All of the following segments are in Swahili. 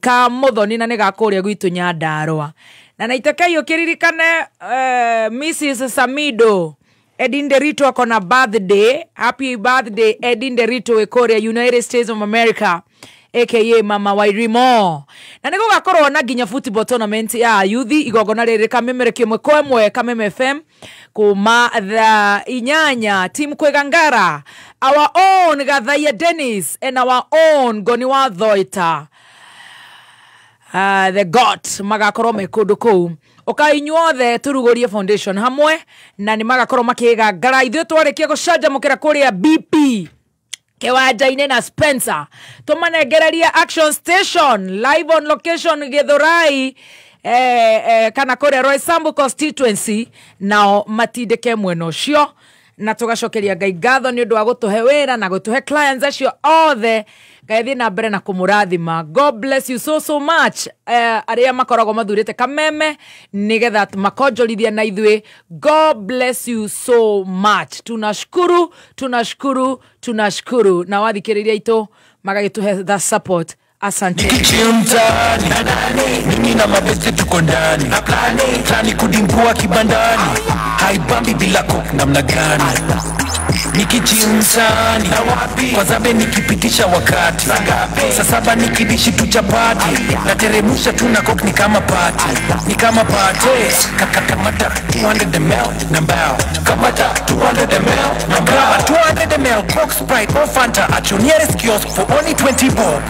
ka muthoni na nigakuria gwitu Nyandarua na naitakayo kiririkane Mrs. Samido Edinderito akona birthday. Happy birthday Edinderito Ekoria, United States of America, aka Mama Wairimo. Na niko gakorwo na ginya football tournament ya youthi igogona riri kamemere kimwe kwemwe Kameme FM kuma the inyanya team kwegangara, our own Gathaya Dennis and our own Goniwa Thoita, the God magakorwo mekundu kou okainyuothe turugorie foundation hamwe na ni magakorwo makigangara ithuĩ twarikia gucanjamukira kuria BP Kewajaine na Spencer tumanengereria Action Station live on location Githurai kana kuria Roysambu constituency nao matindike mweno cio na tugacokeria Ngai ngatho ni undu wa gutuhe wira na gutuhe clients acio othe gaithi na mbere na kumurathima. God bless you so much. Aria makoragwo mathurite Kameme nigetha makonjorithia na ithuĩ. God bless you so much. Tunashukuru na wathikiriria itu magagituhe the support. Asante. Mimi na mabeste tuko ndani plani kudimbua kibandani haibambi bila kok namna gani nikichimsani kwa zabe nikipitisha wakati saa saba nikidishi tuchapati na teremusha tuna kok ni kama pate kakamata 200 ml na mbao kamata 200 ml na mbao 200 ml Coke Sprite or Fanta at your nearest kiosk for only 20 bob.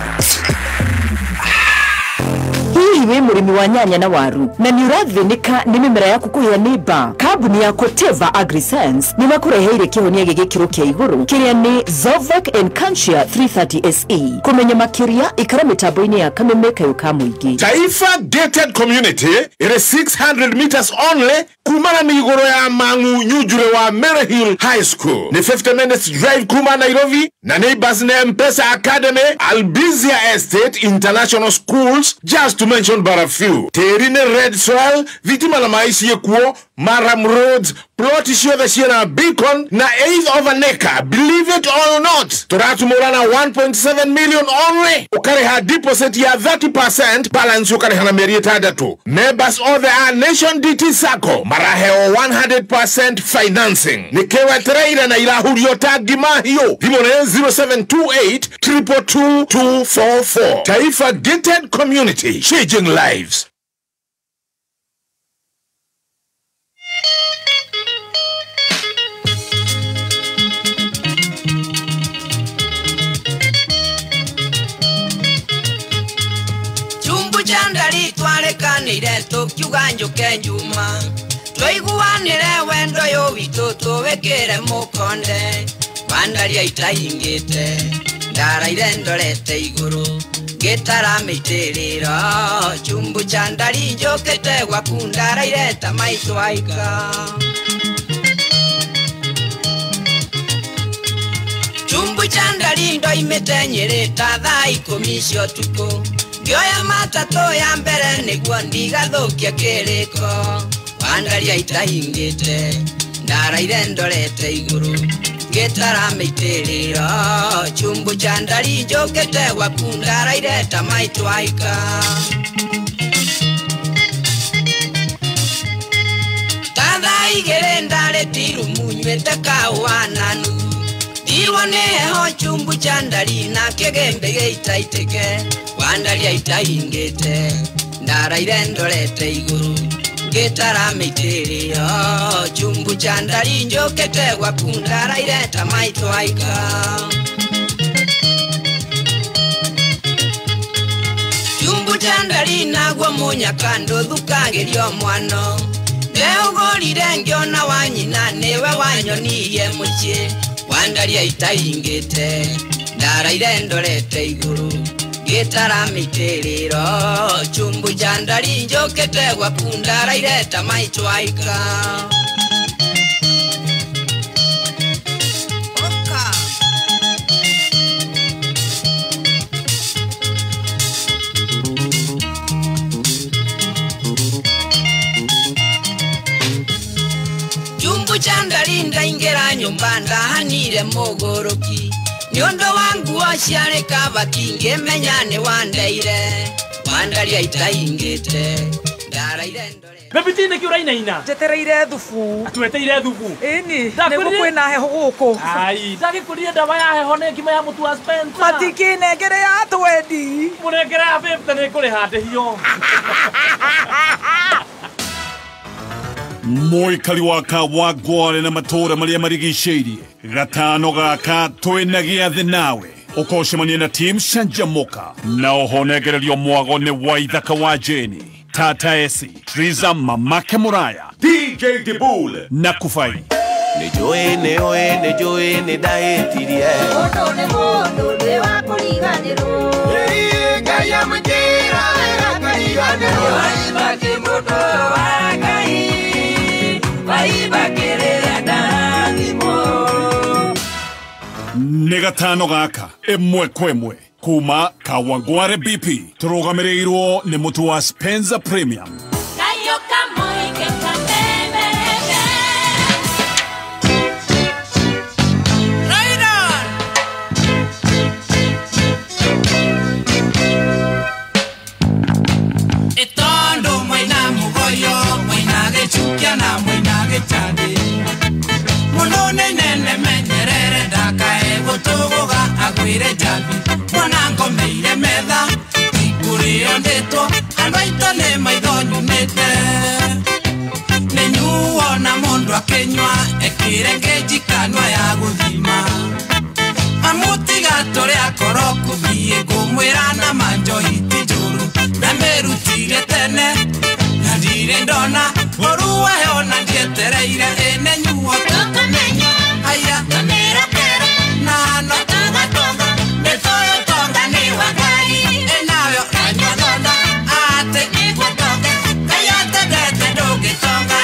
Hii we murimi wa nyanya na waru na ni urathinika ni mimera yaku kuhia niba. Kabuni ya Koteva AgriSense ni makureheire kihonia gigikiro kia iguru kiria ni Zovec Encantia 330 SE. Kumenya makiria ikara mitambo-ini ya Kameme kayoka muingi. Taifa Gated Community ire 600 meters only kumana ni igoro ya Mangu Nyujure wa Mary Hill High School. Ni 50 minutes drive kuma Nairobi na neighbors na M-Pesa Academy, Albizia Estate, International Schools, just to mention but a few. Terine Red Soil, vitima la maisi yekuo, Maram Roads, plot isio the Siena Beacon, na 8th of an acre. Believe it or not, Toratu Morana 1.7 million only. Ukare ha deposit ya 30%, balance ukare hana merieta datu. Members of the Nation DT Sacco, maraheo 100% financing. Nikewa trader na ilahuri yota gima hiyo. Dimone 0728 222 244. Taifa Gated Community, changing lives. Chumbu chandali twalekanire tukiuga njuke njuma twaiguanire wendo yo witu tuwekere mukonde wandaria itaingite ndaraire ndorete iguru gitara mitiriro chumbu chandali njokete gwakundaraire tamaitwaika chumbu chandali ndo imetenyere tathai komisio tuko Gyoya matatu ya mbere niguo ndigathukia kiriko wandaria itahingite ndaraire ndorete iguru gitara mitiriro chumbu chandari njokete gwakundaraire tamaitwaika tathai igere ndaretiru munywete kawananu Iwane ho chumbu chandali na kegembe geitaiteke wandaria itaingite ndaraire ndorete iguru gitara mitiriro chumbu chandali njokete gwakundaraire tamaitwaika chumbu chandali nagwo munyakando thukagerio mwano neugorire ngiona wanyina niwe wanyoniye mucie wandaria itaingite ndaraire ndorete iguru gitara mitiriro chumbu chandali njokete gwakundaraire tamaitwaika chumbu chandali ndaingira nyumba ndahanire mogoroki Nyondo wangu wasiare kava kinge menyane wande Mandaria itaingite ndaraire ndore Bebitine ki urainaina Jetereire thubu Tweteire thubu Ini Nĩguo kwĩna heho gũkũ Ai ndagĩkũrire ndawa ya heho nĩ ngima ya mũtu wa Spencer Matikinengere ya twendi Mũnengere ya 50 nĩ kũrĩ handĩhio Mũikari wa Kawangware na matũũra marĩa marigicĩirie gatano gaka twĩna gĩathĩ nawe ũkocemania na team Canjamũka na ũhonegererio mwago nĩ Waithaka wa Jeni Tata Esi Triza Mamake Muraya DJ Dibule na Kufai Nĩjũĩ nĩndahĩtirie Mũndũ nĩ mũndũ ndĩ wa kũriganĩrwo Ngai amũnjĩra wega kũriganĩrwo Waibaki mũndũ wa Ngai Waibakĩrĩra ndathimo nĩ gatano gaka ĩmwe kwa ĩmwe kuma Kawangware BP tũrũgamĩrĩirwo nĩ mũtu wa Spencer Premium Chukiana mwinage chande Munone nene menyerere ndakae gutuguga agwire jambi Mwanango meire metha Ikurio ndetwo Anwaito ne maitho nyunete Nenyuona mundu akenywa Ekire ngejikanwa ya guthima Amutiga tore akoro kuthie ngumwira na manjo hiti njuru Na merutire tene Ndire ndona Oruwa heona ndietereire ene nyuo Tukumenyo Aya Tumira kera Nano Tuga tonga Netoyo tonga ni wagai Enayo Kanywa tonga Ate Igwa tonga Kayate dete dogi tonga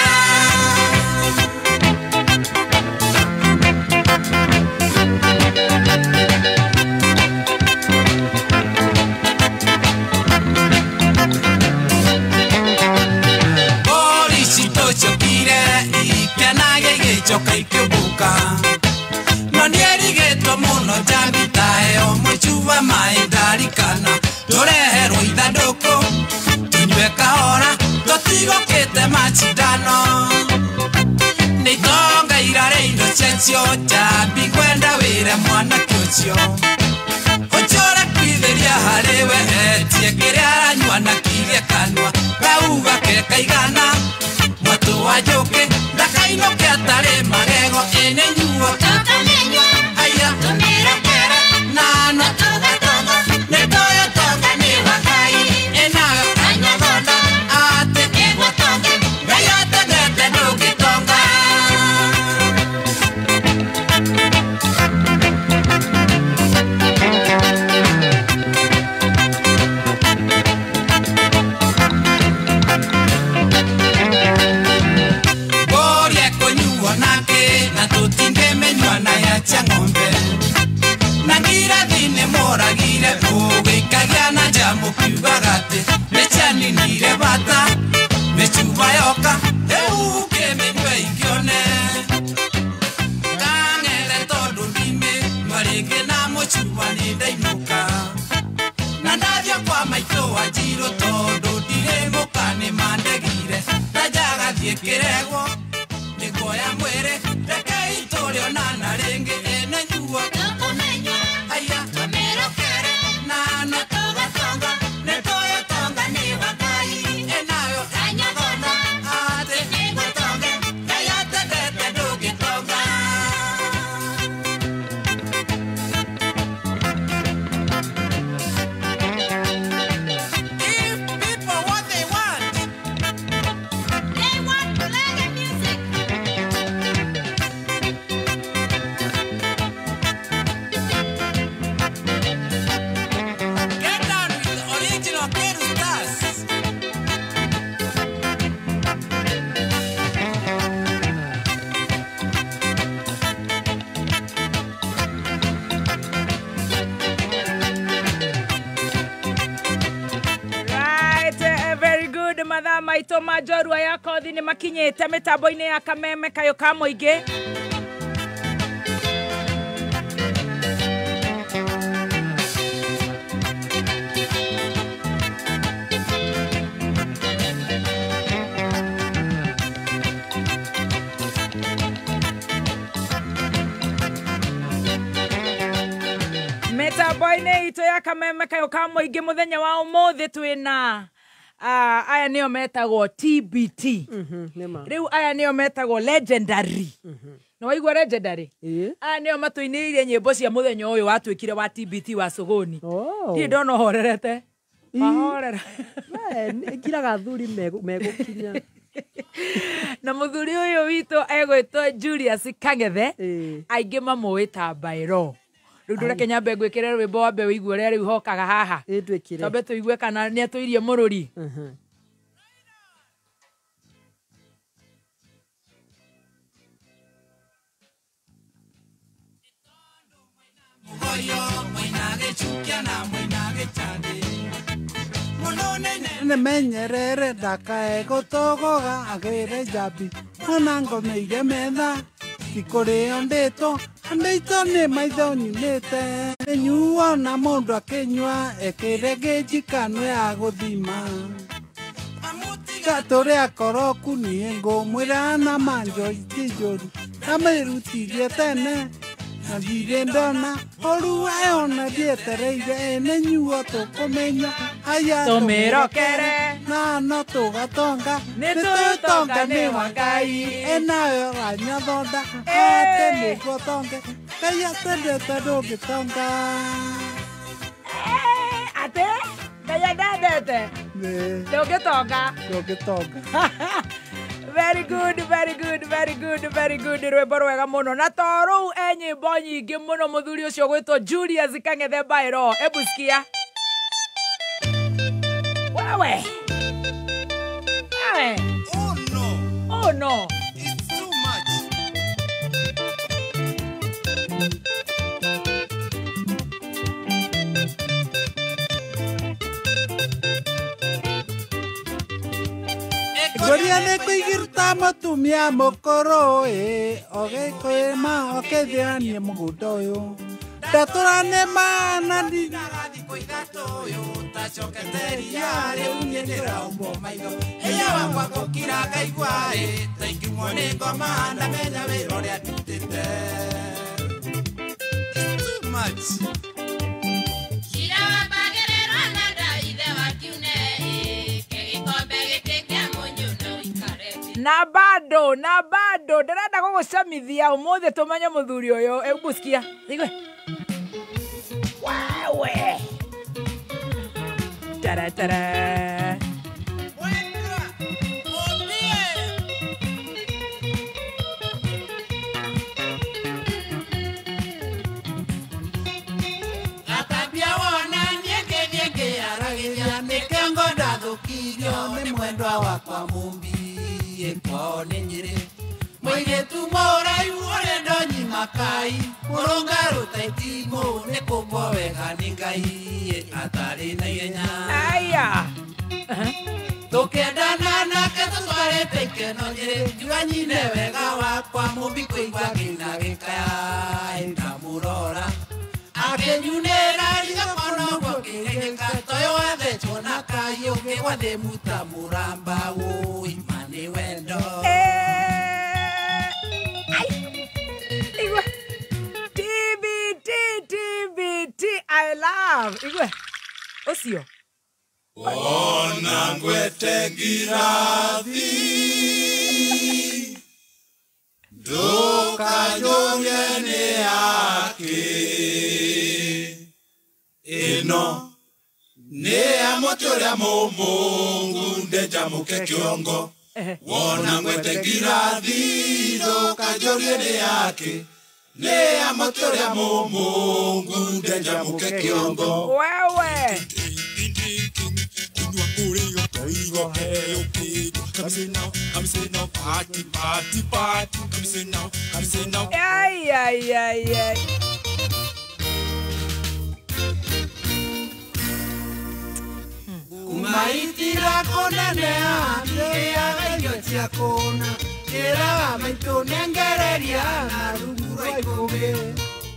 Choka ikibuka No nierigĩtwo mũno jambi taeo Mũichuva maĩndarikana Tũreherwo ithandũkũ Tũnyue kahora Tũtigũkĩte macindano Nĩitonga irareirwo ciecio Jambi kwenda wĩre mwanake ũcio Ũchore kwithĩria harĩ we Etie kĩrĩa aranyua na kirie kanua Gauga ke kaigana Mwatu wa njũkĩ Ndakainũke atarĩ magego ene nyuo Tũkamenywo Aya Tũmĩra kera Nano Tuga tonga Nĩtoyo tonga nĩ wagai Enayo Kanywa thonda Ate Igwa tonga Ngai ategete ndũngĩtonga Na tutingemenywa na ya cha ng'ombe Na ngirathi nĩ moragire Ũgĩikagia na njamu kiugaga atĩ Nĩcianinire bata Mĩcuba yoka Rĩu kĩmenywe ingĩone Kang'ere tondũ ndimĩnyua rĩngĩ na mũcuba nĩndainũka Na ndathio kwa maitũ wa Njirũ Tondũ ndirĩmũka nĩmandegire Na njagathiĩ kĩregwo Nĩguoya mwĩrĩ Reke itũrĩo na rĩngĩ ene nyuo Tũkũmenywo Aya Tũmĩra kera Nano Tuga tonga Nĩtoyo tonga nĩ wagai Enayo Kanywa thonda Ate Igwa tonga Ngai ategete ndũngĩtonga Give people what they want They want reggae music Get down with the original Peru Stars. Right, very good. Mathaa maitũ ma njorua ya kothi nĩ makinyĩte mĩtambo-inĩ ya kameme kayo ka mũingĩ ito ya kameme kayo kamo ige muthenya wa umuthi twina aya nio metagwo TBT. Riu aya nio metagwo legendary. No waigua legendary? Aya nio matuinirie nyimbo cia muthenya uyu watwikire wa TBT wa Sogoni. Ti ndono horerete. Mahorera. Ngiraga thuri megukinya. Na muthuri uyu wito egwitwo Julius Kangethe. Aingi mamuita Bairo. Riu ndureke nyambe ngwikire rwimbo wambe uigue ria riu hokaga haha. Twikire. Tombe tuigue kana ni atuirie mururi. Ne menyerere ndakae gutogoga agire jambi ona ngomeire metha ikore ondito andito ne maitho nyumite nyuo na mundu akinywa ekirege jikano ya guthima gatore akoroku ni ngomwira na manjo ikijoru amerutirie tene na ndire ndona oru ayona dietereire ene nyuo tukumenya aya tumirokere na no tugatonga nitutonga ni Wangai enayo ranyathonda ate nigutonge kaya tendete ndungitonga ate kaya ndendete ndungitonga Very good, very good, very good, very good. Rwimbo rwega muno na toru enyimbo nyingi muno muthuri ucio gwitwo Julius Kangethe Bairo. Ebu sikia. Wewe. Oh no. Oh no. It's too much. Goria ne kuigirta matumia mukoro ogekwema okethianie mugundo uyu ndaturane mana ndi Narathi kuithato yo tachoketeria riu nyendera umbo maitho eya wakwa gukira ngaigua taingimwo ni ngoma ndamenya wira uria ndutite. It's too much. Na bado ndirenda gugucamithia umuthi tumenye muthuri uyu. Ebu sikia. Igwe. Wewe. Tara. Atabia wona nyenge aragiria nikengo ndathukirio ni mwendwa wakwa mumbi kwao ni Nyeri mwigetu moraiu urendo nyima Kai murunga rutaitimu ni kumwo wega ni Ngai atari na ihenya Aya. tukendana nake tutwarite ikeno Nyeri njua nyine wega wakwa mumbi kuigua ngina gikaya ndamurora akenyunera rigakono gwakireka toyo wathechwo na Kai ungi wathimuta muramba imani wendo. Igwe. TBT I love. Igwe. Osio. Ona ngwete girathi ndukajorie ni yake ino ni amuti uria mumungu ndenjamuke kiongo wona ngwete ngirathi ndukajorie ni yake ni amuti uria mumungu ndenjamuke kiongo Wewe. Ay. kumaitira kona ne ande agayo cia kona era maitu nengereria na ruguro ikume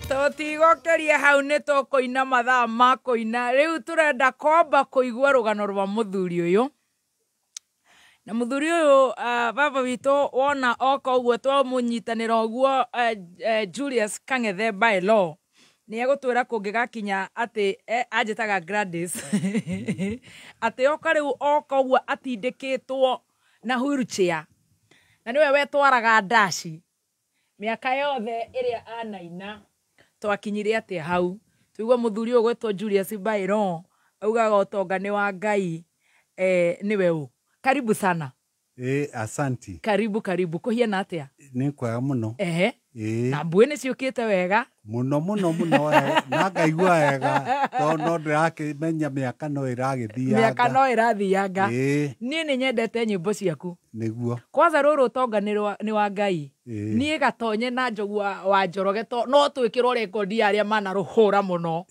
Tutigokeria hau ni tukuina mathaa ma kuina. Riu turenda kwamba kuigua rugano rwa muthuri uyu. Na muthuri uyu baba wito wona oka uguo twamunyitanira uguo Julius Kangethe Bairo nĩ egũtwĩra kũngĩgakinya atĩ anjĩtaga Gladys atĩ oka rĩu oka ũguo atindĩkĩtwo na wheelchair na nĩwe wetwaraga ndaci mĩaka yothe ĩrĩa anaina twakinyire atĩa hau tũigua mũthuri ũyũ gwĩtwo Julius Bairo augaga ũtonga nĩ wa Ngai nĩwe ũ karibu sana. Asanti. Karibu kuhiana atĩa? Nĩ kwega mũno. Na mbuĩ nĩ ciũkĩte wega mũno na ngaigua wega tondũ no ndĩrakĩmenya mĩaka no ĩrathianga niĩ nĩ nyendete nyĩmbo ciaku nĩguo kwanza rũrũ ũtonga nĩ wa Ngai niĩ Gatonye na Njogu wa Njoroge no twĩkĩrwo rekondi ya arĩa manarũhũra mũno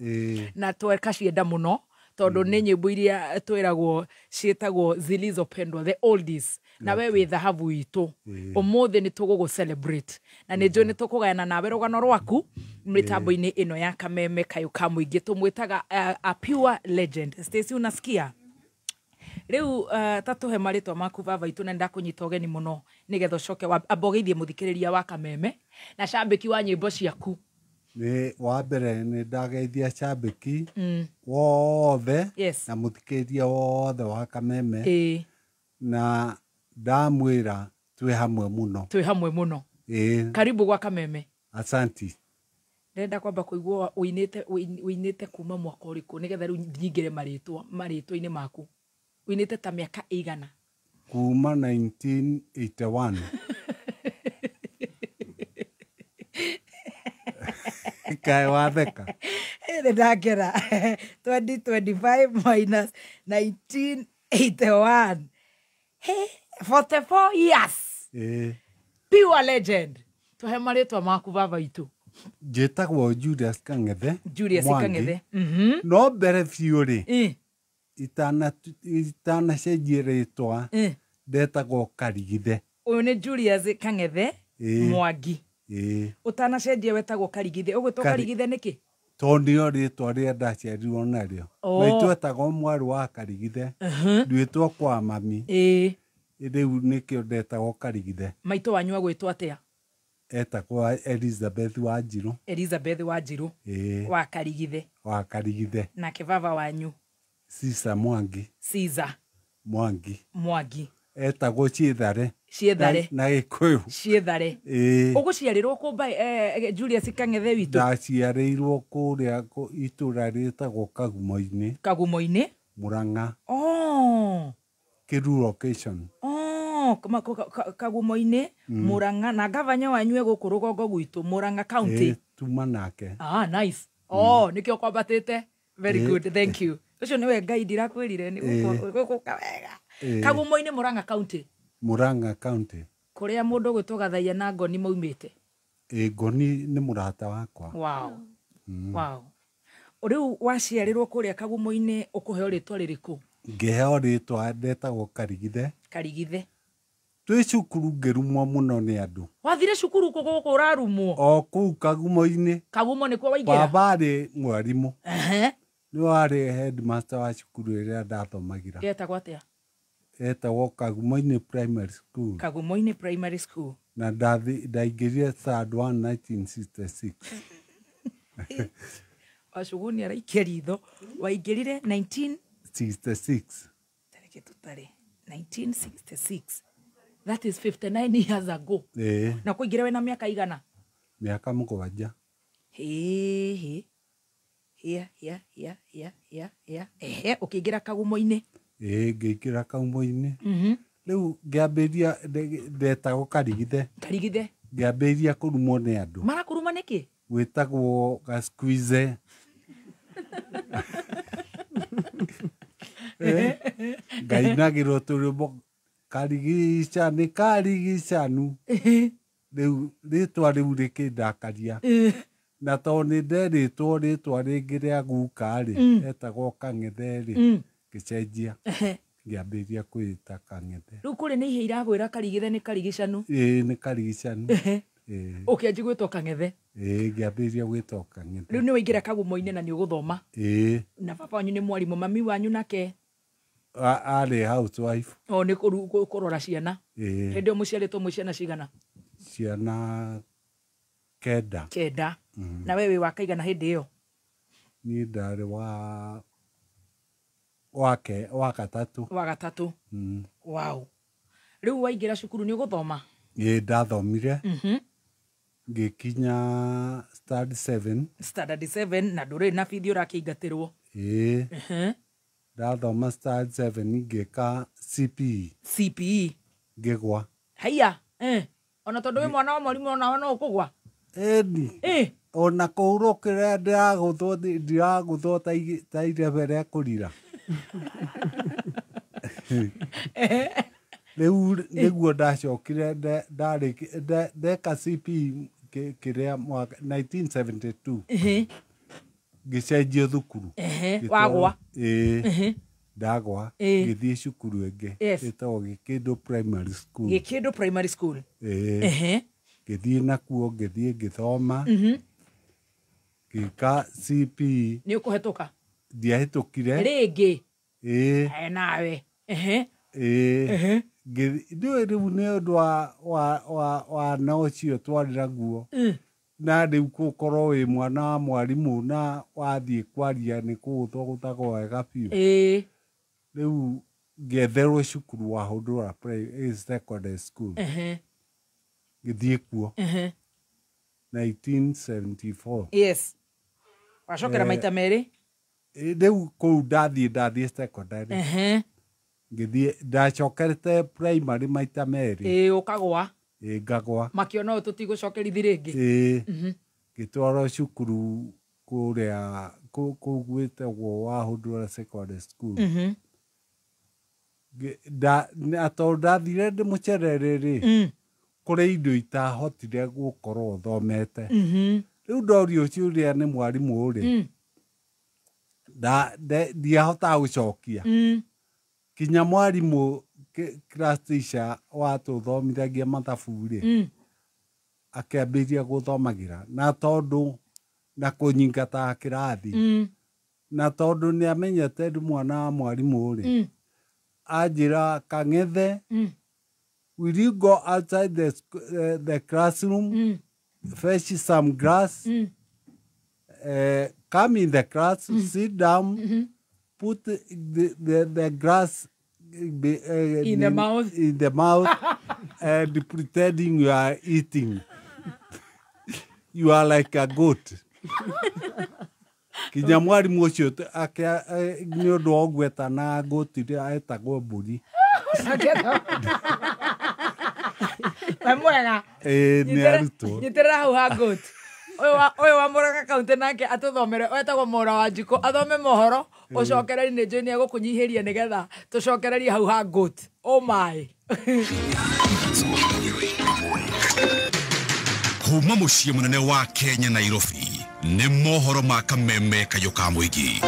na twekacienda mũno tondũ nĩ nyĩmbo iria twĩragwo ciĩtagwo zilizopendwa the oldies na we wĩ thahabu witũ ũmũthĩ nĩ tũgũgũ celebrate na nĩ njũĩ nĩ tũkũgayana nawe rũgano rwaku mĩtambo-inĩ ĩno ya kameme kayũ ka mũingĩ tũmwĩtaga a pure legend. Stacy unasikia rĩu ta tũhe marĩtwa maku baba itũ na ndakũnyita ũgeni mũno nĩgetha ũcoke ambogeithie mũthikĩrĩria wa kameme na cambĩki wa nyĩmbo ciaku. Nĩ wa mbere nĩ ndageithia cambĩki wothe na mũthikĩrĩria wothe wa kameme na ndamwĩra twĩ hamwe mũno karibu gwa kameme. Asanti. Ndenda kwamba kũigua uinĩte kuma mwaka ũrĩkũ nĩgetha rĩu nyingĩre marĩtwa-inĩ maku uinĩte ta mĩaka ĩigana? Kuma 1981. Kai watheka ndakera 2025 minus 1981 44 years. Pure legend. Tuhe marĩtwa maku baba itũ. Njĩtagwo Julius Kang'ethe. Julius Kang'ethe. No mbere biũ rĩ itanacenjia rĩtwa ndetagwo Karigithe. Ũyũ nĩ Julius Kang'ethe Mwangi. Utanacenjia wetagwo Karigithe. Ũgwĩtwo Karigithe nĩkĩ? Tondũ nĩyo rĩtwa rĩa ndaciarirwo narĩo. Maitũ etagwo mwarĩ wa Karigithe. Nduĩtwo kwa mami. Rĩu nĩkĩo ndetagwo Karigithe. Maitũ wanyu agwĩtwo atĩa? Etagwo Elizabeth Wanjirũ. Elizabeth Wanjirũ wa Karigithe. Wa Karigithe. Nake baba wanyu? Caesar Mwangi. Caesar Mwangi. Etagwo Ciĩthare. Na Gĩkũyũ. Ciĩthare. Ũgũciarĩrwo kũmba Julius Kang'ethe witũ? Ndaciarĩirwo kũrĩa itũra rĩtagwo Kagumo-inĩ. Kagumo-inĩ? Mũrang'a. Kĩru location. Kagumo-inĩ Mũrang'a na gavanya wanyu egũkũ rũgongo gwitũ Mũrang'a county. Tuma nake. Nice. Nĩkĩo kwambatĩte. Very good, thank you. Ũcio nĩwe Ngai ndirakwĩrire nĩ gũkũka wega. Kagumo-inĩ Mũrang'a county. Mũrang'a county. Kũrĩa mũndũ gwĩtwo Gathaia na Ngoni maumĩte. Ngoni nĩ mũrata wakwa. Wow. Rĩu waciarĩrwo kũrĩa Kagumo-inĩ ũkũheo rĩtwa rĩrĩkũ? Ngĩheo rĩtwa ndetagwo Karigithe. Karigithe. Twĩ cukuru ngĩrumwo mũno nĩ andũ. Wathire cukuru gũkũ ũrarumwo? Kũu Kagumo-inĩ. Kagumo nĩkuo waingĩra? Baba arĩ mwarimũ. Nĩ warĩ headmaster wa cukuru ĩrĩa ndathomagĩra. Etagwo atĩa? Etagwo Kagumo-inĩ Primary School. Kagumo-inĩ Primary School. Na ndaingĩrire third one 1966. Wacuguni araikia ritho. Waingĩrire 1966. Tarĩki tũtarĩ 1966. That is 59 years ago. Na kũingĩra wena mĩaka igana? Mĩaka mũgwanja. Ũkĩingĩra Kagumo-inĩ? Ngĩingĩra Kagumo-inĩ. Rĩu ngĩambĩrĩria ndetagwo Karigithe. Karigithe. Ngĩambĩrĩria kũrumwo nĩ andũ. Marakũruma nĩkĩ? Gwĩtagwo Gasqueeze. Ngainagĩrwo tũrĩmbo karigicanu. Rĩu rĩtwa rĩu rĩkĩndakaria. Na tondũ nĩ nderĩtwo rĩtwa rĩngĩ rĩa guka-rĩ etagwo Kang'ethe-rĩ ngĩcenjia ngĩambĩrĩria kwĩta Kang'ethe. Rĩu kũrĩ nĩ ihĩ iragwĩra Karigithe nĩ karigicanu? Nĩ karigicanu. Ũkĩanji gwĩtwo Kang'ethe? Ngĩambĩrĩria gwĩtwo Kang'ethe. Rĩu nĩ waingĩra Kagumo-inĩ na nĩ ũgũthoma? Na baba wanyu nĩ mwarimũ, mami wanyu nake? Arĩ housewife. Nĩ kũrora ciana? Hĩndĩ ĩyo mũciarĩtwo mwĩ ciana cigana? Ciana kenda. Na wewe wakaiga na hĩndĩ ĩyo? Niĩ ndarĩ wa gatatũ. Wow. Rĩu waingĩra cukuru nĩ ũgũthoma? Ndathomire. Ngĩkinya standard 7 na ndũrĩ na bithi ũrakĩingatĩrwo? Ndathoma standard 7 ngĩka CPE ngĩgwa. Haiya, ona tondũ wĩ mwana wa mwarimũ ona no ũkũgwa? Ona kũhurũkĩra ndiragũthwo ta irebe rĩa kũrira. Rĩu nĩguo ndacokire ndeka CPE kĩrĩa mwaka 1972 ngĩcenjio thukuru. Wagwa? Ndagwa ngĩthiĩ cukuru ĩngĩ ĩtagwo Gĩkĩndũ Primary School. Ngĩthiĩ nakuo ngĩthoma ngĩka CPE. Nĩ ũkũhetũka? Ndiahĩtũkire rĩngĩ? Nawe? Rĩu nĩ ũndũ wa na ũcio twarĩra guo na rĩu gũkorwo wĩ mwana wa mwarimũ na wathiĩ kwaria nĩ kũgũthagwo wega biũ. Rĩu ngĩetherwo cukuru wa Hũndũra Secondary School. Ngĩthiĩ kuo 1974. Yes. Wacokera maita merĩ? Rĩu kũu ndathiĩ secondary. Ngĩthiĩ ndacokerete primary maita merĩ. Ũkagwa? Ngagwa. Makĩona tũtigũcokerithia rĩngĩ? Ngĩtwarwo cukuru kũrĩa kũu gwĩtagwo wa Hũndũra Secondary School. Tondũ ndathire ndĩ mũcerere-rĩ, kũrĩ indo itahotire gũkorwo thomete. Rĩu ndorio ciũria nĩ mwarimũ-rĩ, ndiahotaga gũcokia. Kinya mwarimũ class teacher watũthomithagia mathabu-rĩ, akĩambĩrĩria gũthomagĩra na tondũ na kũnyingataga kĩrathi. Na tondũ nĩamenyete ndĩ mwana wa mwarimũ-rĩ, anjĩra Kang'ethe, will you go outside the classroom, fetch some grass, come in the class, sit down, put the grass in the mouth and pretending you are eating. You are like a goat. Kinya mwarimũ ũcio nĩ ũndũ wa ũguo etana goat etagwo mbũri. Mwega? Nĩ arutwo. Nyitĩrĩra hau ha goat. Ũyũ wa Mũrang'a kaunti nake atũthomere etagwo Mora wa Njiko athome mohoro ũcokereri nĩ njũĩ nĩ egũkũnyihĩria nĩgetha tũcokererie hau ha goat. Oh my. Kuma mũciĩ mũnene wa Kenya Nairobi nĩ mohoro ma kameme kayo ka mũingĩ.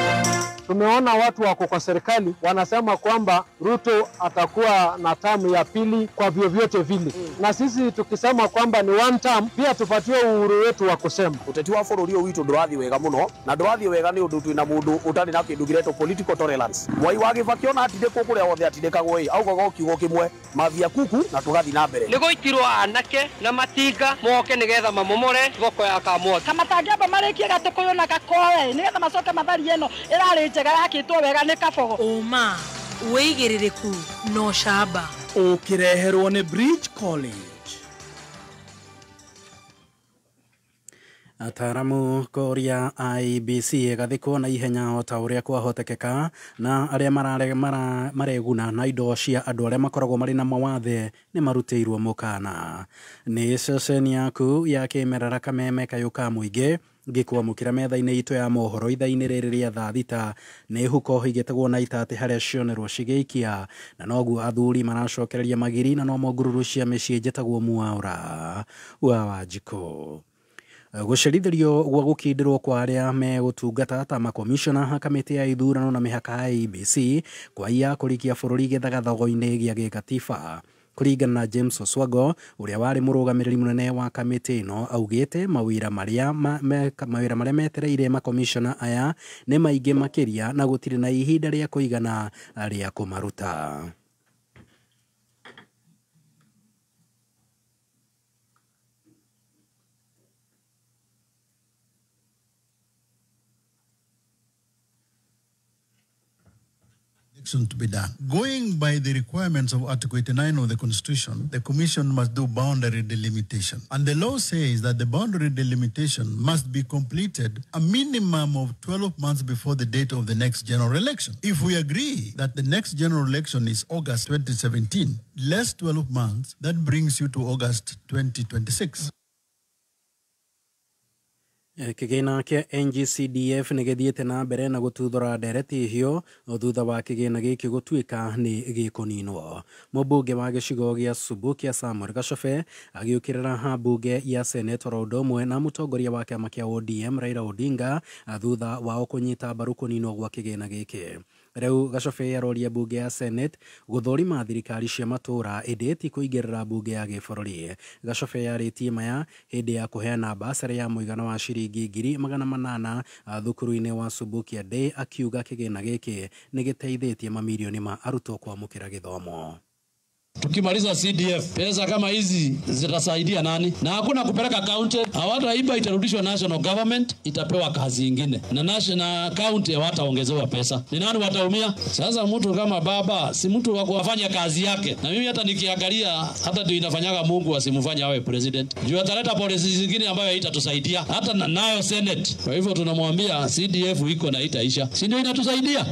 Tumeona watu wako kwa serikali wanasema kwamba Ruto atakuwa na tamu ya pili kwa vyovyote vile. Na sisi tukisema kwamba ni one term, pia tupatie uhuru wetu wa kusema. Uteti wa bũrũri ũyũ witũ ndũrathiĩ wega mũno, na ndũrathiĩ wega nĩ ũndũ twĩna mũndũ ũtarĩ na kĩndũ gĩretwo political tolerance. Mwai wa Kĩbakĩ ona atindĩkwo kũrĩa wothe atindĩkagwo augaga kiugo kĩmwe mavia kuku na tũgathi na mbere. Nĩ gũitirwo anake na matinga moke nĩgetha mamomore thoko ya Kamwotĩ. Kama tangĩamba marĩkie Gatũkũyũ na Gakoe nĩgetha macoke mathari ĩno ĩrarĩ njega yakĩtwo wega nĩ Kabogo. Ũma wĩigĩrĩrĩku no camba ũkĩreherwo nĩ Bridge College. Ataramu koria IBC gathikwo na ihenya o ta ũrĩa kwahotekeka na arĩa mareguna na indo cia andũ arĩa makoragwo marĩ na mawathe nĩ marutĩirwo mũkana. Nĩ ceceni yaku ya kĩmerera kameme kayo ka mũingĩ ngĩkwamũkĩra metha-inĩ itũ ya mohoro itha-inĩ rĩrĩ rĩa thaa thita nĩ huko higĩtagwo na itatĩ harĩa cionerwo cigĩikia na noguo athuri maracokereria magiri na no ngururu cia mĩciĩ njĩtagwo Mwaũra wa Wanjikũ. Gũcerithĩrio gwa gũkindĩrwo kwa arĩa megũtungata ta makomishona kamĩtĩ ya ithurano na mĩhaka ya IEBC kwa iya kũrikia bũrũri gĩthagathago-inĩ gĩa gĩgatiba. Kũringana na James Oswago ũrĩa warĩ mũrũgamĩrĩri mũnene wa kamĩtĩ ĩno augĩte mawĩra marĩa metereire makomishona aya nĩ maingĩ makĩria na gũtirĩ na ihinda rĩa kũigana rĩa kũmaruta. election to be done. Going by the requirements of Article 89 of the Constitution, the Commission must do boundary delimitation. And the law says that the boundary delimitation must be completed a minimum of 12 months before the date of the next general election. If we agree that the next general election is August 2017, less 12 months, that brings you to August 2026. Kigina kia NGCDF nigithiete na mbere na gututhura ndereti hio thutha wa kigina giki gutuika ni gikuninwo. Mubunge wa gicigo gia Subukia Samuel Gachobe agiukirira ha bunge ya Senate Rodomwe na mutongoria wa kiama kia ODM Raila Odinga thutha wa kunyita mbaru kuninwo gwa kigina giki. Reu Gachobe aroria bunge ya Senate guthorima thirikari cia matura edeti kuigirira bunge ya gibururi. Gachobe yaritie maya hindi ya kuheana basari ya muigana wa ngiri magana manana thukuru-ini wa Subukia Day, akiuga kigina giki nigiteithĩtie mamilioni ma arutwo kwamũkĩra gĩthomo. Tukimaliza CDF, pesa kama hizi zitasaidia nani? Na hakuna kupeleka county, hawataiba, itarudishwa national government, itapewa kazi nyingine. Na national county hawataongezewa pesa. Ni nani wataumia? Sasa mtu kama baba, si mtu wa kufanya kazi yake. Na mimi hata nikiangalia, hata ndio inafanyaga Mungu asimfanye awe president. Juu ataleta policies zingine ambayo haitatusaidia. Hata nayo Senate. Kwa hivyo tunamwambia CDF iko na itaisha. Si ndio inatusaidia?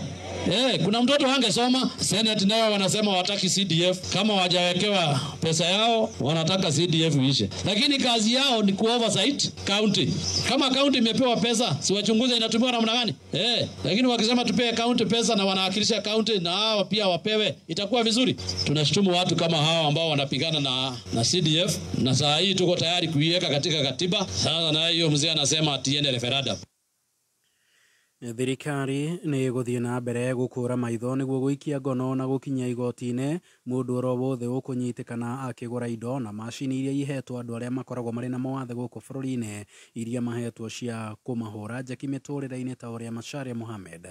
Kuna mtoto angesoma, Senate nayo wanasema wataki CDF, kama wajawekewa pesa yao wanataka CDF ishe. Lakini kazi yao ni ku-oversight county. Kama county imepewa pesa, si wachunguze inatumiwa namna gani? Lakini wakisema tupewe county pesa na wanawakilisha county na hao pia wapewe, itakuwa vizuri. Tunashtumu watu kama hao ambao wanapigana na CDF, na saa hii tuko tayari kuiweka katika katiba. Sasa na hiyo mzee anasema atiende referendum. Thirikari nĩ gũthiĩ na mbere gũkũra maitho nĩguo gũikia ngono na gũkinya igoti-inĩ mũndũ oro wothe ũkũnyitĩkana akĩgũra indo na macini iria ihetwo andũ arĩa makoragwo marĩ na mawathe gũkũ bũrũri-inĩ iria mahetwo cia kũmahũra njeki mĩtũrĩre-inĩ ta ũrĩa Macharia Mohamed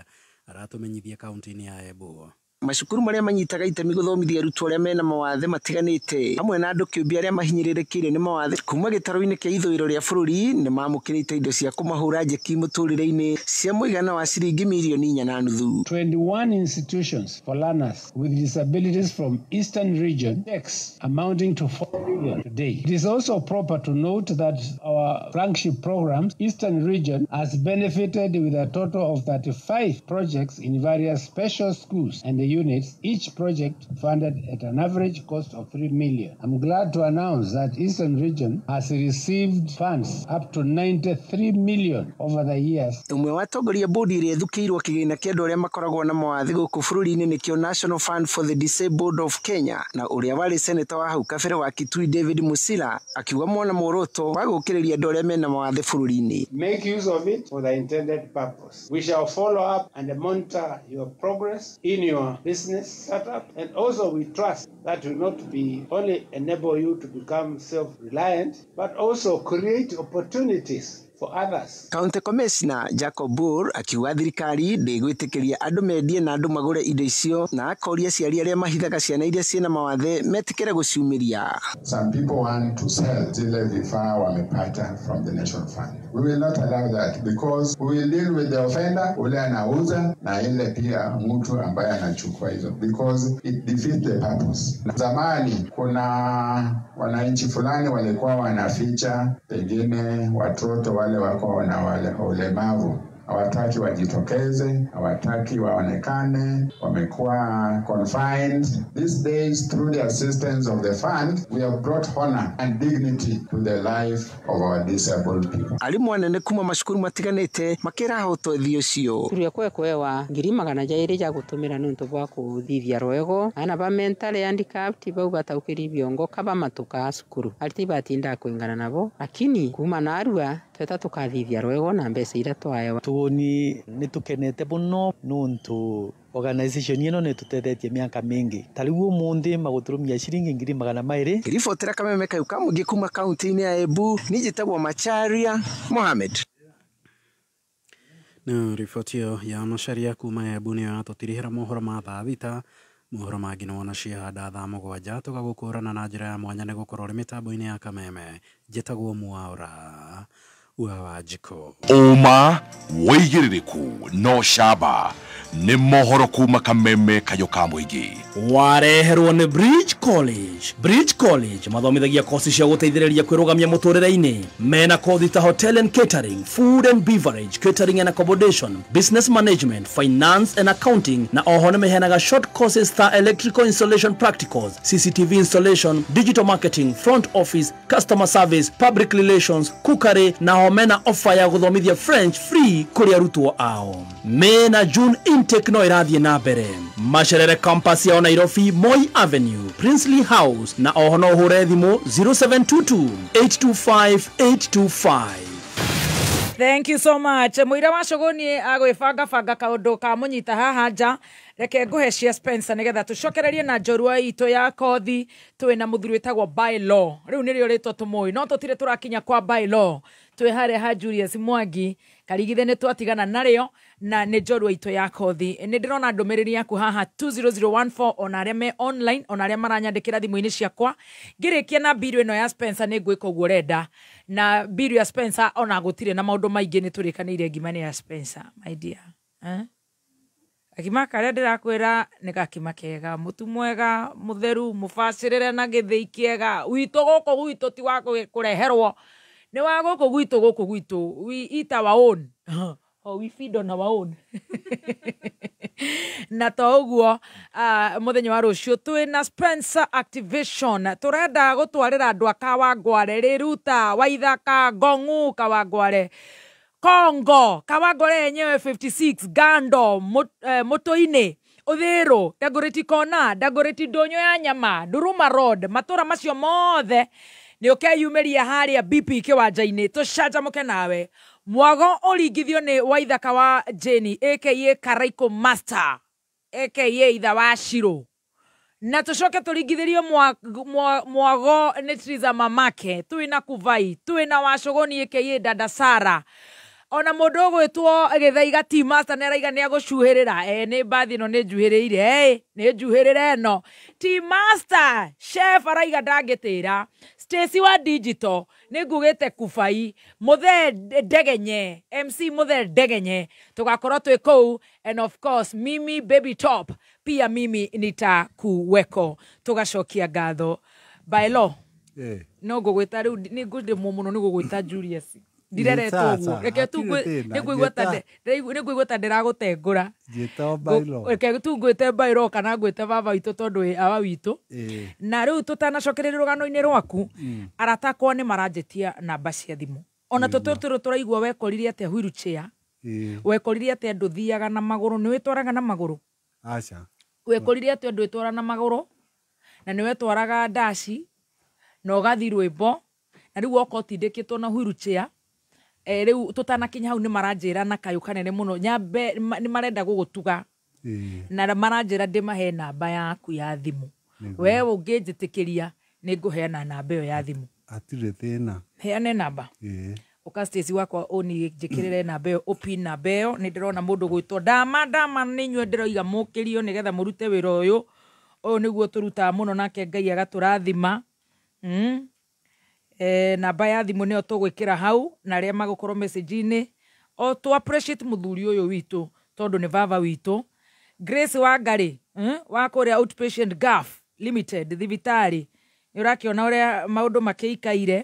aratũmenyithia kaunti-inĩ ya Embu. Macukuru maria manyitaga itemi guthomithia arutwo aria mena mawathe matiganite hamwe na andu kiumbi aria mahinyirirekire ni mawathe kuma gitaro-ini kia ithũĩro ria bũrũri ni mamũkĩrĩte indo cia kũmahũra njeki mũtũrĩre-inĩ cia mũigana wa ciringi milioni 4.5. 21 institutions for learners with disabilities from Eastern Region checks amounting to 4 million today. It is also proper to note that our flagship programs Eastern Region has benefited with a total of 35 projects in various special schools and the units, each project funded at an average cost of 3 million. I'm glad to announce that Eastern Region has received funds up to 93 million over the years. Umwe wa atongoria bodi iria ithukĩirwo kĩgĩna kĩa andũ arĩa makoragwo na mawathe gũkũ bũrũri-inĩ nĩkĩo National Fund for the Disabled of Kenya, na ũrĩa warĩ senator wa hau kabere wa Kitui David Musila akiuga mwana muoroto wa gũkĩrĩria andũ arĩa mena mawathe bũrũri-inĩ. Make use of it for the intended purpose. We shall follow up and monitor your progress in your business setup, and also we trust that will not be only enable you to become self-reliant, but also create opportunities for others. County Commissioner Jacob Bull akiuga thirikari ndĩgwĩtĩkĩria andũ mendie na andũ magũre indo icio na akoria ciari arĩa mahithaga ciana iria ciĩna mawathe metikĩre gũciumĩria. Some people want to sell zile vifaa wamepata from the National Fund. We will not allow that because we will deal with the offender ule anauza na ile pia mtu ambaye anachukua hizo because it defeats the purpose. Zamani kuna wananchi fulani walikuwa wanaficha pengine watoto wale wako na wale ulemavu, hawataki wajitokeze, hawataki waonekane, wamekuwa confined. These days, through the assistance of the fund, we have brought honor and dignity to the life of our disabled people. Alimu anene kuma macukuru matiganite makĩra hoto thio cio. Turia kwewa ngiri magana jairi ja gutumira nuntu bwa kuthithia rwego ana ba mentally handicapped bau bataukiri biongo kaba matuka cukuru ariti batinda kuingana nabo lakini kuma narua tweta tukathithia rwego na mbeca ira twayo tuni nitukenete muno nuntu organization ino nitutethetie miaka mingi tariu umundi maguturumia ciringi ngiri magana mairi. Ribotera Kameme Kayuka mugi kuma kaunti-ini ya Embu nijitagwo Macharia Mohamed. Na ribotio ya Macharia kuma Embu niyo yatutirihira mohoro ma thaa thita. Mohoro mangĩ nĩ wona ciahanda thaa mũgwanja tũgagũkũrana na njĩra ya mwanya nĩ gũkorwo rĩ mĩtambo-inĩ ya Kameme njĩtagwo Mwaũra. wa Wanjikũ. Uma wĩigĩrĩrĩku no camba nĩ mohoro kuma Kameme kayo ka mũingĩ. Wareherwo nĩ Bridge College. Bridge College mathomithagia kosi cia gũteithĩrĩria kwĩrũgamia mũtũrĩre-inĩ. Mena kothi ta hotel and catering, food and beverage, catering and accommodation, business management, finance and accounting, na oho nĩ meheanaga short courses ta electrical installation practicals, CCTV installation, digital marketing, front office, customer service, public relations, cookery, na ho mena offer ya gũthomithia French free kũrĩ arutwo ao. Mena June intake no irathiĩ na mbere. Macerere campus ya Nairobi, Moi Avenue, Princely House, na oho no ũhũre thimũ 0722 825 825. Thank you so much. Muira wa Shogoni agwĩbanga kaũndũ ka mũnyita haha nja. Reke nguhe cia Spencer nigetha tucokererie na njorua ito ya kothi twina muthuri wetagwo bylaw. Riu nĩrĩo rĩtwa tũmũĩ no tũtire tũrakinya kwa bylaw. Twĩ harĩa ha Julius Mwangi karigithe nĩ twatigana narĩo na nĩ njorua ito ya kothi. Nĩ ndĩrona ndũmĩrĩri yaku haha 20014 ona arĩa me online ona arĩa maranyandĩkĩra thimũ-inĩ ciakwa. Ngĩrĩkia na biru ĩno ya Spencer nĩ ngwĩka ũguo renda na biru ya Spencer ona gũtirĩ na maũndũ maingĩ nĩ tũrĩkanĩire ngima ya Spencer my dear. Akima karĩa ndĩrakwĩra nĩ gakima kega, mũtu mwega, mũtheru, mũbacĩrĩre na gĩthĩi kĩega. Witũ gũkũ gwitũ ti wa kũreherwo, nĩ wa gũkũ gwitũ. We eat our own. Or we feed on our own. Na to ũguo mũthenya wa rũciũ twĩna Spencer activation. Tũrenda gũtwarĩra andũ a Kawangware, Riruta, Waithaka, Ngong'u, Kawangware, Kongo, Kawangware yenyewe 56, Gando, Motoine, Uthiru, Dagoretti Kona, Dagoretti Ndonyo ya Nyama, Duruma Road, matura macio mothe nĩ ũkeyumĩria harĩa BP kĩwanja-inĩ tũcanjamũke nawe. Mwago ũringithio nĩ Waithaka wa Jeni aka Karaiko Master aka itha wa Shiro. Na tũcoke tũringithĩrio Mwago nĩ Triza Mamake, twĩna Kuvai, twĩna wa Shogoni aka Dada Sara. Ona mũndũ ũgwĩtwo Gĩthaiga T Master nĩ araiga nĩ agũcuhĩrĩra. Nĩ mbathi ĩno nĩ njuhĩrĩire. Nĩ njuhĩrĩre ĩno. T Master chef araiga ndangĩtĩra. Stacy wa Digital nĩ ngugĩte Kuvai. Mũthe Ndegenye, MC Mũthe Ndegenye. Tũgakorwo twĩ kũu and of course Mimi Baby Top pia mimi nitakuweko. Tũgacokia ngatho. Bylaw. No ngũgwĩta rĩu nĩ ngũndĩ mũno nĩ ngũgwĩta Julius. Ndireretwo guo. Reke tu nĩngwĩgweta ndĩragũtengũra. Reke tu ngwĩte Bylaw kana ngwĩte baba witũ tondũ wĩ awa witũ. Na rĩu tũtanacokereria rũgano-inĩ rwaku aratakwa nĩ maranjĩtia namba cia thimũ. Ona tũtũtũrũ tũraigua wekorire atĩa wheelchair. Wekorire atĩa ndũthiaga na magũrũ, nĩ wĩtwaraga na magũrũ? Aca. Wekorire atĩa ndwĩtwara na magũrũ na nĩ wetwaraga ndaci na ũgathi rwĩmbo na rĩu oka ũtindĩkĩtwo na wheelchair. Rĩu tũtanakinya hau nĩ maranjĩra na kayũ kanene mũno nyambe nĩ marenda gũgũtuga na maranjĩra ndĩmahe namba yaku ya thimũ. We ũngĩnjĩtĩkĩria nĩ ngũheana namba ĩyo ya thimũ. Atirĩ thĩna. Heane namba. Ũka Stacy wakwa ũni njĩkĩrĩre namba ĩyo ũpin namba ĩyo. Nĩ ndĩrona mũndũ gwĩtwo Dama nĩ inyuĩ ndĩroiga mũkĩrio nĩgetha mũrute wĩra ũyũ. Ũyũ nĩguo tũrutaga mũno nake Ngai agatũrathima. Namba ya thimũ nĩyo tũgwĩkĩra hau na arĩa magũkorwo message-inĩ. O tu appreciate mũthuri ũyũ witũ tondũ nĩ baba witũ. Grace Wangari wa kũrĩa Outpatient Gulf Limited thibitarĩ. Nĩ ũrakĩona ũrĩa maũndũ makĩikaire.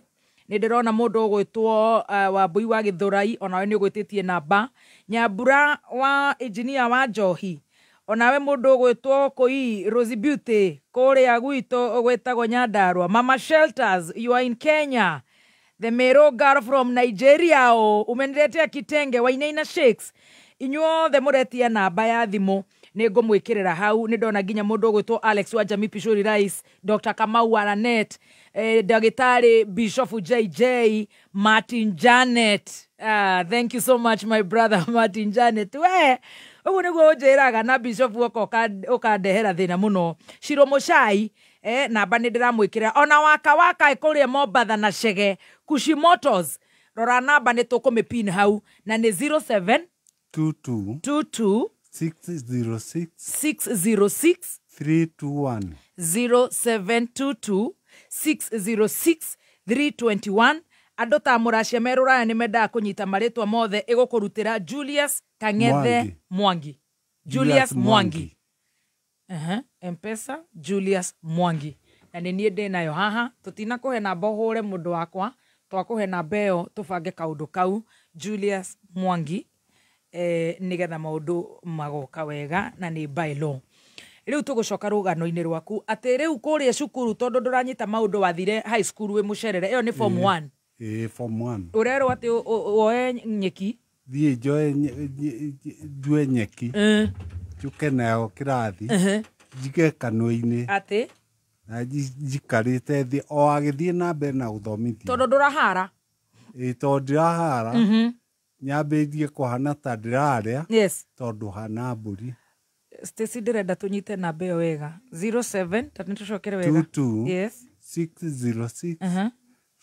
Nĩ ndĩrona mũndũ ũgwĩtwo Wambui wa Gĩthũrai onawe nĩ ũgwĩtĩtie namba. Nyambura wa engineer wa Njohi. Onawe mũndũ ũgwĩtwo Koi Rose Beauty kũrĩa gwitũ ũgwĩtagwo Nyandarua. Mama Shelters, you are in Kenya. The Mero girl from Nigeria umenirete Kitenge Wainaina Shakes. Inyuothe mũretia namba ya thimũ nĩ ngũmwĩkĩrĩra hau. Nĩ ndona nginya mũndũ ũgwĩtwo Alex wa Jamii Pishori Rice, Dr. Kamau Aranet, Dagitari Bishop JJ, Martin Janet. Thank you so much my brother Martin Janet. Ũguo nĩguo ũnjĩraga na Bishop ũkandehera thĩna mũno. Shiro Muchai namba nĩ ndĩramwĩkĩra. Ona waka kũrĩa Mombatha na Chege Kushi Motors. Rora namba nĩ tũkũmĩpin hau na nĩ 07 22 606 321 0722 606 321. andå ta må racia merå raya nä mendaga kå nyita marĩtwa mothe ĩgåkå rutĩra Julius Kang'ethe Mwangi. Julius Mwangi. Mpesa Julius Mwangi. Na nĩ niĩ ndĩ nayo haha, tũtina kũhe namba ũhũre mũndũ wakwa, twakũhe namba ĩyo tũbange kaũndũ kau. Julius Mwangi, nĩgetha maũndũ magoka wega na nĩ by law. Rĩu tũgũcoka rũgano-inĩ rwaku atĩ rĩu kũrĩa cukuru tondũ ndũranyita maũndũ wathire high school wĩ mũcerere, ĩyo nĩ form 1. Form 1. Ũrerwo atĩ woe nyeki? Thiĩ njue nyeki. Njuke nayo kĩrathi. Njige kanua-inĩ. Atĩ? Na njikarĩte thĩ o agĩthiĩ na mbere na gũthomithia. Tondũ ndũrahara? Tondũ ndirahara. Nyambĩtie kũhana ta ndĩrarĩa. Yes. Tondũ hana mbũri. Stacy ndĩrenda tũnyite namba ĩyo wega. 07 tatu nĩtũcokere wega. 22 yes 606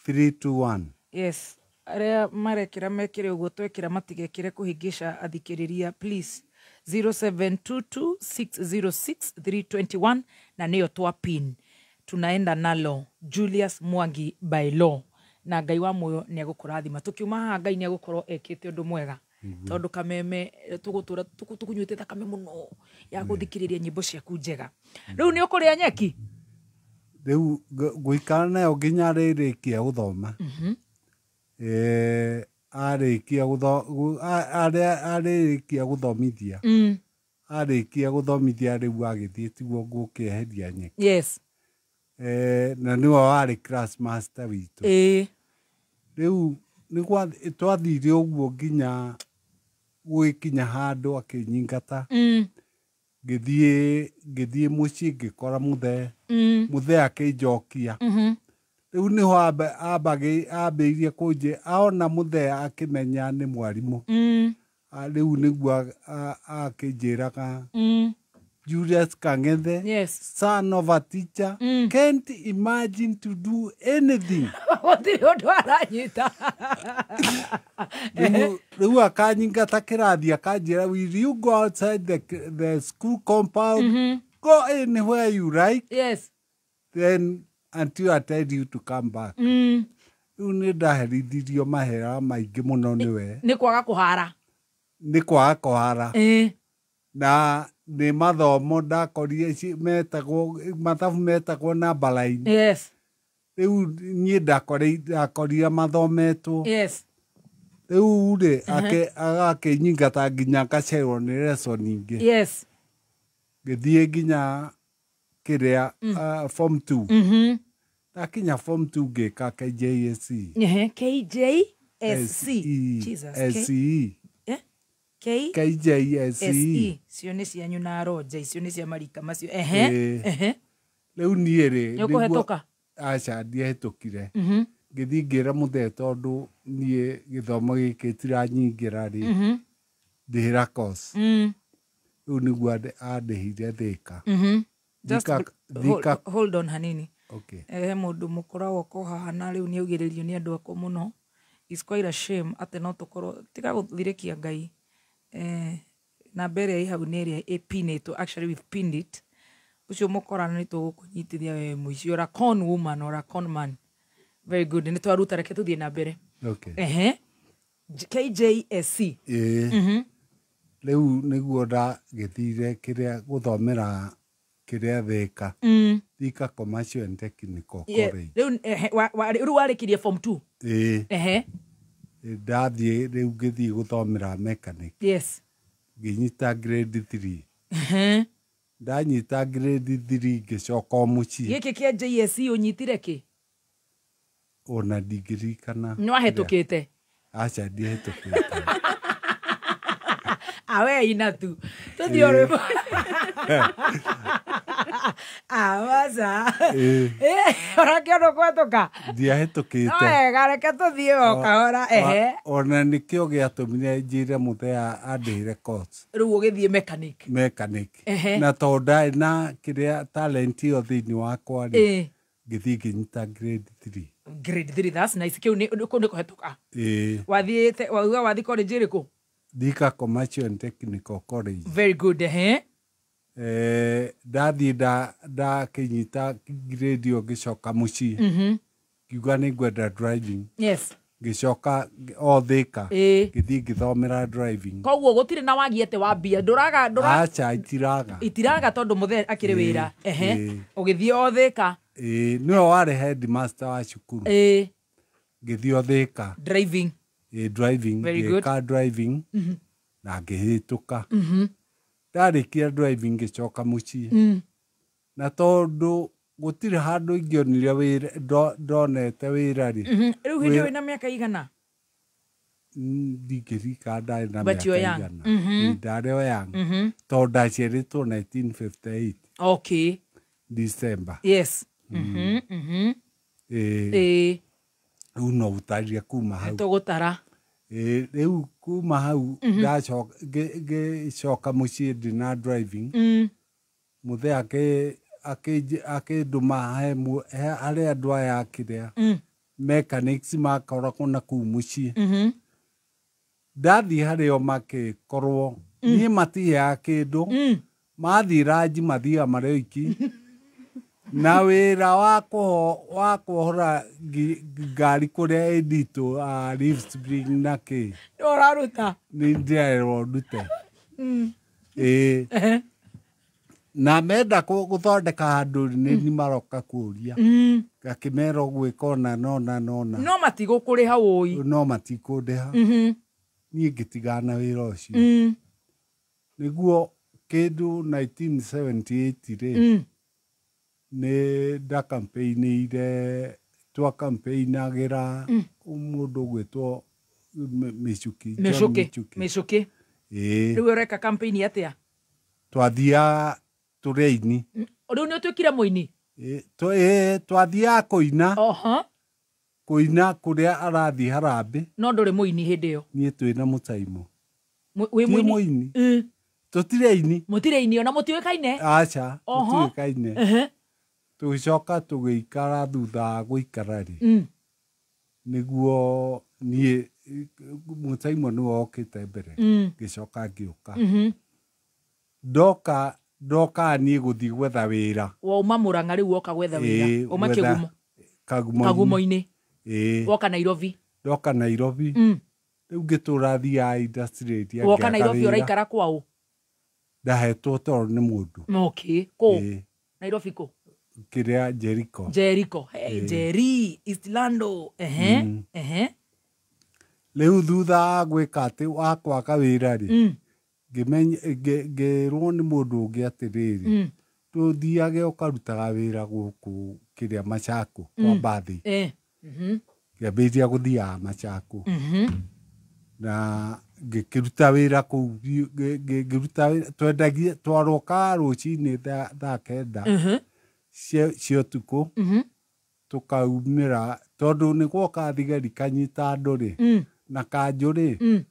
321. Yes. Arĩa marekĩra mekĩre ũguo twekĩra matigekĩre kũhĩngĩca athikĩrĩria please. 0722606321 na nĩyo twa pin. Tunaenda nalo Julius Mwangi by law. Na Ngai wa muoyo nĩ agũkũrathima. Tukiuma haha Ngai nĩ agũkorwo ekĩte ũndũ mwega. Tondũ kameme tũgũtũra tũkunyuĩte thakame mũno ya gũthikĩrĩria nyĩmbo ciaku njega. Rĩu nĩ ũkũrĩa nyeki? Rĩu ngũikara nayo nginya rĩrĩkia gũthoma. Arĩkia gũthomithia. Arĩkia gũthomithia rĩu agĩthiĩ tiguo ngũkĩeheria nyeki. Yes. Na nĩwe warĩ class master witũ. Rĩu twathire ũguo nginya gwĩkinya handũ akĩnyingata. Ngĩthiĩ mũciĩ ngĩkora mũthee akĩnjokia. Rĩu nĩho ambĩirie kũnjĩ aona mũthee akĩmenya nĩ mwarimũ. Rĩu nĩguo akĩnjĩraga Julius Kang'ethe, yes, son of a teacher, can't imagine to do anything. Rĩu akanyingata kĩrathi akanjĩra, will you go outside the school compound? Go anywhere you like. Yes. Then until I tell you to come back. Rĩu nĩ ndaherithirio mahera maingĩ mũno nĩwe. Nĩ kwaga kũhara. Nĩ kwaga kũhara. Na nĩ mathomo ndakorire mathabu metagwo namba line. Yes. Rĩu niĩ ndakorire mathometwo. Yes. Rĩu rĩ agakĩnyingata nginya ngacererwo nĩ lesson ingĩ. Yes. Ngĩthiĩ nginya kĩrĩa form 2. Ndakinya form 2 ngĩka KJSE. KJSE. Jesus. KJSE. Cio nĩ cianyu na Roja, icio nĩ cia marika macio. Rĩu niĩ rĩ. Nĩ ũkũhetũka? Aca ndiahĩtũkire. Ngĩthiĩ ngĩra mũthee tondũ niĩ gĩthomo gĩkĩ tiranyingĩra rĩ. Ndĩhĩra course. Rĩu nĩguo andĩhire Thĩka. Hold on hanini. Okay. He mũndũ mũkoragwo ko haha na rĩu nĩ augĩrĩrio nĩ andũ akwa mũno. It's quite a shame atĩ no tũkorwo tiga gũthirĩkia Ngai. Namba ĩrĩa ĩ hau nĩ ĩrĩa ĩpinĩtwo. Actually we've pinned it. Ucio mũkorana nĩ tũgũkũnyitithia we mũici. Or a con woman or a con man. Very good. Nĩ twaruta reke tũthiĩ na mbere. Okay. KJSE. Rĩu nĩguo ndagĩthire kĩrĩa gũthomera kĩrĩa Thĩka. Thĩka Commercial and Technical College. Rĩu warĩkirie form 2. Ndathiĩ rĩu ngĩthiĩ gũthomera mechanic. Yes. Ngĩnyita grade 3. Ndanyita grade 3 ngĩcoka mũciĩ. Gĩkĩ kĩa JSE ũnyitire kĩ? Ona ndigirikana. Nĩ wahĩtũkĩte? Aca ndiahĩtũkĩte. Awe ina tu. Tũthiĩ ũrĩmo. Awaza. Ũrakĩona kũhetũka? Ndiahĩtũkĩte. No wega reke tũthiĩ o kahora. Ona nĩkĩo gĩatũmire njĩre mũthee andĩhĩre course. Rĩu ũgĩthiĩ mechanic. Na tondũ ndarĩ na kĩrĩa talent ĩyo thĩinĩ wakwa rĩ, ngĩthiĩ ngĩnyita grade 3. Grade 3, that's nice. Kĩu nĩ kũhetũka. Wathiĩte wauga wathi college ĩrĩkũ? Thika Commercial and Technical College. Very good. Ndathiĩ ndakĩnyita grade ĩyo ngĩcoka mũciĩ. Ngiuga nĩ ngwenda driving. Yes. ngicoka o Thika Ĩĩ. ngithii ngithomera driving. Koguo gutire na wagiete wa mbia nduraga Acha itiraga tondu muthe akiri Ĩĩ, wira ĩĩ. ugithii o Thika niwe warĩ headmaster wa cukuru. Ngithii o Thika driving driving Very good. ngĩka driving na ngĩhĩtũka. Mhm. Ndarĩkia driving ngĩcoka mũciĩ na tondu gutire handu ingionire wira ndonete wira ri. Riu hindi wina miaka igana? Ndingĩrika ndarĩ na But mĩaka you're young. igana. Ndarĩ o young. Tondũ ndaciarĩtwo 1958 Okay. December. Yes. Rĩu no gũtarĩria kuma hau. Tũgũtara. Rĩu kuma hau ngĩcoka mũciĩ ndĩna driving. Mũthee akĩndũma harĩa andũ aya akĩrĩa mechanics makoragwo na kũu mũciĩ. Ndathiĩ harĩa makĩkorwo niĩ matiheaga kĩndũ mathiĩ ranji mathiaga marĩ oiki na wĩra wa kuohora ngari kũrĩa nditũ leaf spring na kĩ ũraruta nĩ ndĩrerwo ndute. Na menda gũthondeka handũ nĩ maroka kũũria ngakĩmera gwĩka ona nona no matigũkũrĩha wũi no matikũndĩha niĩ ngĩtigana na wĩra ũcio. Nĩguo kĩndũ 1978 rĩ nĩ ndakampeinire twakampeinagĩra mũndũ ũgwĩtwo Mĩcuki. Rĩu ũreka campaign atĩa? Twathiaga tũrĩ-ini. Rĩu nĩ ũtuĩkire mũini? Twathiaga kũina kũina kũrĩa arathiĩ harambĩ. No ndũrĩ mũini hĩndĩ ĩyo? Niĩ twĩna mũtaimo. Wĩ mũini? Tũtirĩ aini. Mũtirĩ aini ona mũtiũĩkaine? Aca tũtiũĩkaine. Tũgĩcoka tũgĩikara thutha wa gũikara rĩ nĩguo niĩ mũtaimo nĩwe okĩte mbere ngĩcoka ngĩũka. Ndoka niĩ gũthiĩ gwetha wĩra. Wauma Mũrang'a rĩu woka gwetha wĩra? Uma Kagumo-inĩ? Woka Nairobi? Ndoka Nairobi. Rĩu ngĩtũra thiaga industry. Woka Nairobi ũraikara kwaũ? Ndahetwo toro nĩ mũndũ. Okay. Kũ? Nairobi kũ? Kĩrĩa Jericho. Jerry, Eastlando. Rĩu thutha wa gwĩka atĩ wa kwaga wĩra rĩ ngĩrwo nĩ mũndũ ũngĩ atĩrĩrĩ tũthiage ũkarutaga wĩra gũkũ kĩrĩa Machako kwa mbathi. Ngĩambĩrĩria gũthiaga Machako na ngĩkĩruta wĩra kũu ngĩruta twaroka rũcinĩ thaa kenda cia ũtukũ tũkaumĩra tondũ nĩ gwoka thigari kanyita andũ rĩ na kanjũ rĩ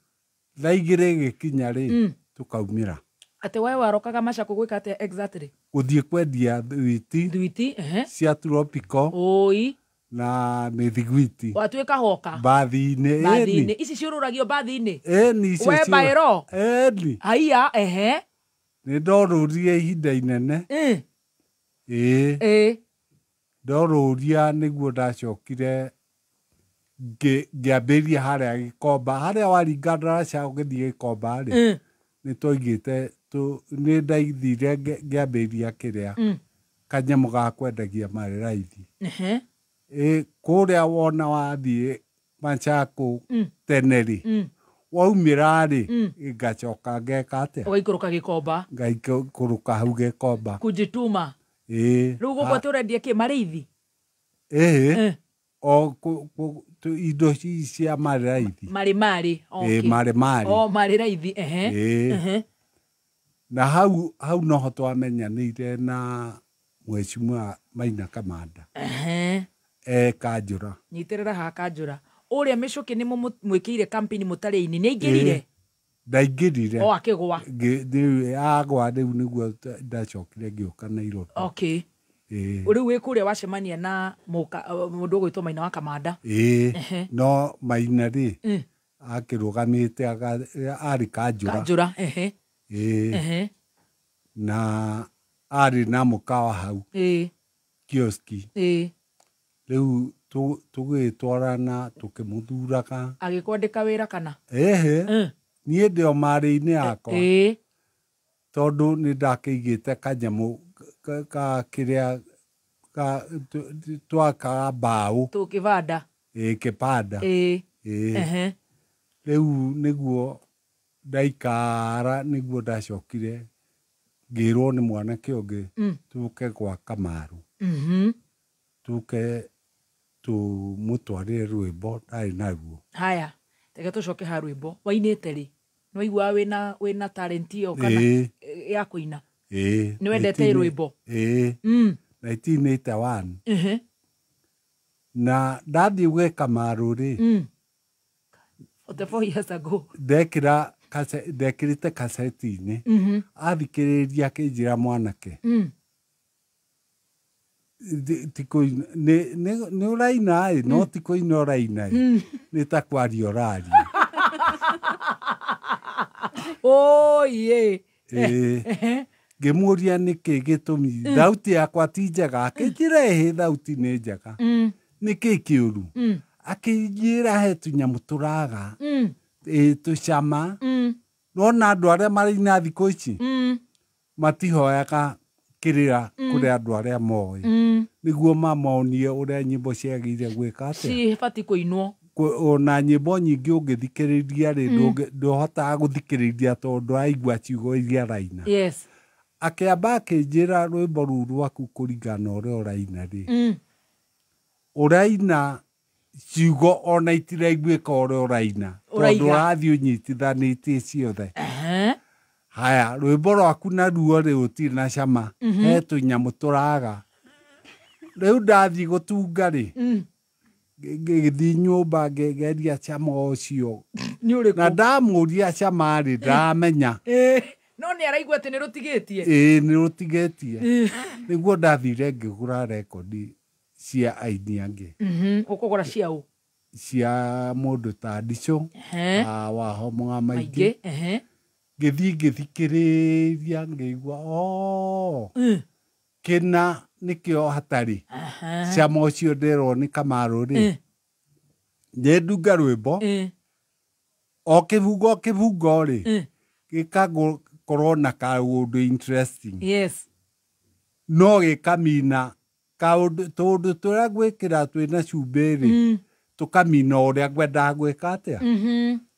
thaa igĩrĩ gĩkinya rĩ tũkaumĩra. Atĩ we warokaga Machako gwĩka atĩa exactly? Gũthiĩ kwendia thwiti cia Tropical na mĩthiguiti. Watuĩka hoka? Mbathi-inĩ. Ici ciũrũragio mbathi-inĩ? Icio we baĩro? Haiya nĩ ndorũrire ihinda inene. Ndorũria nĩguo ndacokire ngĩambĩrĩria harĩa Gĩkomba harĩa waringa ndaraca ũgĩthiĩ Gĩkomba rĩ nĩ twaigĩte nĩ ndaithire ngĩambĩrĩria kĩrĩa kanyamũ ga kwendagia marĩ raithi. Kũrĩa wona wathiĩ Machako tene rĩ waumĩra rĩ ngacoka ngeka atĩa? Ũgaikũrũka Gĩkomba? Ngaikũrũka hau Gĩkomba kũnjituma. Rĩu gũkũ tũrendia kĩ marĩithi? Indo cia marĩ raithi. Marĩ marĩ raithi. Na hau noho twamenyanĩire na Mheshimiwa Maina Kamanda. Kanjũra. Nyitĩrĩra haha Kanjũra. Ũrĩa Mĩcuki nĩ mwĩkĩire campaign mũtarĩ aini nĩ aingĩrire? Ndaingĩrire. Akĩgwa? Agwa rĩu nĩguo ndacokire ngĩũka Nairobi. Okay. Rĩu wĩ kũrĩa wacemania na mũndũ ũgwĩtwo Maina wa Kamanda? No Maina rĩ akĩrũgamĩte arĩ Kanjũra. Na arĩ na mũkawa hau kioski. Rĩu tugitwarana tukimuthuraga agikwandika wira kana niĩ ndĩ o marĩ-inĩ yakwa tondũ nĩ ndakĩigĩte kanyamu kĩrĩa twakaga mbaũ tũkĩbanda kĩbanda rĩu nĩguo ndaikara nĩguo ndacokire ngĩrwo nĩ mwanake ũngĩ tũke gwa Kamaru tũke tũmũtwarĩre rwĩmbo ndarĩ naruo. Haya, teke tũcoke ha rwĩmbo wainĩte rĩ nĩ waigua wĩna talent ĩyo kana ya kũina nĩ wendete rwĩmbo 1981 na ndathiĩ gwĩ Kamaru rĩ 44 years ago ndekĩrĩte kaseti-inĩ athikĩrĩria akĩnjĩra mwanake nĩ ũraina ĩ no ti kũina ũraina ĩ nĩ ta kwaria ũraria ngĩmũria nĩkĩ gĩtũmi thauti yakwa ti njega akĩnjĩra ĩhĩ thauti nĩ njega nĩkĩ kĩũru akĩnjĩra he tũnyamũ tũraga tũcama nona andũ arĩa maraina thikũ ici matihoyaga kĩrĩra kũrĩ andũ arĩa moĩ nĩguo mamonie ũrĩa nyĩmbo ciagĩrĩire gwĩka atĩa cibatiĩ kũinwo ona nyĩmbo nyingĩ ũngĩthikĩrĩria rĩ ndũhotaga gũthikĩrĩria tondũ aigua ciugo iria araina akĩamba akĩnjĩra rwĩmbo rũu rwaku kũringana ũrĩa ũraina rĩ ũraina ciugo ona itiraiguĩka ũrĩa ũraina tondũ ũrathiĩ ũnyitithanĩtie ciothe haya rwĩmbo rwaku naruo rĩ ũtirĩ na cama he tũnyamũ tũraga rĩu ndathiĩ gũtunga rĩ ngĩthiĩ nyũmba ngĩgeria cama ũcio na ndamũria cama rĩ ndamenya no nĩ araigua atĩ nĩ rũtigĩtie nĩ rũtigĩtie nĩguo ndathire ngĩgũra rekondi cia aini angĩ ũkũgũra cia ũ cia mũndũ ta Ndicũ Wahoma maingĩ ngĩthiĩ ngĩthikĩrĩria ngĩigua kĩna nĩkĩo hatarĩ cama ũcio nderwo nĩ Kamaru rĩ nyendunga rwĩmbo o kĩbungo rĩ gĩkakorwo na kaũndũ interesting no gĩkamina tũndũ tũrĩa gwĩkĩra twĩna cumbĩ rĩ tũkamina ũrĩa ngwendaga gwĩka atĩa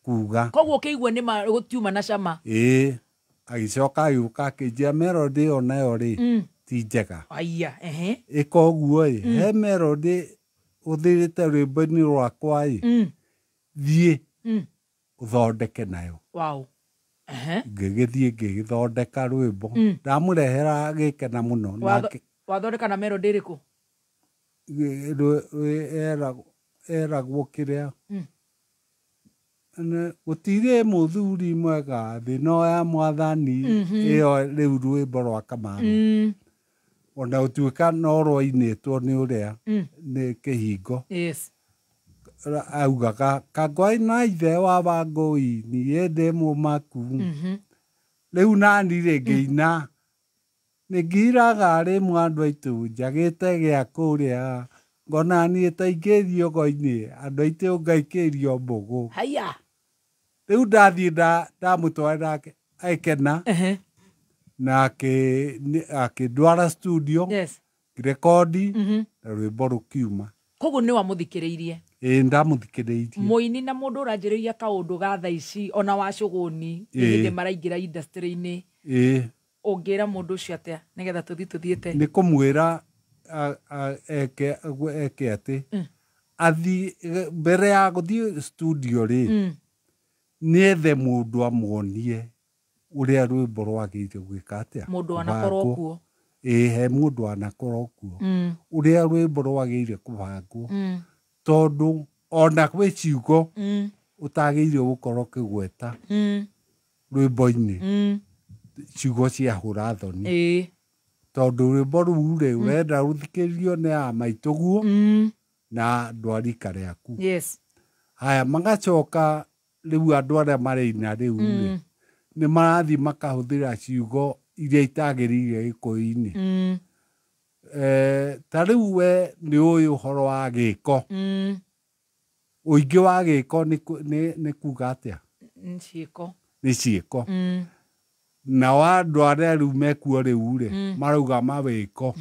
kuga koguo kĩigua nĩ gũtiuma na cama agĩcoka agĩũka akĩnjĩra melody ĩyo nayo rĩ ti njega ĩka ũguo he melody ũthĩrĩte rwĩmbo-inĩ rwakwa thiĩ ũthondeke nayo ngĩgĩthiĩ ngĩgĩthondeka rwĩmbo ndamũrehera gĩkena mũno wathondeka na melody ĩrĩkũ eragwo kĩrĩa gũtirĩ mũthuri mwega thĩ no ya mwathani ĩyo rĩu rwĩmbo rwa Kamaru ona ũtuĩka no rwainĩtwo nĩ ũrĩa nĩ Kĩhingo augaga kangwai na ithe wa Wangũi niĩ ndĩ mũmaku rĩu nani rĩ ngĩina nĩ ngiraga rĩmwe andũ aitũ njagĩte gĩa kũrĩa ngona niĩ ta ingĩthiĩ ũgo-inĩ andũ aitũ ngaikĩrio mbũgũ rĩu ndathiĩ ndamũtwarĩra agĩkena na akĩndwara studio ngĩrekondi na rwĩmbo rũkiuma koguo nĩ wamũthikĩrĩirie ndamũthikĩrĩirie mũini na mũndũ ũranjĩrĩria kaũndũ ga thaa ici ona wa cũgũni hĩndĩ maraingĩra industry-inĩ ũngĩra mũndũ ũcio atĩa nĩgetha tũthiĩte nĩ kũmwĩra eke atĩ athi mbere ya gũthiĩ studio rĩ nĩethe mũndũ amuonie ũrĩa rwĩmbo rwagĩrĩire gwĩka atĩa mũndũ anakorwo kuo he mũndũ anakorwo kuo ũrĩa rwĩmbo rwagĩrĩire kũbangwo tondũ ona gwĩ ciugo ũtagĩrĩire gũkorwo kĩgweta rwĩmbo-inĩ ciugo cia hũra thoni tondũ rwĩmbo rũu rĩ ũrenda rũthikĩrĩrio nĩ a maitũguo na ndwarika rĩaku haya magacoka rĩu andũ arĩa maraina rĩu rĩ nĩ marathiĩ makahũthĩra ciugo iria itagĩrĩire gĩkũyũ-inĩ Tariu we ni uyu horo wa giko. Uingi wa giko ni kuga atia? Ciiko. Ni ciiko. Na wandu aria riu mekuo riu ri marauga mawiko.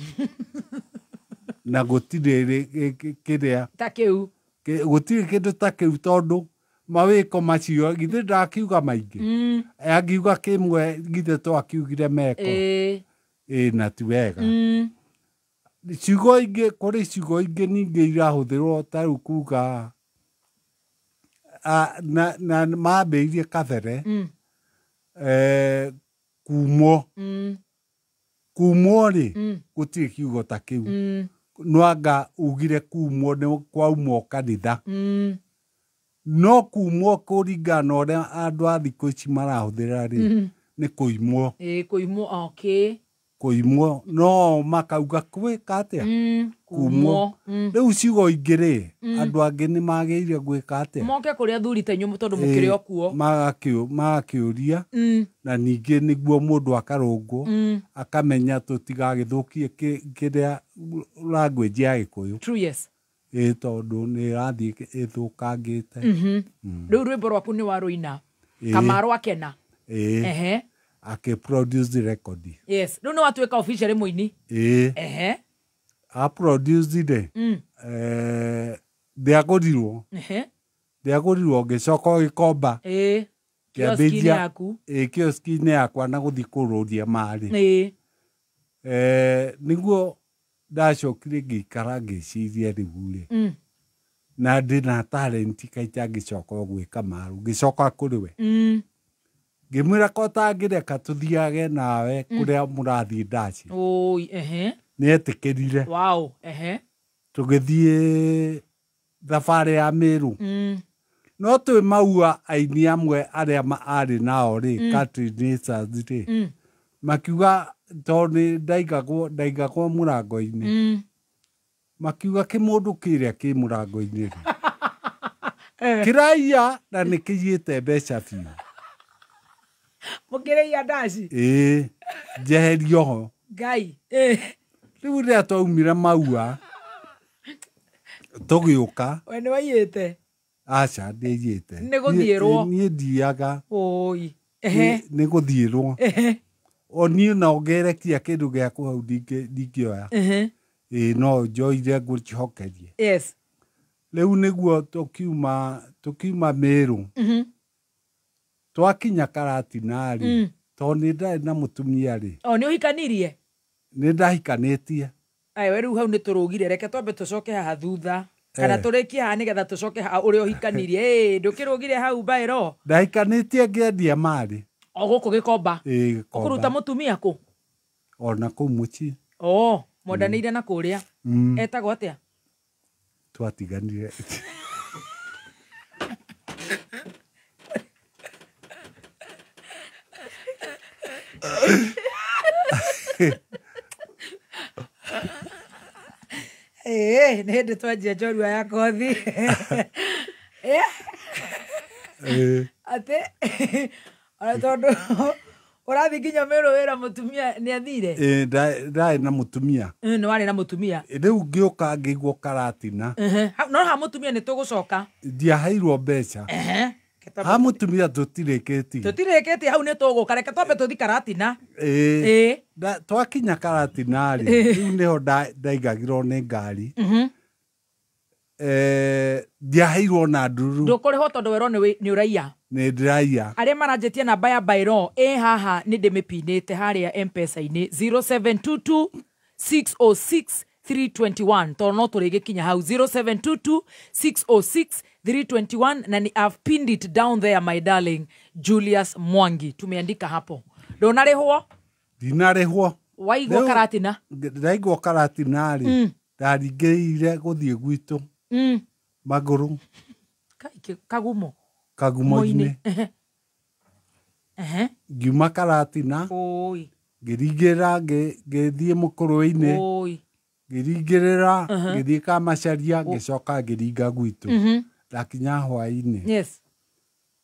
Na gutire kiria ta kiu. Gutire kindu ta kiu tondu mawiko macio githe ndakiuga maingi. Angiuga kimwe githe twakiugire meko. Na ti wega. Ciugo ingi kuri ciugo ingi ningi irahuthirwo ta riu kuga na mambĩirie kabere kumwo rĩ gũtirĩ kiugo ta kĩu no anga ugire kumwo nĩ kwaumwo kanitha no kumwo kũringana na ũrĩa andũ a thikũ ici marahũthĩra rĩ nĩ kũimwo kũimwo no makauga gwĩka atĩa kumwo rĩu ciugo ingĩ rĩ andũ angĩ nĩ magĩrĩire gwĩka atĩa moke kũrĩ athuri ta inyuĩ tondũ mũkĩrĩ o kuo magakĩũria na ningĩ nĩguo mũndũ akarũngwo akamenya tũtigagĩthũkie kĩrĩa language ya Gĩkũyũ tondũ nĩ ĩrathiĩ ĩthũkangĩte. Rĩu rwĩmbo rwaku nĩ warũina Kamaro akena produce the record. Yes. No watuweka official mũini. Produce the ndiagorirwo. Ndiagorirwo ngĩcoka gĩkomba. Kioski-inĩ yaku. Kioski-inĩ yakwa na gũthiĩ kũrũria marĩ. Nĩguo ndacokire ngĩikara ngĩciria rĩu rĩ. Na ndĩna talent kaita ngĩcoka gwĩka maru. Ngĩcoka kũrĩ we. Ngĩmwĩra ko tangĩreka tũthiage nawe kũrĩa mũrathiĩ ndaci. Nĩ etĩkĩrire. Tũgĩthiĩ thabarĩ ya Meru. No twĩ maua aini amwe arĩa arĩ nao rĩ Catherine rĩ makiuga tondũ ndaigagwo mũrango-inĩ. Makiuga kĩmũndũ kĩrĩa kĩ mũrango-inĩ rĩ kĩraiya na nĩ kĩiyĩte mbeca biũ. Mũkĩrĩia ndaci. Njeherio ho. Ngai. Rĩu rĩrĩa twaumire maua tũgĩũka. We nĩ waiyĩte? Aca ndĩiyĩte. Nĩ gũthiĩrwo. Niĩ ndiaga. Nĩ gũthiĩrwo. O niĩ nongerekia kĩndũ gĩakwa hau ndingĩoya. No njoire ngũcihokerie. Rĩu nĩguo tũkiuma Meru. Twakinya Karatina rĩ tondũ nĩ ndarĩ na mũtumia rĩ. Nĩ ũhikanirie? Nĩ ndahikanĩtie. We rĩu hau nĩ tũrũgire reke twambe tũcoke haha thutha kana tũrĩkie haha nĩgetha tũcoke haha ũrĩa ũhikanirie. Ndũkĩrũgire hau Baĩro? Ndahikanĩtie ngĩendia marĩ. O gũkũ Gĩkomba? Ũkũruta mũtumia kũ? Ona kũu mũciĩ. Mwendanĩire na kũrĩa? Etagwo atĩa? Twatiganire. Nĩ hĩndĩ twanjia njorua ya kothi. Atĩ ona tondũ ũrathiĩ nginya Meru wĩra mũtumia nĩ athire? Ndarĩ na mũtumia. Nĩ warĩ na mũtumia? Rĩu ngĩũka ngĩigwo Karatina. No ha mũtumia nĩ tũgũcoka? Ndiaheirwo mbeca. Ha mũtumia tũtirĩkĩtie hau nĩ tũgũka reke twambe tũthiĩ Karatina. Twakinya Karatina rĩ rĩu nĩho ndaigagĩrwo nĩ ngari. Ndiaheirwo na ndururu. Ndũkũrĩhwo tondũ werwo nĩ ũraiya? Nĩ ndĩraiya. Arĩa maranjĩtia namba ya Baĩro haha nĩ ndĩmĩpinĩte harĩa M-Pesa-inĩ 0722 606 321 tondũ no tũrĩgĩkinya hau 0722 606 321 na ni I've pinned it down there my darling Julius Mwangi. Tumeandika hapo. Ndũnarĩhwo? Ndinarĩhwo. Waigwo Karatina? Ndaigwo Karatina rĩ ndaringĩrĩire gũthiĩ gwitũ magũrũ. Kagumo? Kagumo-inĩ. Ngiuma Karatina ngĩringĩrĩra ngĩthiĩ Mũkũrũ-inĩ ngĩringĩrĩra ngĩthiĩ Kamacharia ngĩcoka ngĩringa gwitũ. Ndakinya hwaĩ-inĩ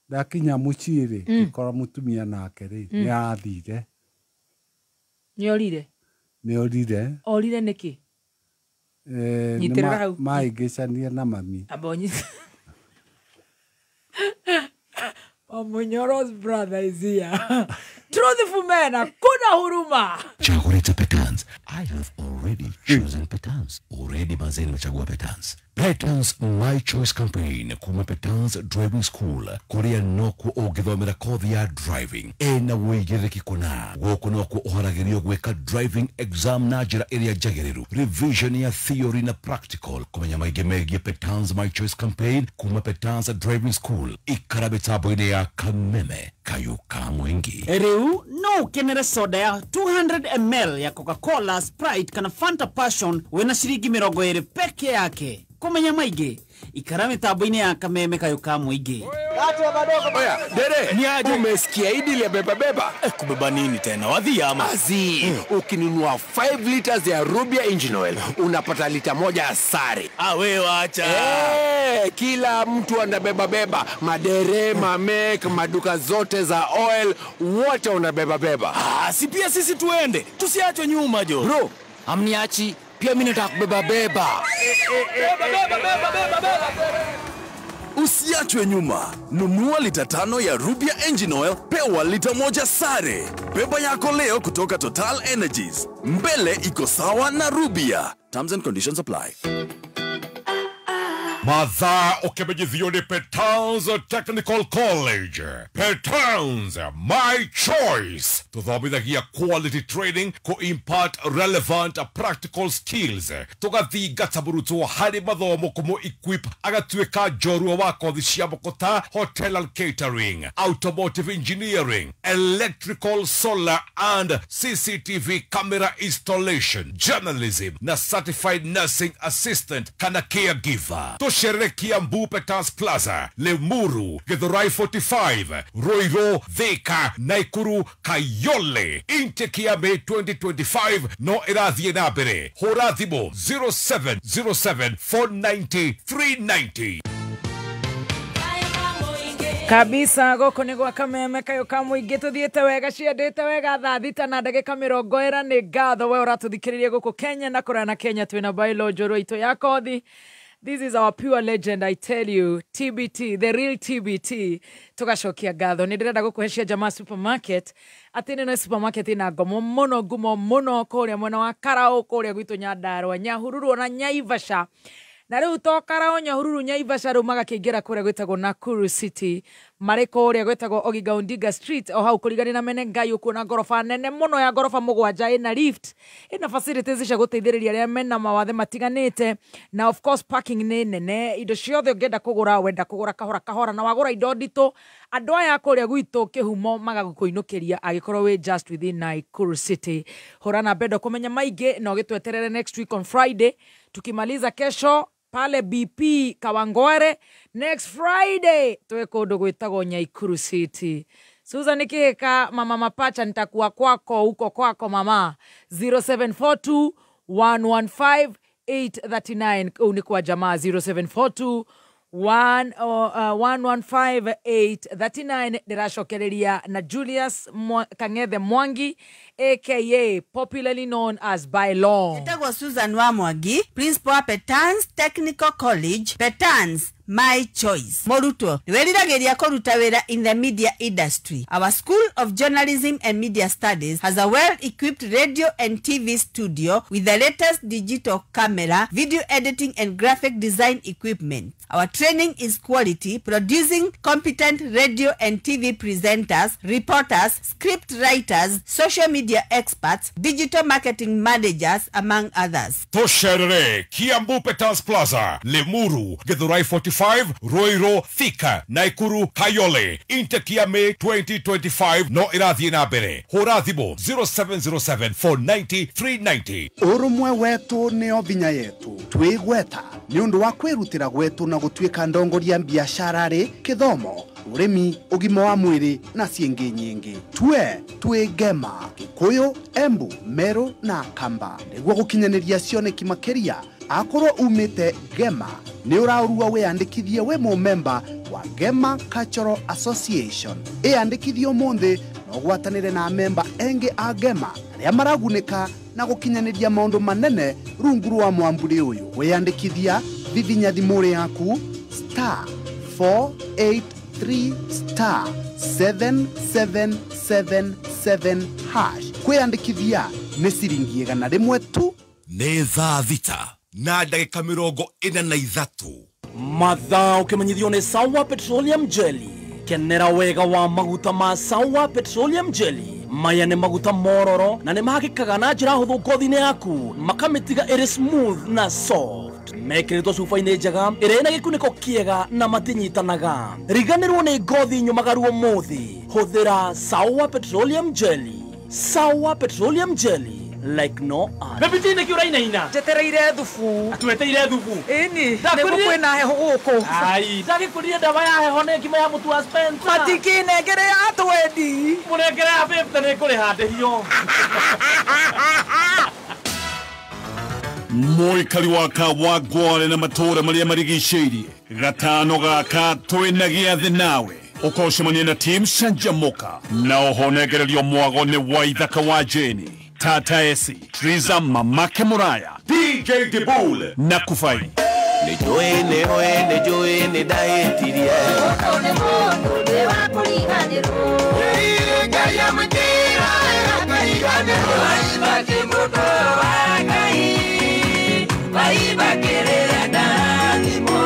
ndakinya mũciĩ rĩ ngĩkora mũtumia nake rĩ nĩ arathire. Nĩ orire? Nĩ orire. Orire nĩkĩ? Nyitĩrĩra hau. Maingĩcania na mami. Abonyi. Omunyoros brother is here. Truthful man, kuna huruma. Chagureta Petans. I have already chosen Petans. Already mazeni machagua Petans. Petans My Choice Campaign kuma Petans Driving School. Korea noku ogithomera kothi ya driving. Ena wigiriki kuna. Woko noku oharagirio gweka driving exam na jira area jagiriru. Revision ya theory na practical. Kumenya maige megie Petans My Choice Campaign kuma Petans Driving School. Ikarabetabo ine ya Kameme. Kayuka mwingi. Riu no kenere soda ya 200 ml ya Coca-Cola, Sprite kana Fanta Passion wena shiringi 20 peke yake. Kumenya maige ikarame tabuine ya Kameme Kayuka mwingi. Oya, dere, ni aje umesikia hidi ile beba? Kubeba nini tena? Wadhi ama? Azi, ukinunua 5 liters ya Rubia engine oil, unapata lita moja ya sari. Wewe wacha. Kila mtu anabeba. Madere, mamek, maduka zote za oil, wote unabeba. Si pia sisi tuende. Tusiachwe nyuma jo. Bro, amniachi. Pia mimi nataka kubeba. Beba. Usiachwe nyuma. Nunua lita 5 ya Rubia engine oil, pewa lita 1 sare. Beba yako leo kutoka Total Energies. Mbele iko sawa na Rubia. Terms and conditions apply. Madha okebejithio ni Petans Technical College. Petans My Choice. Tuthomithagia quality training ko impart relevant practical skills. Tugathingatha mũrutwo harĩ mathomo kumu equip agatuĩka njorua wa kothi cia mokota, hotel and catering, automotive engineering, electrical, solar and CCTV camera installation, journalism na certified nursing assistant kana caregiver. Tusherekia Mbu Petans Plaza, Lemuru, Githurai 45, Roiro, Thika, Naikuru, Kayole. Intake ya May 2025 no irathie na mbere. Hora thimo 0707 490 390. Kabisa goko ni gwa Kameme Kayuka mwingi tuthiete wega ciendete wega thaa thita na ndagika 20 ni ngatho we uratuthikiriria goko Kenya na kurana Kenya twina bailo njoro ito ya kothi. This is our pure legend, I tell you. TBT, the real TBT. Tugashokia gatho. Nidirenda gukuheshia jamaa supermarket. Atini no supermarket ina gomo muno kuria mwena wa Karao kuria gwitu Nyandarua, Nyahururu na Naivasha. Na riu to Karao, Nyahururu, Naivasha ru magakingira kuria gwitagwo Nakuru City. Mariko uria gwitagwo Ogiga Ondiga Street o hau kurigani na Menengai ukuona gorofa nene muno ya gorofa mugwanja ina lift. Ina facilities cia guteithiriria aria mena mawathe matiganite. Na of course parking ni nene. Indo ciothe ungenda kugura wenda kugura kahora na wagura indo ndito. Andu aya kuria gwitu kihumo magagukuinukiria agikorwo we just within Nakuru City. Horana bedo kumenya maige no gitweterere next week on Friday. Tukimaliza kesho pale BP Kawangware, next Friday tuwe kundu gwitagwo Naikuru City. Susan Kika, mama mapacha nitakuwa kwako huko kwako mama. 0742 115 839 unikwa jamaa 0742 115-839 ndirashokereria na Julius Kangethe Mwangi aka popularly known as Bailong. Nitagwa Susan wa Mwangi, principal Petans Technical College, Petans My Choice. Moruto, niweriragiria kuruta wira in the media industry. Our School of Journalism and Media Studies has a well-equipped radio and TV studio with the latest digital camera, video editing and graphic design equipment. Our training is quality, producing competent radio and TV presenters, reporters, script writers, social media experts, digital marketing managers, among others. Tosherere, Kiambu Petans Plaza, Lemuru, Githurai 45, Roiro, Thika, Naikuru, Kayole. Intake May 2025 no irathie na mbere. Hora thimo 0707 490 390. Urumwe wetu nio vinya yetu. Twigweta ni undu wa kwirutira gwetu na gutuika ndongoria biashara ri kithomo, urimi, ugima wa mwiri na ciengi nyingi. Twigema Kikuyu, Embu, Meru na Kamba niguo gukinyaniria cioneki makiria. Akorwo umite Gema ni uraurua wiyandikithie we member wa Gema Cultural Association. Iyandikithie umuthi no gwatanire na member engi a Gema aria maragunika na gukinyaniria maundu manene rungu rwa mwamburi uyu. Wiyandikithia vivinya thimuri yaku *483*7777# kwiyandikithia ni ciringi 100 tu. Nĩ thaa thita na ndagĩka 43 mathaa ũkĩmenyithio nĩ Sawa Petroleum Jelly. Kenera wega wa maguta ma Sawa Petroleum Jelly. Maya nĩ maguta mororo na nĩ mahakĩkaga na njĩra hũthũ ngothi-inĩ yaku, makamĩtiga ĩrĩ smooth na soft. Mekĩrĩtwo cuba-inĩ njega ĩrĩ ĩna gĩkunĩko kĩega na matinyitanaga. Riganĩrwo nĩ ngothi nyũmagaru ũmũthĩ, hũthĩra Sawa Petroleum Jelly. Sawa Petroleum Jelly, like no other. Bebiti ne kiura ina. Jetereire thufu. Atueteire thufu. Ini. Nĩguo kwĩna heho gũkũ. Ai, ndagĩkũrire ndawa ya heho nĩ ngima ya mũtu wa Spencer. Matikinengere ya twendi. Mũnengere ya 50 nĩ kũrĩ handĩrio. Mũikari wa Kawangware na matũũra marĩa marigicĩirie, gatano gaka twĩna gĩathĩ nawe ũkocemania na team Shanjamoka na ũhonegererio mwago nĩ Waithaka wa Jeni, Tata Esi, Triza Mamake Muraya, DJ Dibul na Kufai. Nĩjũĩ nĩ ndaĩtirie Ũkone mũndũ ndĩ wa kũriganĩrwo Ngai amũtĩra akariganĩrwo Waibaki mũndũ wa Ngai Waibakĩrĩra ndathimo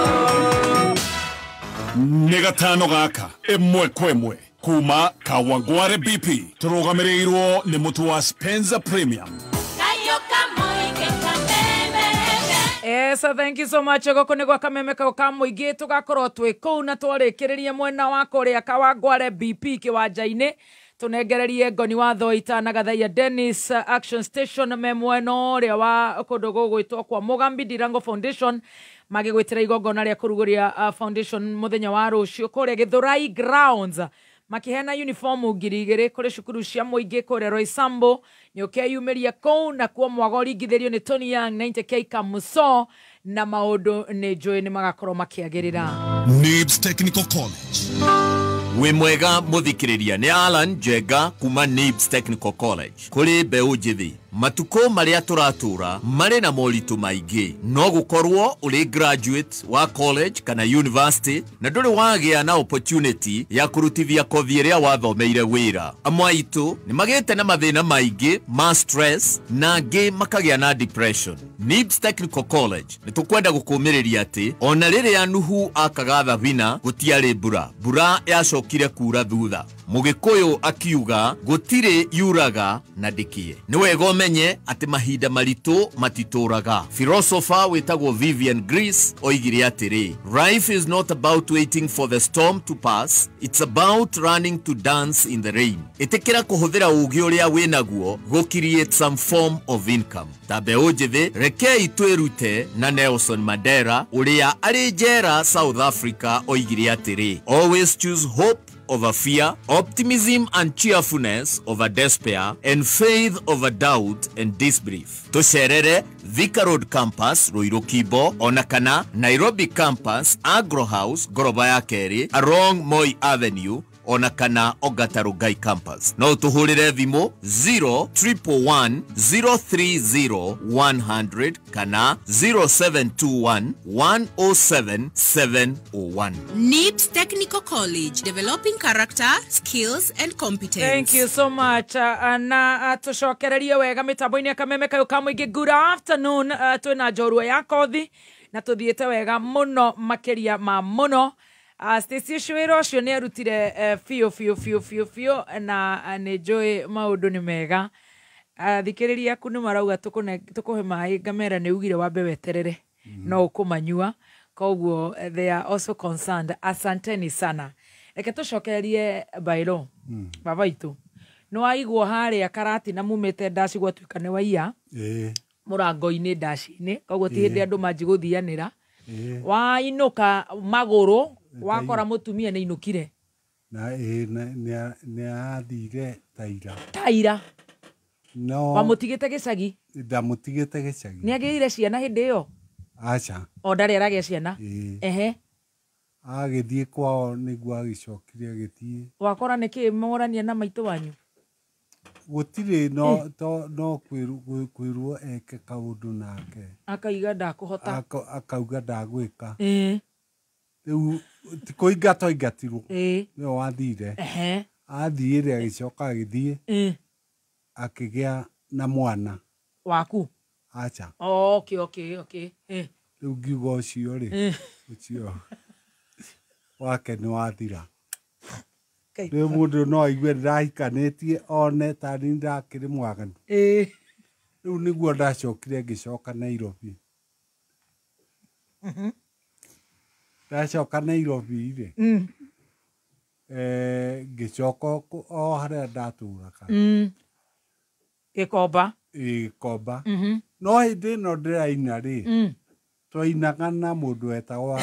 Nĩ gatano gaka ĩmwe kwa ĩmwe kuma Kawangware BP tũrũgamĩrĩirwo nĩ mũtu wa Spencer Premium. Yes, thank you so much. Goko nĩ gwa kameme kao ka mũingĩ tũgakorwo twĩ kũu na twarĩkĩrĩrie mwena wa kũrĩa Kawangware BP kĩwanja-inĩ tũnengererie ngoni wa Thoita na Gathaia Dennis Action Station me mwena ũrĩa wa kũndũ gũgwĩtwo kwa Mugambi Ndirango Foundation magĩgwĩtĩra igongona rĩa kũrugũria foundation mũthenya wa rũciũ kũrĩa Gĩthũrai Grounds makihena uniform 2,000 kuri cukuru cia mũingĩ kũrĩa Roysambu nĩ ũkeyumĩria kũu na kuo mwago ringithĩrio nĩ Tony Young 90k Kamuso na maũndũ nĩ njũĩ nĩ magakorwo makĩagĩrĩra. NIBS Technical College. We mwega muthikiriria ni Alan Jega kuma NIBS Technical College. Kuri mbeũ njithi matuko maria turatura mari na moritu maingi no gukorwo uri graduate wa college kana university na nduri wagia na opportunity ya kurutithia kothi iria wathomeire wira. Amwe aitu ni magete na mathina maingi ma stress na angi makagia na depression. NIBS Technical College ni tukwenda gukumiriria ati ona riria Nuhu akagatha vina gutiari mbura yacokire kura thutha. Mugikuyu akiuga gutire yuraga na dikie. Ni wega umenye ati mahinda maritu matituraga. Philosopher witagwo Vivian Greece oigire atiri, life is not about waiting for the storm to pass, it's about running to dance in the rain. Itikira kuhuthira ugi uria winaguo go create some form of income. Tabe ojive rekei twirute na Nelson Mandela uria ari njera South Africa oigire atiri, always choose hope over fear, optimism and cheerfulness over despair, and faith over doubt and disbelief. Tucerere Thika Road Campus, Ruiru Kibo, Onakana, Nairobi Campus, Agro House, Goroba ya Keri, along Moi Avenue, Onakana Ogatarugai Campus. No tuhurire thimo 0311030 kana 0721107701. NIBS Technical College, developing character, skills and competence. Thank you so much. Na tucokererie wega mitambo-inĩ kameme kayo ka mũingĩ. Good afternoon. Twĩna njorua ya kothi na tuthiĩte wega mũno makĩria ma mũno. Stacy Shwero cio nĩ arutire fiyo na nĩ njũĩ maũndũ nĩ mega. Thikĩrĩria aku nĩ marauga tũkũhe maĩ ngamera nĩ ugire wambe weterere no ũkũmanyua, koguo they are also concerned. Asanteni sana. Reke tũcokererie Bairo baba itu no aigwo harĩa Karati na mumĩte ndaci gwatuĩka nĩ waiya mũrango-inĩ ndaci-inĩ, koguo ti hĩndĩ andũ manji gũthianĩra wainuka magũrũ wakora mutumia nĩ inukire na nĩ athire taira no wamutigite gicagi ndamutigite gicagi nĩ agĩire ciana hĩndĩ ĩyo acha o ndarĩ aragĩa ciana ehe agĩthiĩ kwao nĩguo agĩcokire agĩthiĩ wakora nĩkĩ morania na maitũ wanyu gutire no kwirwo eke kaundu nake akaiga ndakuhota akauga ndagwika riu tikuingata ingatirwo niwe wathire athire agicoka agithie akigia na mwana waku acha okay riu ngiuga ucio ri ucio wake ni wathira riu mundu no aigue ndirahikanĩtie one tani ndakĩrĩ mwaganu riu nĩguo ndacokire ngĩcoka Nairobi ndacoka Nairobi rĩ ngĩcoka o harĩa ndatũraga Gĩkomba Gĩkomba no hĩndĩ ĩno ndĩraina rĩ twainaga na mũndũ wetagwo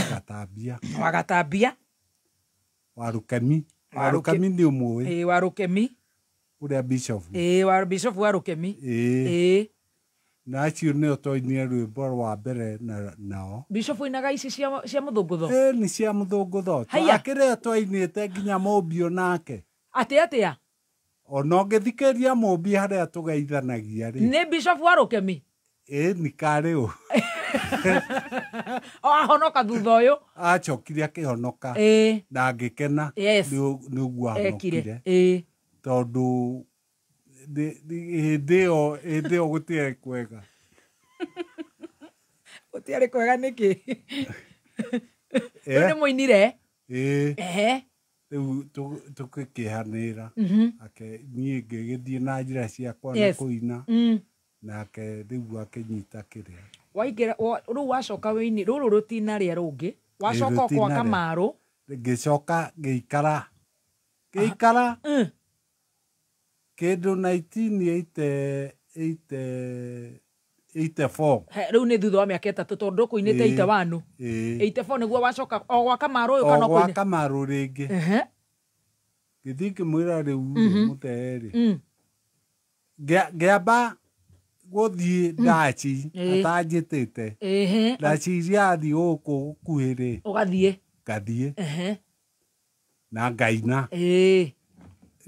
Wagatambia Warukemi Warukemi nĩ ũmũĩ Warukemi ũrĩa bishop bishop Warukemi na acio nĩo twainire rwĩmbo rwa mbere nao bishop inaga ici cia mũthũngũtho nĩ cia mũthũngũtho akĩrĩa twainĩte nginya Mũmbi onake atĩa ona ũngĩthikĩria Mũmbi harĩa tũgeithanagia rĩ nĩ bishop Warukemi nĩ karĩ ũ ahonoka thutha ũyũ acokire akĩhonoka na ngĩkena nĩguo ahonokire tondũ hĩndĩ ĩyo gũtiarĩ kwega nĩkĩ rĩu nĩ mũinire rĩu tũgĩkĩhanĩra niĩ ngĩgĩthiĩ na njĩra ciakwa na kũina nake rĩu akĩnyita kĩrĩa waingĩra rĩu wacoka wĩini rũrũ rũtina rĩa rũngĩ wacoka kwa Kamarũ ngĩcoka ngĩikara kĩndũ 1984 rĩu nĩ thutha wa mĩaka ĩtatũ tondũ kũinĩte 81 84 nĩguo wacoka o gwa Kamarũ ũyũ kana gwa Kamarũ rĩngĩ gĩthiĩ ngĩmwĩra rĩu mũteerĩ ngĩamba gũthiĩ ndaci atanjĩtĩte ndaci iria athiĩ gũkũ gũkuhĩ rĩ ngathiĩ na ngaina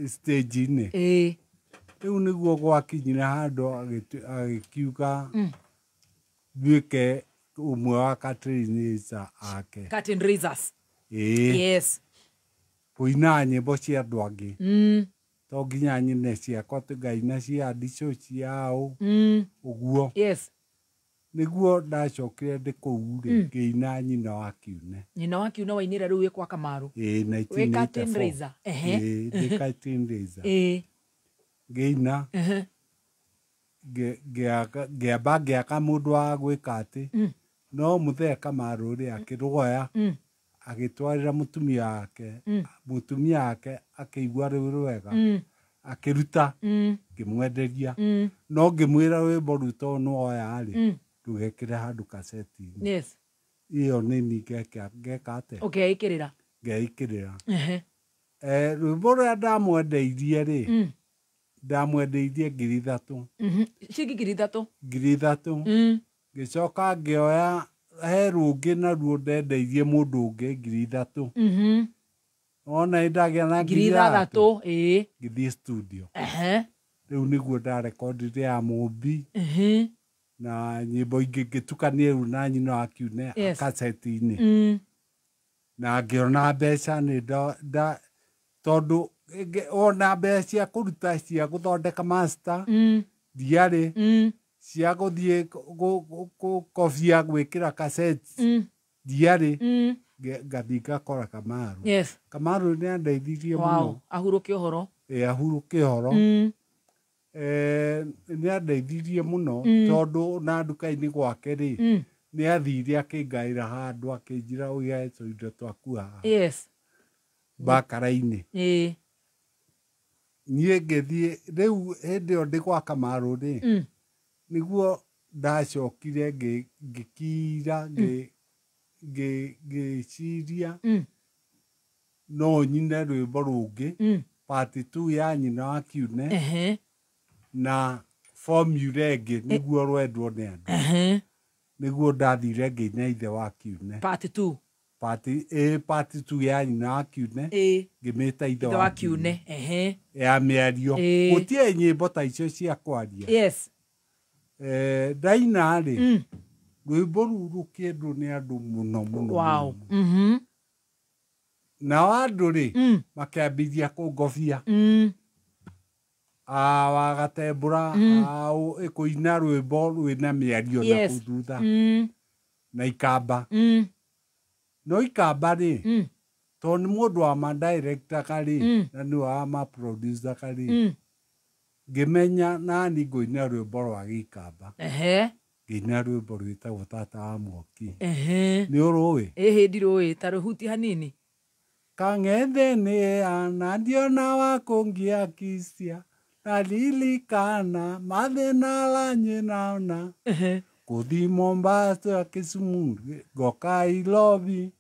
stage-inĩ rĩu nĩguo gwakinyire handũ agĩkiuga nduĩke ũmwe wa Curtain Raisers ake Curtain Raisers yes kũina nyĩmbo cia andũ angĩ to nginya nyine ciakwa ngaina cia ndico ciao ũguo nĩguo ndacokire ndĩ kũu rĩ ngĩina nyina wa Kiune wainĩra rĩu kwa Kamarũ wĩ Curtain Raiser ndĩ Curtain Raiser ngĩina ngĩamba ngĩaka mũndũ wa gwĩka atĩ no mũthee Kamarũ rĩ akĩrũgoya agĩtwarĩra mũtumia wake akĩigua rĩu rwega akĩruta ngĩmwenderia no ngĩmwĩra rwĩmbo rũu tondũ nĩwoya rĩ rũgekĩre handũ kaseti-inĩ ĩyo nĩ niĩ ngeka atĩ ngeikĩrĩra rwĩmbo rũrĩa ndamwendeirie rĩ ndamwendeirie 3,000 ciringi 3,000 ngĩcoka ngĩoya he rũngĩ naruo ndendeirie mũndũ ũngĩ 3,000 ona ndagĩa na 3,000 ngĩthiĩ studio rĩu nĩguo ndarekondire ya Mũmbi na nyĩmbo ingĩ ngĩtukania rĩu na nyina wa Kiune kaseti-inĩ na ngĩona mbeca nĩ tondũ ona mbeca cia kũruta cia gũthondeka master ndiarĩ cia gũthiĩ kobia gwĩkĩra kaseti ndiarĩ ngathiĩ ngakora Kamarũ Kamarũ nĩ andeithirie mũno ahurũke ũhoro nĩ andeithirie mũno tondũ na nduka-inĩ gwake rĩ nĩ athire akĩngaĩra handũ akĩnjĩra ũgĩe tũindo twaku haha mbakara-inĩ niĩ ngĩthiĩ rĩu hĩndĩ ĩyo ndĩ gwa Kamarũ rĩ nĩguo ndacokire ngĩkira ngĩciria no nyine rwĩmbo rũngĩ part 2 ya nyina wa Kiune na formula ĩngĩ nĩguo rwendwo nĩ andũ nĩguo ndathire ngĩina ithe wa Kiune part 2 Party tu ya nyina akiune. Ngimita ithe wa kiune. Ya mĩario. Gũtirĩ nyĩmbo ta icio cia kwaria. Yes. Ndaina rĩ. Rwĩmbo rũu rũkĩendwo nĩ andũ mũno. Wow. Nao andũ rĩ makĩambithia kũngobia. Wa Gatembũra kũina rwĩmbo rwĩna mĩario na kũu thutha. Na ikamba. No ikamba rĩ tondũ nĩ mũndũ wa ma-director karĩ na nĩ wa ma-producer karĩ. Ngĩmenya nani ngũina rwĩmbo rwa gĩikamba. Ngĩina rwĩmbo rwĩtagwo Tata wa Mwoki. Nĩ ũrũĩ? Ĩhĩ ndirũĩ, ta rũhuti hanini. Kang'etheni ana ndiona wa kũngiakisia na lilikana mathĩna lanyi naona. Kuthi Mombasa Kisumu goka Ilobi.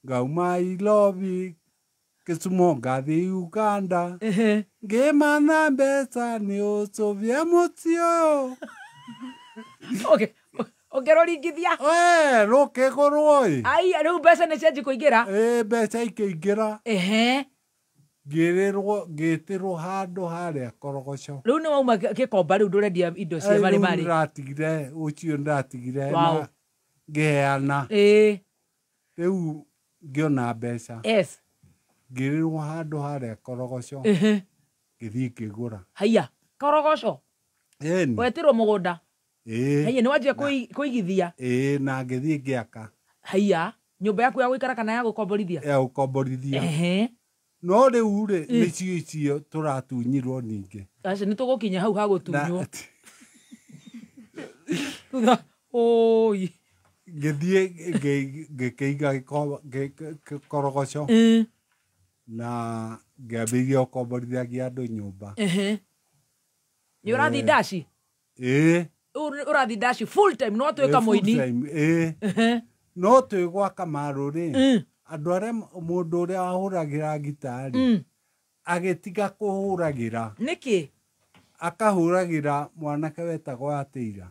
Ngauma Ilobi Kisumu ngathi Uganda. Ngĩmana mbeca nĩ ũcũbia mũciĩ ũyũ. Okay. Ongeroringithia. Rũkĩgũrwo ĩ. Ai, rĩu mbeca nĩ cianji kũingĩra? Mbeca ikĩingĩra. Ngĩtĩrwo handũ harĩa Korogoco. Rĩu nĩ wauma Gĩkomba rĩu ndũrendia indo cia marĩ marĩ. Ndatigire ũcio ndatigire na ngĩheana. Rĩu ngĩona mbeca. Ngĩrĩrwo handũ harĩa Korogoco. Ngĩthiĩ ngĩgũra. Haiya, Korogoco. Wetirwo mũgũnda. Haiya, nĩ wanjia kũigithia. Na ngĩthiĩ ngĩaka. Haiya, nyũmba yaku ya gũikara kana ya gũkomborithia? Ya gũkomborithia. No rĩu rĩ nĩcio icio tũratunyirwo ningĩ. Aca nĩ tũgũkinya hau ha gũtunywo. Ngĩthiĩ ngĩkĩiga Korogoco. Na ngĩambĩrĩria gũkomborithagia andũ nyũmba. Nĩ ũrathiĩ ndaci? Ũrathiĩ ndaci full time no twĩka mũini? No twĩ gwa Kamarũ rĩ. Andũ arĩa mũndũ ũrĩa ahũragĩra gitari agĩtiga kũhũragĩra. Nĩkĩ? Akahũragĩra mwanake wetagwo Atĩira.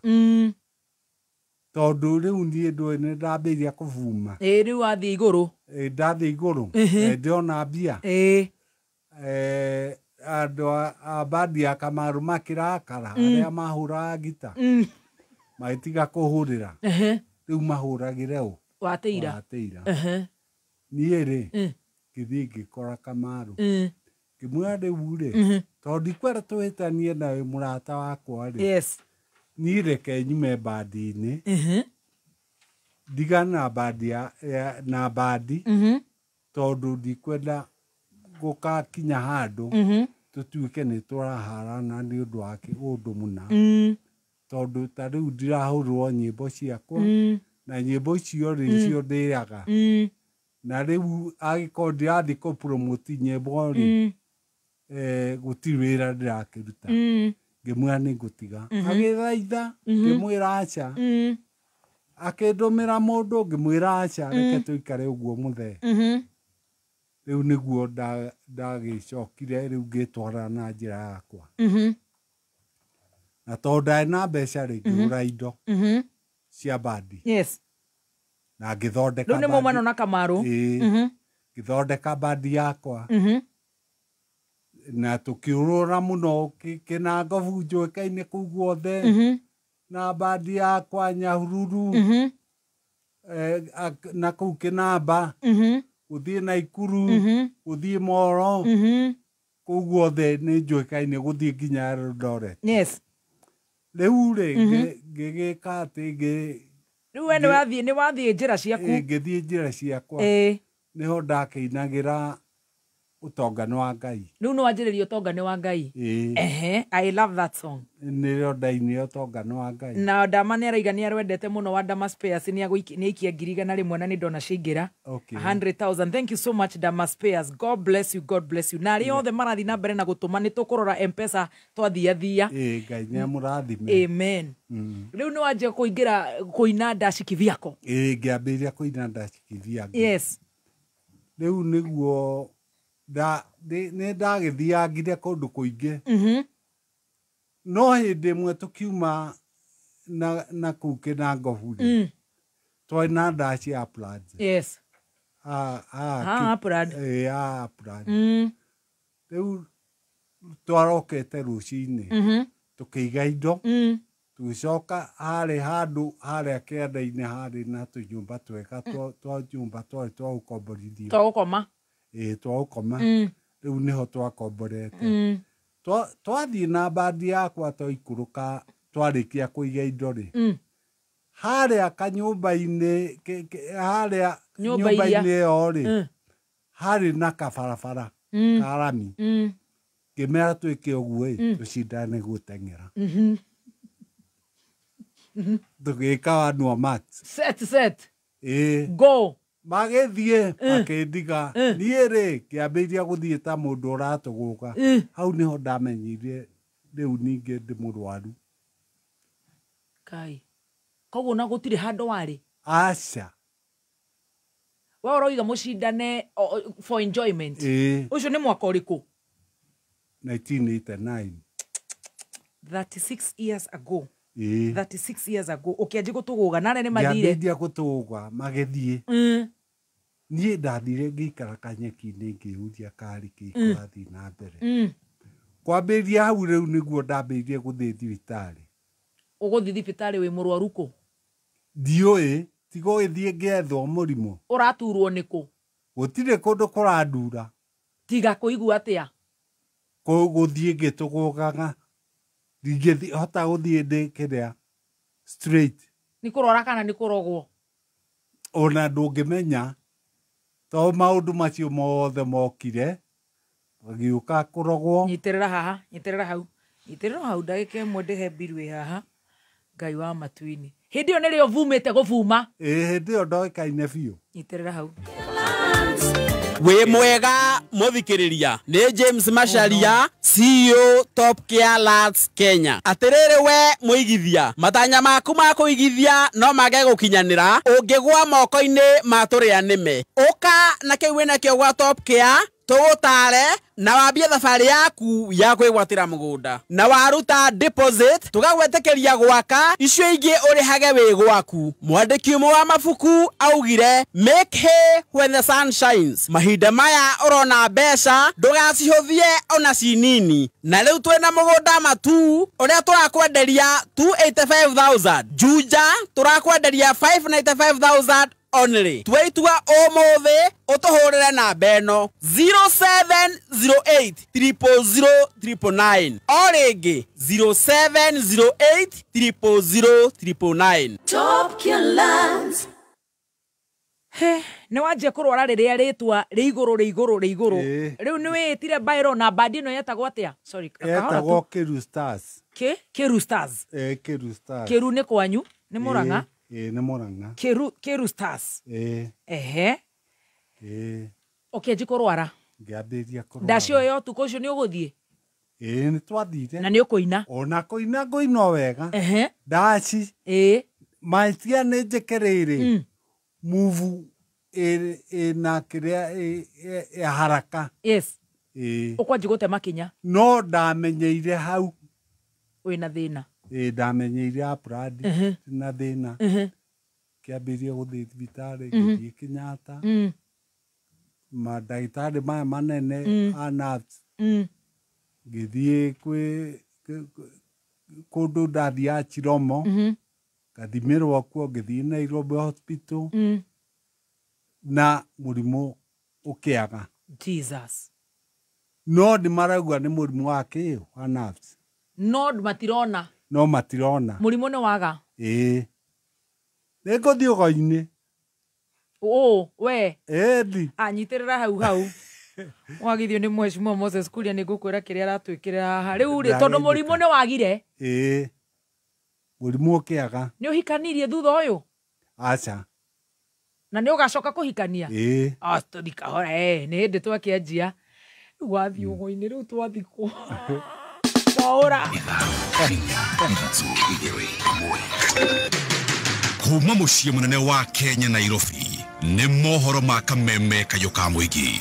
Tondũ rĩu niĩ ndũĩ nĩ ndambĩrĩria kũbuma. Rĩu wathiĩ igũrũ. Ndathiĩ igũrũ. Ndĩona mbia. Andũ a bandi ya Kamarũ makĩrakara arĩa mahũraga gita. Magĩtiga kũhũrĩra. Rĩu mahũragĩre ũ? Watĩira. Niĩ rĩ ngĩthiĩ ngĩkora Kamarũ. Ngĩmwĩra rĩu rĩ tondũ ndikwenda tũhĩtanie na wĩ mũrata wakwa rĩ. Niĩ reke nyume bandi-inĩ. Ndigana na bandi tondũ ndikwenda gũkakinya handũ tũtuĩke nĩ tũraharana nĩ ũndũ wa ũndũ mũna. Tondũ ta rĩu ndirahũrwo nyĩmbo ciakwa na nyĩmbo icio rĩ cio ndĩraga. Na rĩu agĩkorwo ndirathiĩ kũ-promote nyĩmbo rĩ gũtirĩ wĩra ndĩrakĩruta. Ngĩmwĩra nĩ ngũtiga. Agĩthaitha ngĩmwĩra aca. Akĩndũmĩra mũndũ ngĩmwĩra aca reke tũikare ũguo mũthee. Rĩu nĩguo ndagĩcokire rĩu ngĩtwara na njĩra yakwa. Na tondũ ndarĩ na mbeca rĩ ngĩgũra indo cia bandi. Na ngĩthondeka bandi. Rĩu nĩ maumana na Kamarũ. Ngĩthondeka bandi yakwa. Na tũkĩũrũra mũno Kĩnangobu njũĩkaine kũu guothe. Na bandi yakwa Nyahururu. Na kũu Kĩnamba. Gũthiĩ Naikuru. Gũthiĩ Moro. Kũu guothe nĩ njũĩkaine gũthiĩ nginya Eldoret. Rĩu rĩ ngĩgĩka atĩ rĩu we nĩ wathiĩ njĩra ciaku? Ngĩthiĩ njĩra ciakwa. Nĩho ndakĩinagĩra ũtongano wa Ngai. Rĩu nĩ wanjĩrĩria ũtongano wa Ngai? I love that song. Nĩrĩo ndainire ũtongano wa Ngai. Na Ndama nĩ araiga nĩ arwendete mũno wa Ndama Spares nĩ aikia 100,000 na nĩ ndona ciaingĩra 100,000. Thank you so much Ndama Spares. God bless you, God bless you. Na arĩa othe marathiĩ na mbere na gũtũma nĩ tũkũrora M-Pesa twathiathia. Ngai nĩ amũrathime. Amen. Rĩu nĩ wanjia kũingĩra kũina ndaci kĩviako? Ngĩambĩrĩria kũina ndaci kĩviako. Rĩu nĩguo nĩ ndagĩthiangire kũndũ kũingĩ. No hĩndĩ ĩmwe tũkiuma na kũu Kĩnangobu twarĩ na ndaci ya Plaza. Brad. Brad. Rĩu twarokete rũcinĩ tũkĩiga indo tũgĩcoka harĩ handũ harĩa kĩanda-inĩ harĩ na tũnyũmba twega twa nyũmba twarĩ twa gũkomborithio twa gũkoma twa gũkoma rĩu nĩho twakomborete twathiĩ na bandi yakwa twaikũrũka twarĩkia kũiga indo rĩ harĩa kanyũmba-inĩ harĩa nyũmba-inĩ ĩyo rĩ harĩ na kabarabara ka rami ngĩmera twĩke ũguo tũcindane gũteng'era tũgĩka wanua max set go magĩthiĩ makĩndiga niĩ rĩ kĩambĩrĩria gũthiĩ ta mũndũ ũratũgũka hau nĩho ndamenyire rĩu ningĩ ndĩ mũrwaru kai koguo na gũtirĩ handũ warĩ aca we ũroiga mũcindane for enjoyment ũcio nĩ mwaka ũrĩkũ 1989 36 years ago 36 years ago ũkĩanjia gũtũgũga nare nĩ mathire ngĩambĩrĩria gũtũgũga magĩthiĩ niĩ ndathire ngĩikara kanyeki-inĩ ngĩhuria kari kĩrathiĩ na mbere kwambĩrĩria hau rĩu nĩguo ndambĩrĩirie gũthiĩ thibitarĩ ũgũthiĩ thibitarĩ wĩ mũrwaru kũ ndiũĩ tiga ũgĩthiĩ ngĩethwo mũrimũ ũraturwo nĩkũ gũtirĩ kũndũ kũrandura tiga kũigua atĩa gũthiĩ ngĩtũgũgaga ndingĩhota gũthiĩ ndĩ kĩrĩa straight nĩ kũrora kana nĩ kũrogwo ona ndũngĩmenya tondũ maũndũ macio mothe mokire agĩũka kũrogwo nyitĩrĩra haha nyitĩrĩra hau ndagĩka ĩmwe ndĩhe mbiru ĩ haha Ngai wa matu-inĩ hĩndĩ ĩyo nĩrĩo vumĩte gũvuma hĩndĩ ĩyo ndoĩkaine biũ nyitĩrĩra hau wĩ mwega mũthikĩrĩria nĩ James Macharia CEO Top Care Lads Kenya atĩrĩrĩ we mũigithia matanya maku ma kũigithia no mage gũkinyanĩra ũngĩgwa moko-inĩ ma tũrĩa nĩme ũka na kĩu wĩnakĩo gwa Top Care tũgũtare na wambie thabarĩ yaku ya kwĩgwatĩra mũgũnda na waruta deposit tũgagwetĩkĩria gwaka icio ingĩ ũrĩhage wĩ gwaku mwandĩki ũmwe wa mabuku augire make hay when the sun shines mahinda maya ũrona mbeca ndũgacihũthie ona cinini na rĩu twĩna mũgũnda matu ũrĩa tũrakwenderia 285,000 Juja tũrakwenderia 595,000 only twaitua ũmũthĩ ũtũhũrĩre namba ĩno 0708 000 o rĩngĩ 0708 000 Top Care Lands nĩ wanjia kũrwara rĩrĩa rĩtwa rĩ igũrũ rĩu nĩ wĩtire Byron na bandi ĩno yetagwo atĩa sorry yetagwo Kiru Stars Kiru Stars Kiru Stars Kiru nĩ kwanyu nĩ Mũrang'a nĩ Mũrang'a Kiru Stars ũkĩanjia kũrwara ngĩambĩrĩria kũrwara ndacio yo ũtukũ ũcio nĩ ũgũthiĩ nĩ twathire na nĩ ũkũina ona kũina ngũina wega ndaci maitia nĩ njĩkĩrĩire move na kĩrĩa haraka ũkwanjia gũte makinya no ndamenyeire hau wĩna thĩna ndamenyeire apradi na thĩna kĩambĩrĩria gũthiĩ thibitarĩ ngĩthiĩ Kenyatta mandagĩtarĩ maya manene a nerves ngĩthiĩ kũndũ ndathiaga Chiromo ngathimĩrwo kuo ngĩthiĩ Nairobi hospital na mũrimũ ũkĩaga Jesus no nĩmaraigua nĩ mũrimũ wa kĩĩ wa nerves no matirona mũrimũ nĩ waga nĩngũthiĩ ũgo-inĩ we ĩndi anyitĩrĩra hau wagithio nĩ Mheshimiwa Moses Kuria nĩ ngũkwĩra kĩrĩa aratwĩkĩra haha rĩu rĩ tondũ mũrimũ nĩ wagire mũrimũ ũkĩaga nĩ ũhikanirie thutha ũyũ aca na nĩ ũgacoka kũhikania tũthi kahora nĩ hĩndĩ twakĩanjia rĩu wathiĩ ũgo-inĩ rĩu twathikwo waũra kuma mũciĩ mũnene wa Kenya Nairobi nĩ mohoro ma kameme kayũ ka mũingĩ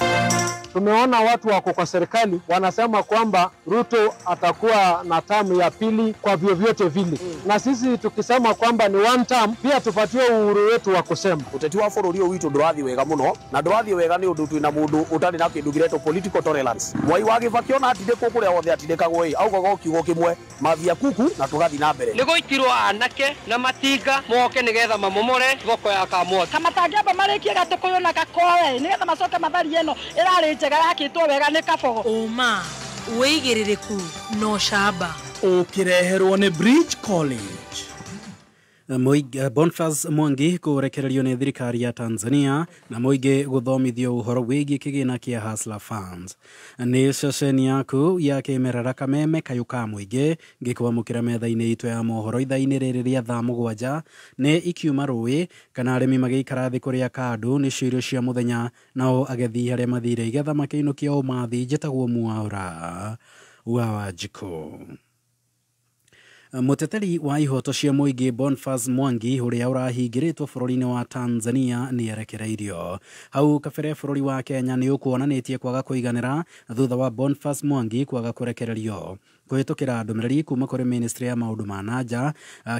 tumeona watu wako kwa serikali wanasema kwamba Ruto atakuwa na tamu ya pili kwa vyovyote vile. Na sisi tukisema kwamba ni one term, pia tupatie uhuru wetu wa kusema. Uteti wa bũrũri ũyũ witũ ndũrathiĩ wega mũno, na ndũrathiĩ wega nĩ ũndũ twĩna mũndũ ũtarĩ na kĩndũ gĩretwo political tolerance. Mwai wa Kibaki ona atindĩkwo kũrĩa wothe atindĩkagwo augaga kiugo kĩmwe mavia kuku na tũgathiĩ na mbere. Nĩ gũitirwo anake na matinga moke nĩgetha mamomore thoko ya Kamwoti. Kama tangĩamba marĩkie Gatũkũyũ na Gakoe nĩgetha macoke mathari ĩno ĩrarĩ njega yakĩtwo wega nĩ Kabogo. Ũma wĩigĩrĩrĩku no camba ũkĩreherwo nĩ Bridge College. Boniface Mwangi kũrekererio nĩ thirikari ya Tanzania na mũingĩ gũthomithio ũhoro wĩgiĩ kĩgĩna kĩa Hustler Funds. Nĩ ceceni yaku ya kĩmerera Kameme Kayũka Mũingĩ ngĩkwamũkĩra metha-inĩ itũ ya mohoro ithaa-inĩ rĩrĩ rĩa thaa mũgwanja nĩ ikiuma rũĩ kana arĩmi magĩikara thĩ kũrĩa kandũ nĩ cio irio cia mũthenya nao agethi arĩa mathire igetha makĩinũkia ũmathi njĩtagwo Mwaũra wa Wanjikũ. Mũteteri wa ihoto cia mũingĩ Boniface Mwangi ũrĩa ũrahingĩrĩtwo bũrũri-inĩ wa Tanzania nĩ erekereirio. Hau kabere bũrũri wa Kenya nĩ ũkuonanĩtie kwaga kũiganĩra thutha wa Boniface Mwangi kwaga kũrekererio. Kũhĩtũkĩra ndũmĩrĩri kuma kũrĩ ministry ya maũndũ ma nanja,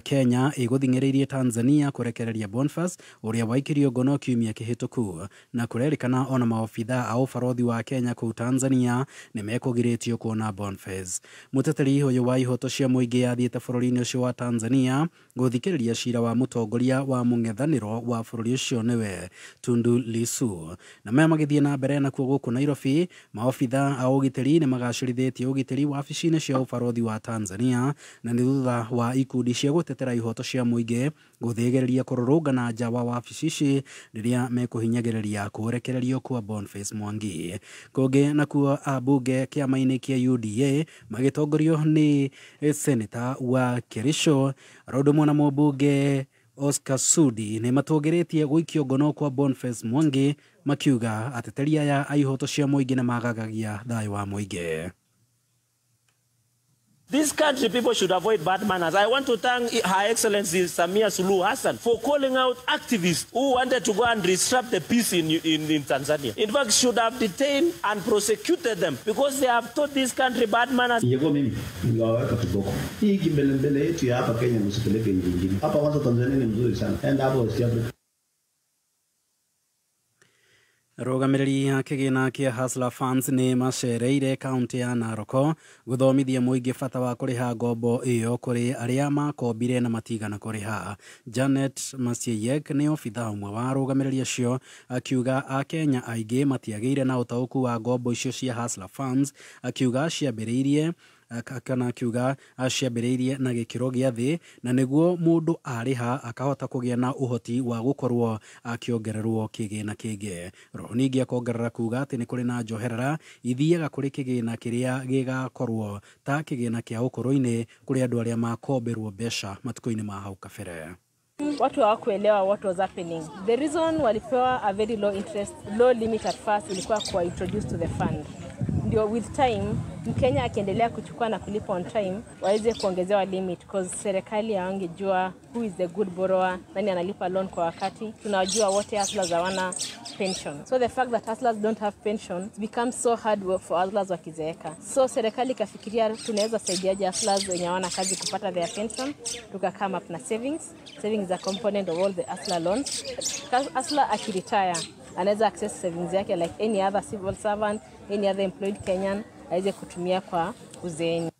Kenya ĩgũthing'ĩrĩirie Tanzania kũrekereria Boniface ũrĩa waikirio ngono kiumia kĩhĩtũku na kũrerĩkana ona maobitha a ũbarothi wa Kenya kũu Tanzania nĩ mekũgirĩtio kuona Boniface. Mũteteri ũyũ wa ihoto cia mũingĩ athiĩte bũrũri-inĩ ũcio wa Tanzania gũthikĩrĩria cira wa mũtongoria wa mũng'ethanĩro wa bũrũri ũcio nĩwe Tundu Lissu. Na maya magĩthiĩ na mbere nakuo gũkũ Nairobi, maobitha a ũgitĩri nĩ magacĩrithĩtie ũgitĩri wabici-inĩ cia ũbarothi wa Tanzania na nĩ thutha wa ikundi cia gũtetera ihoto cia mũingĩ gũthĩgĩrĩria kũrũrũngana nja wa wabici ici rĩrĩa mekũhinyagĩrĩria kũrekererio kwa Boniface Mwangi. Kũngĩ nakuo ambunge kĩama-inĩ kĩa UDA magĩtongorio nĩ seneta wa Kericho Rodomwa na mũmbunge Oscar Sudi nĩ matũgĩrĩtie gũikio ngono kwa Boniface Mwangi makiuga ateteri aya a ihoto cia mũingĩ nĩ magagagia thayũ wa mũingĩ. This country, people should avoid bad manners. I want to thank Her Excellency Samia Suluhu Hassan for calling out activists who wanted to go and disrupt the peace in Tanzania. In fact, should have detained and prosecuted them because they have taught this country bad manners. Ingekuwa mimi ningewaweka kiboko. Hii kimbelembele yetu ya hapa Kenya msipeleke nchi nyingine. Hapa kwanza Tanzania ni mzuri sana. Enda hapo West Africa. Rũgamĩrĩri ya kĩgĩna kĩa Hustler Funds nĩ macereire kaunti ya Naroko gũthomithia mũingĩ bata wa kũrĩha ngombo ĩyo kũrĩ arĩa makombire na matigana kũrĩha. Janet Masieyek nĩ obitha ũmwe wa rũgamĩrĩri acio akiuga Akenya aingĩ matiagĩire na ũtaũku wa ngombo icio cia Hustler Funds, akiuga ciambĩrĩirie na gĩkĩro gĩa thĩ na nĩguo mũndũ arĩha akahota kũgĩa na ũhoti wa gũkorwo akĩongererwo kĩgĩna kĩngĩ. Roho ningĩ akongerera kuga atĩ nĩ kũrĩ na njoherera ithiaga kũrĩ kĩgĩna kĩrĩa gĩgakorwo ta kĩgĩna kĩa ũkũrũ-inĩ kũrĩ andũ arĩa makomberwo mbeca matukũ-inĩ ma hau kabere. Watu hawakuelewa what was happening. The reason walipewa a very low interest, low limit at first ilikuwa kuwa introduced to the fund. Ndio with time Mkenya akiendelea kuchukua na kulipa on time waweze kuongezewa limit because serikali hawangejua who is the good borrower, nani analipa loan kwa wakati. Tunajua wote hustlers hawana pension. So the fact that hustlers don't have pension it becomes so hard work for hustlers wakizeeka. So serikali ikafikiria tunaweza saidiaje hustlers wenye hawana kazi kupata their pension, tukakame up na savings. Savings is a component of all the hustler loans. Hustler akiretire anaweza access savings yake like any other civil servant, any other employed Kenyan aweze kutumia kwa uzeeni.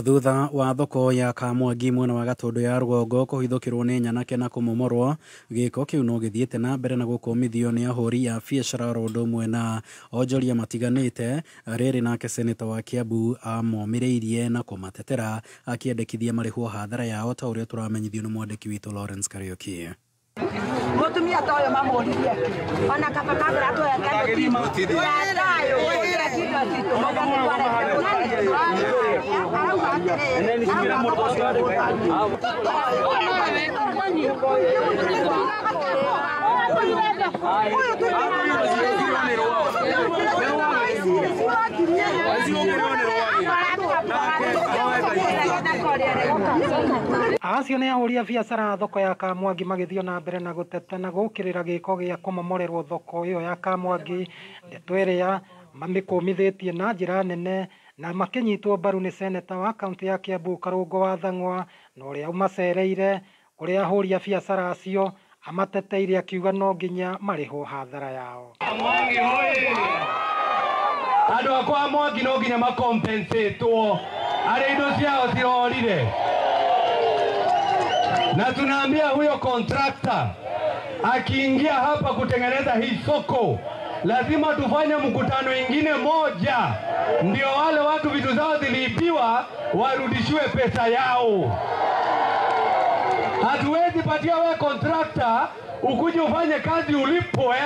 Thutha wa thoko ya Kamwangi mwena wa Gatũndũ ya rũgongo kũhithũkĩrwo nĩ nyanake na kũmomorwo, gĩko kĩu no gĩthiĩte na mbere na gũkũmithio nĩ ahũri a biacara ũndũ ũmwe na onjoria matiganĩte. Rĩrĩ nake seneta wa Kiambu amomĩrĩirie na kũmatetera akĩendekithia marĩhwo hathara yao ta ũrĩa tũramenyithio nĩ mwandĩki witũ Lawrence Kariuki. Mutumia toyo mamũririe ona kaba mabra toyo kando yayo kira kitu kitu moja acio nĩ ahũri a biacara thoko ya Kamwangi magĩthio na mbere na gũteta na gũkĩrĩra gĩko gĩa kũmomorerwo thoko ĩyo ya Kamwangi. Ndeto ĩrĩa mamĩkũmithĩtie na njĩra nene na makĩnyitwo mbaru nĩ seneta wa kaunti ya Kiambu Karũngũ wa Thang'wa na ũrĩa umacereire kũrĩa ahũri a biacara acio amateteire akiuga no nginya marĩhwo hathara yao. Kamwangi hoye! Andũ akwa Kamwangi no nginya makompensatwo arĩ indo ciao cirorire. Na tunaambia huyo contractor akiingia hapa kutengeneza hii soko lazima tufanye mkutano ingine moja ndio wale watu vitu zao ziliibiwa warudishiwe pesa yao. Hatuwezi patia wewe contractor ukuje ufanye kazi ulipwe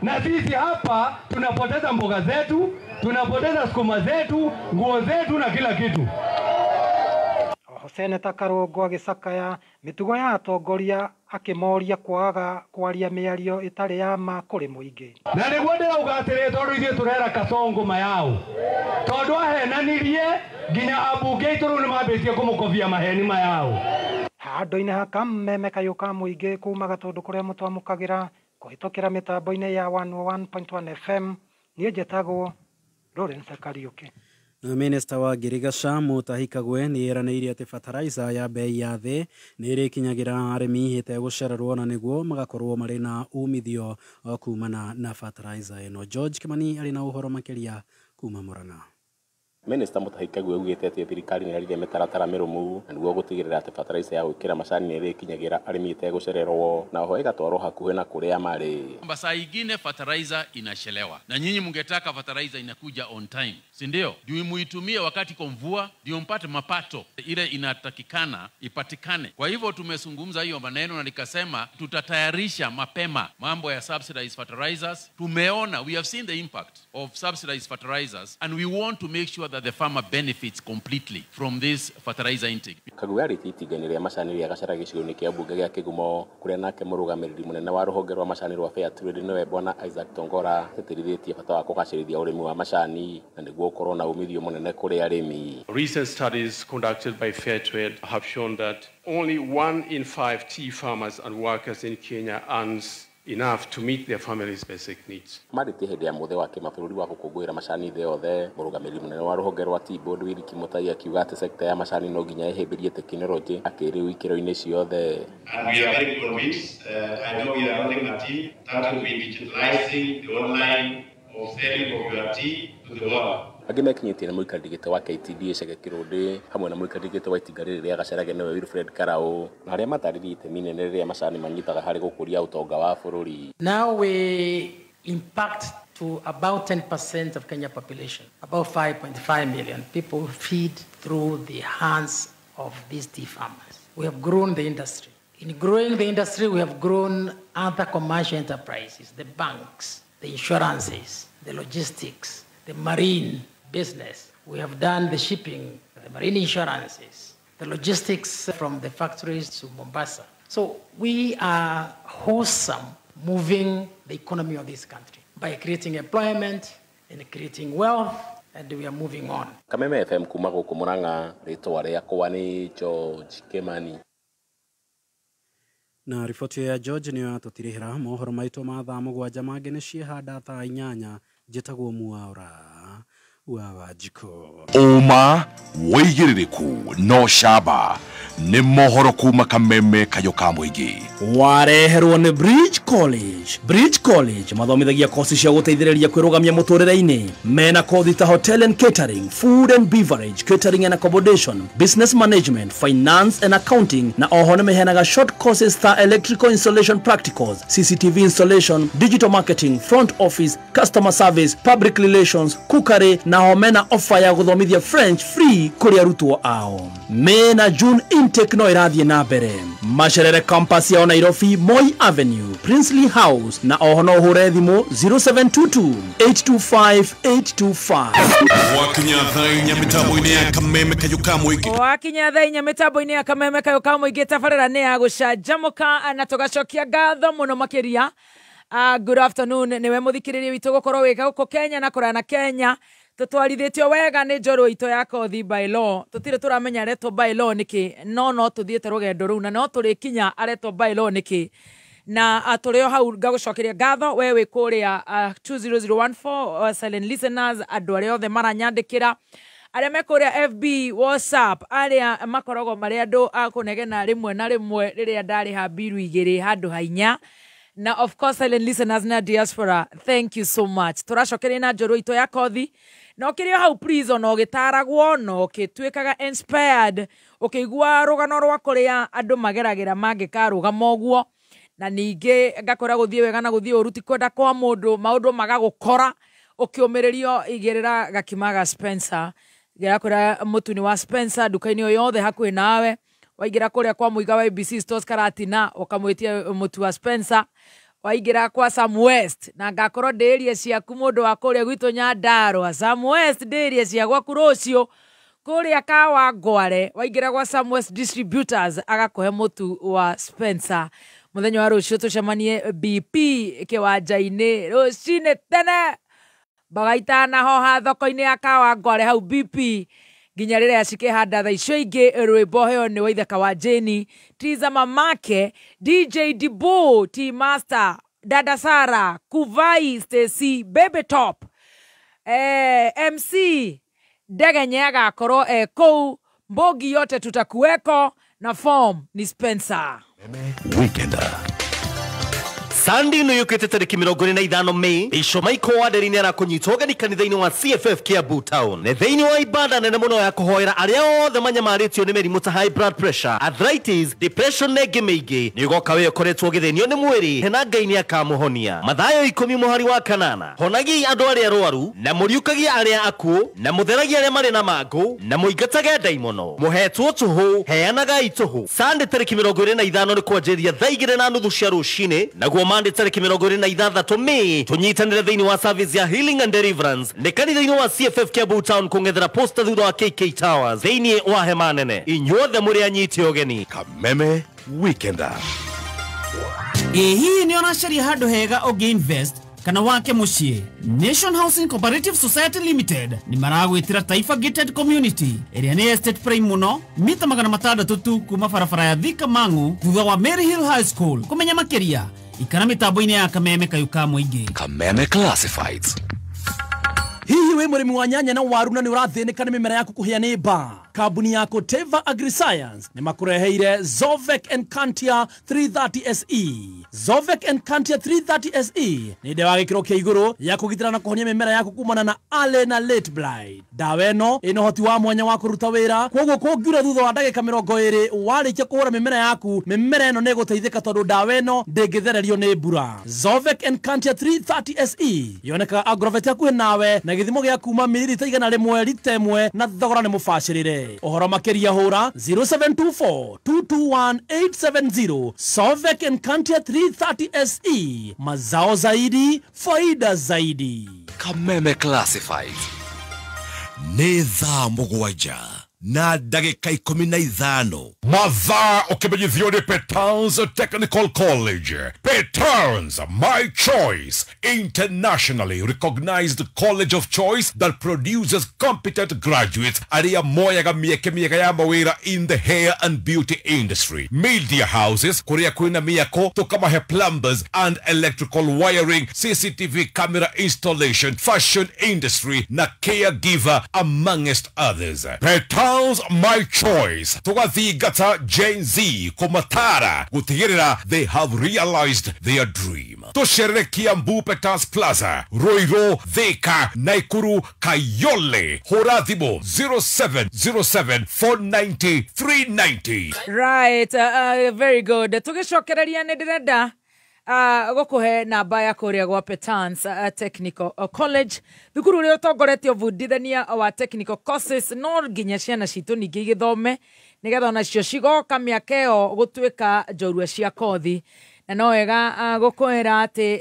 na sisi hapa tunapoteza mboga zetu, tunapoteza sukuma zetu, nguo zetu na kila kitu. Seneta Karũngũ agĩcakaya mĩtugo ya atongoria akĩmoria kwaga kwaria mĩario ĩtarĩ ya ma kũrĩ mũingĩ. Na nĩguo ndĩrauga atĩrĩ tondũ ithuĩ tũrera Kasongo mayao tondũ ahenanirie nginya ambunge aitũ rĩu nĩmambĩtie kũmũkobia maheni mayao. Handũ-inĩ ha kameme kayũ ka mũingĩ kuma Gatũndũ kũrĩa mũtwamũkagĩra kũhĩtũkĩra mĩtambo-inĩ ya 101.1 FM niĩ njĩtagwo Lawrence Kariuki. Minister wa Girigasha Mutahi Kagwe nĩ eranĩire atĩ fertilizer ya bei ya thĩ nĩ ĩrĩkinyagira arĩmi ĩtegũcererwo na nĩguo magakorwo marĩ na umithio kumana na fertilizer ĩno. George Kimani arĩ na ũhoro makĩria kuma Murang'a. Minister Mutahi Kagwe augĩte atĩ thirikari nĩ yarire mĩtaratara mĩrũmu na nĩguo gũtigĩrĩra atĩ fertilizer ya gwĩkĩra macani nĩ ĩrĩkinyagira arĩmi ĩtegũcererwo na oho ĩgatwarwo hakuhĩ na kũrĩa marĩ. Saa ingine fertilizer inachelewa na nyinyi mungetaka fertilizer inakuja on time, si ndio? Ndio muitumie wakati kwa mvua ndio mpate mapato ile inatakikana ipatikane. Kwa hivyo tumezungumza hiyo maneno na nikasema tutatayarisha mapema mambo ya subsidized fertilizers. Tumeona, we have seen the impact of subsidized fertilizers and we want to make sure that the farmer benefits completely from this fertilizer intake. Kagwe arĩtie itinga-inĩ rĩa macani rĩa Gacara gĩcigo-inĩ kĩa mbunge gĩa Kĩgumo kũrĩa nake mũrũgamĩrĩri mũnene wa rũhonge rwa macani rwa Fair Trade nĩwe Bwana Isaac Tongora atĩrithĩtie bata wa kũgacĩrithia ũrĩmi wa macani na nĩguo ũkorwo na umithio mũnene kũrĩ arĩmi. Recent studies conducted by Fair Trade have shown that only 1 in 5 tea farmers and workers in Kenya earns enough to meet their family's basic needs. Marĩtie hĩndĩ ya mũthĩ wa kĩmabũrũri wa gũkũngũĩra macani thĩ yothe, mũrũgamĩrĩri mũnene wa rũhonge rwa Tea Board Willy Kimũtai akiuga atĩ sekta ya macani no nginya ĩhĩmbĩrie tekinoronjĩ akĩrĩu ikĩro-inĩ ciothe. And we are very convinced, I know we are running a team that will be digitalizing the online of selling of your tea to the world. Angĩ mekinyĩtie nĩ mũikarĩri gĩtĩ wa KTDA Chege Kĩrũndĩ hamwe na mũikarĩri gĩtĩ wa itinga rĩrĩ rĩa Gacaraga nĩwe Wilfred Karau na arĩa matarĩrie itemi inene rĩrĩa macani manyitaga harĩ gũkũria ũtonga wa bũrũri. Now we impact to about 10% of Kenya population. About 5.5 million people feed through the hands of these tea farmers. We have grown the industry. In growing the industry, we have grown other commercial enterprises, the banks, the insurances, the logistics, the marine business. We have done the shipping, the marine insurances, the logistics from the factories to Mombasa. So we are wholesome moving the economy of this country by creating employment and creating wealth, and we are moving on. Kameme FM kuma gũkũ Murang'a, rĩtwa rĩakwa nĩ George Kimani. Na riboti ya George nĩyo yatũtirĩhĩra mohoro maitũ ma thaa mũgwanja mangĩ nĩ ciĩhanda thaa 8 njĩtagwo Mwaũra wa Wanjikũ. Uma wĩigĩrĩrĩku no camba nĩ mohoro kuma Kameme kayũ ka mũingĩ wareherwo nĩ Bridge College. Bridge College mathomithagia kosi cia gũteithĩrĩria kwĩrũgamia mũtũrĩre-inĩ. Mena kothi ta hotel and catering, food and beverage, catering and accommodation, business management, finance and accounting, na oho nĩmeheanaga short courses ta electrical installation practicals, CCTV installation, digital marketing, front office, customer service, public relations, cookery, na ho mena offer ya gũthomithia French free kũrĩ arutwo ao. Mena June intake no ĩrathiĩ na mbere. Macerere campus ya Nairobi, Moi Avenue, Princely House, na oho no ũhũre thimũ 0722 825 825. Wakinya thainya mitambo-inĩ ya Kameme kayũ ka mũingĩ. Wakinya thainya mitambo-inĩ ya Kameme kayũ ka mũingĩ tabarĩra nĩ ya gũcanjamũka na tũgacokia ngatho mũno makĩria Good afternoon. Niwe muthikiriria witu gukorwo wika guko Kenya na kurana Kenya. Tutwarithitio wega ni njoro ito ya kothi by law. Tutire turamenya reto by law niki. No tuthiete rugendo ru na no turi kinya areto by law niki. Na atureo hau gagucokeria ngatho wewe kuria 20014 silent listeners andu aria othe maranyandikira aria mekuria FB WhatsApp aria makorogo mari andu akunegena rimwe na rimwe riria ndari ha biru igiri handu hainya. Na of course silent listeners na diaspora, thank you so much. Turacokeria na njoro ito ya kothi no kirio hau prison no gitaragwo no kitwikaga inspired ukigua rugano rwa kuria andu mageragira mangikaruga uguo na ninge ngakora guthie wega na guthie uruti kwenda kwa mundu maundu magagukora ukiumirerio igerera gakimaga Spencer ngakora mutuni wa Spencer dukaini yothe hakuhi nawe waigira kuria kwa muiga wa ABC stores karatina ukamwitia mutu wa Spencer waigira kwa Sam West na ngakora area ciaku mundu wa kuria gwito Nyandarua Sam West area cia gwa kurocio kuria kawa ngware waigira kwa Sam West distributors agakohe mutu wa Spencer. Muthenya wa rucio tucemanie BP kiwanja-ini rucine tene bagaitana ho ha thoko-ini ya kawa ngware hau BP nginya riria cikihanda thaa icio ingi rwimbo heo ni waithaka wa Jeni Tiza Mamake DJ Dibo T Master Dada Sara Kuvai Stacy Baby Top MC Degenye agakorwo kou mbogi yote tutakuweko na form ni Spencer Weekender Sunday no yukite tariki 25 Mei Bishop Michael Waderi ni arakunyitwo gani kanitha-ini wa CFF Kiambu Town ne thiini wa ibada nene muno ya kuhoera aria othe manyamaritio ni merimu ta high blood pressure arthritis depression nege meige ni goka we koretwo githenio ni mwiri hena Ngai ni akamuhonia mathayo 10 muhari wa kanana honagi andu aria rwaru na muriukagia aria akuo na mutheragia aria mari na mangu na muingatage daimono muhetwo tuhu heanaga ituhu Sunday tariki 25 ni kwanjiria thaa 2:30 cia rucine naguo Monday tariki 26 Mei tunyitanire thiini wa service ya healing and deliverance ne kanitha-ini wa CFF Kiambu Town kungethera posta thutha wa KK Towers thiini wa hema nene inyuothe muri anyiti ogeni Kameme Weekender. Hii ni onasharia handu hega ugiinvest kana wake mucie. Nation Housing Cooperative Society Limited ni maragwitira Taifa Gated Community area ni estate prime muno mita 600 kuma barabara ya Thika Mangu thutha wa Mary Hill High School. Kumenya makeria ikara mitambo-ini ya Kameme kayuka muingi Kameme Classifieds. Hihi we murimi wa nyanya na waru na ni urathinika ni mimera yaku kuhia ni ba Kabuni yako Teva Agri-Science ni makureheire Zovec Encantia 330 SE. Zovec Encantia 330 SE ni dawa gikiro kia iguru ya kugitira na kuhonia mimera yaku kumana na early na late blight. Dawa ino ina hoti wa mwanya wa kuruta wira koguo kungiura thutha wa ndagika 20 warikia kuhura mimera yaku mimera ino neguteithika tondu dawa ino ndingithererio ni mbura. Zovec Encantia 330 SE yoneka Agrovet yaku nawe na githimo gia kuma mililita 100 lita 1 na thogora ni mubashirire. Ohoro makeria hura 0724221870. Zovec Encantia 330 SE, mazao zaidi, faida zaidi. Kameme Classified. Nĩ thaa mũgwanja na ndagĩka 15 mathaa ũkĩmenyithio nĩ Petans Technical College. Petans, my choice, internationally recognized college of choice that produces competent graduates arĩa moyaga mĩeke mĩega ya mawĩra in the hair and beauty industry. Media houses kũrĩa kwĩna mĩako tũkamahe plumbers and electrical wiring, CCTV camera installation, fashion industry na caregiver amongst others. Petans, my choice, tugathingata Gen Z kumatara gutigirira they have realized their dream. Tusherere Kiambu Petans Plaza, Roiro, Thika, Naikuru, Kayole. Hora thimo 0707490390. Right, very good. Tugicokereria ni ndirenda gukuhe namba ya kuria gwa Petans Technical College. Thukuru ria utongoretio bundithania wa technical courses no nginya ciana citu ningi igithome nigetha nacio cigoka miaka iyo gutwika njorua cia kothi na no wega gukwira ati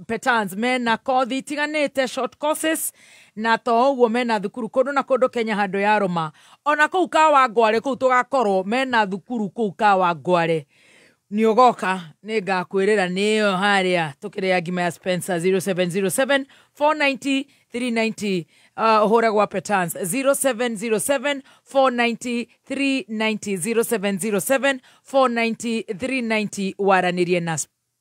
Petans mena kothi tiganite short courses na to uguo mena thukuru kundu na kundu Kenya handu ya Roma ona kuu Kawa Ngware kuu tugakorwo mena thukuru kuu Kawa Ngware niogoka ningakwirira niyo haria tukiria ngima ya Spencer 0707 490 390 hora gwa Petans 0707 490 390 0707 490 390 waranirie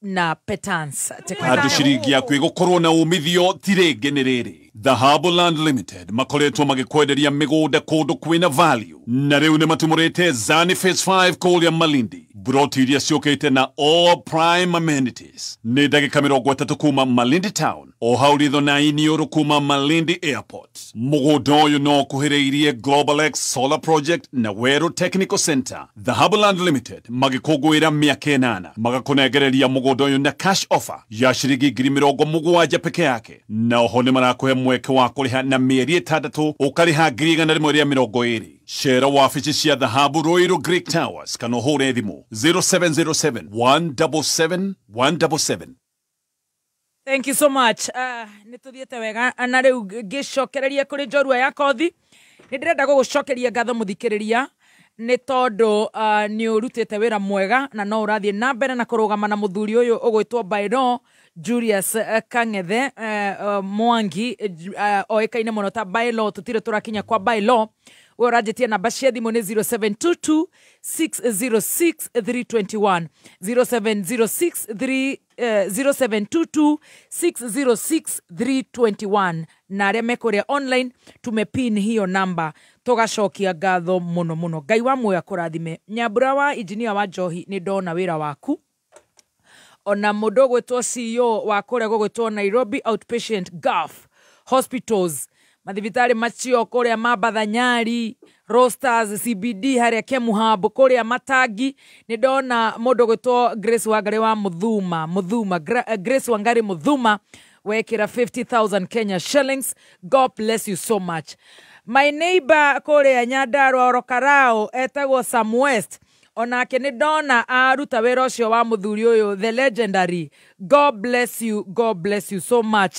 na Petans andu ciringi yaku igukorwo na umithio tirenge nĩ rĩrĩ Dhahabuland Limited makoretwo magikwenderia migunda kundu kwina value na riu ni matumurite Zani Phase 5 kuria Malindi broti iria ciukite na all prime amenities ni ndagika 30 kuma Malindi town o hau ritho na iniuru kuma Malindi airport mugunda uyu no kuhiriirie Global X Solar Project na Weru Technical Center. Dhahabuland Limited magikugwira miaka 8 magakunegereria mugunda uyu na cash offer ya ciringi 70,000 peke yake na oho ni marakuhe mweke wa kuriha na mieri 6 ukariha 120. Share wafici cia Dhahabu Royal Greek Towers kana hore thimu 0707 177 177. Thank you so much. Nituthiete wega na riu ngicokereria kuri njorua ya kothi ni ndirenda gugucokeria ngatho muthikiriria ni tondu ni urutite wira mwega na no urathie na mbere na kurugama na muthuri uyu ugwitwo Bairo Julius Kangethe Mwangi oikaine muno ta Bailo tutire turakinya kwa Bailo we urajetia namba cia thimu ni 0722 606 321 0706 0722 606 321 na aria mekuria online tumepin hiyo namba tugacokia ngatho muno muno. Ngai wa muoya kurathime. Nyambura wa engineer wa Njohi ni ndona wira waku ona mundu gwitwo CEO wa kuria gwitwo Nairobi Outpatient Gulf Hospitals mathibitari macio kuria Mabatha Nyari Rosters CBD haria Kemuhambo kuria Matangi ni ndona mundu gwitwo Grace Wangari wa Muthuma Grace Wangari Muthuma wekira 50,000 Kenya shillings. God bless you so much. My neighbor kuria Nyandarua Orokarao etagwo Sam West onake ni ndona aruta wira ucio wa muthuri uyu the legendary. God bless you so much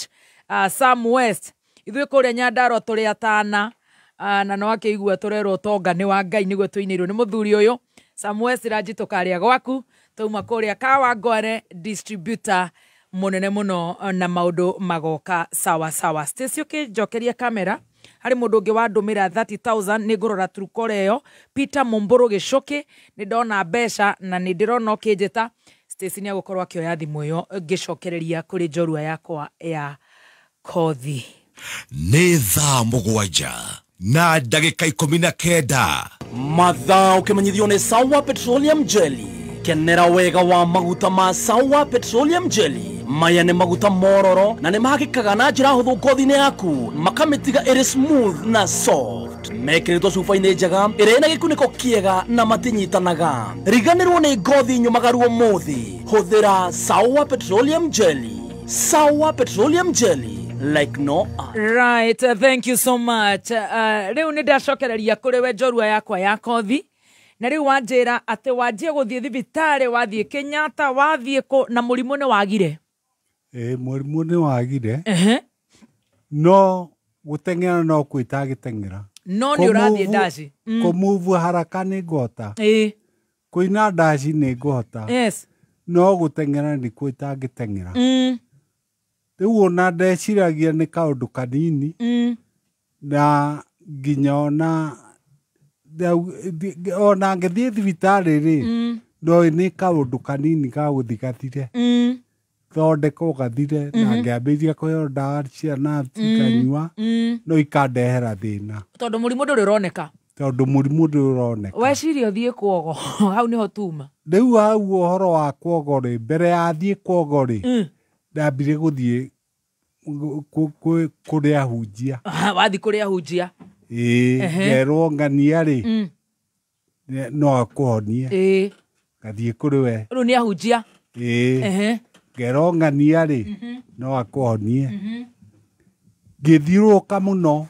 Sam West. Ithuĩ kuria Nyandarua turi atana na no akeigua turerwo tonga ni wa Ngai niguo tuinirwo ni muthuri uyu Sam West ranjitukaria gwaku tauma kuria Kawangware distributor munene muno na maundu magoka sawa sawa. Stacy njokeria kamera hari mundu ungi wa ndumira 30,000 ni ngurora turukore yo Peter Mumburu Gicoki ni ndona mbeca na ni ndirona ukinjita Stacy ni agukorwa akioya thimu yo ngicokereria kuri njorua yakwa ya kothi nĩ thaa 7 na ndagĩka 19 mathaa ũkĩmenyithio nĩ Sawa Petroleum Jelly. Kenera wega wa maguta ma Sawa Petroleum Jelly. Maya nĩ maguta mororo na nĩ mahakĩkaga na njĩra hũthũ ngothi-inĩ yaku makamĩtiga ĩrĩ smooth na soft. Mekĩrĩtwo cuba-inĩ njega ĩrĩ na gĩkunĩko kĩega na matinyitanaga. Riganĩrwo nĩ ngothi nyũmagaru ũmũthĩ hũthĩra Sawa Petroleum Jelly. Sawa Petroleum Jelly. Like no right. Thank you so much. Riu ni ndacokereria kuri we njorua yakwa ya kothi na riu wanjira ati wanjie guthie thibitari wathie Kenyatta wathie ko na murimu ni wagire murimu ni wagire no gutengera no kwita gitengera no ni urathie ndaci ko move haraka ni ngota kuina ndaci ni ngota yes no gutengera ni kwita gitengera Riu ona ndeciragia nĩ kaũndũ kanini na nginya ona ngĩthiĩ thibitarĩ rĩ ndoĩ nĩ kaũndũ kanini ga gũthigathire thondeka ũgathire na ngĩambĩrĩria kũheo ndawa cia nathi nganyua no ikandehera thĩna tondũ mũrimũ ndũrĩ ũroneka weciria ũthiĩ kwogo hau nĩho tuma rĩu hau ũhoro wa kwogo rĩ mbere ya thiĩ kwogo rĩ ndambire gũthiĩ kũrĩa hunjia wathi kũrĩa hunjia ngerwo ngania rĩ no akũhonie ngathiĩ kũrĩ we rĩu nĩ ahunjia ngerwo ngania rĩ no akũhonie ngĩthiũrũrũka mũno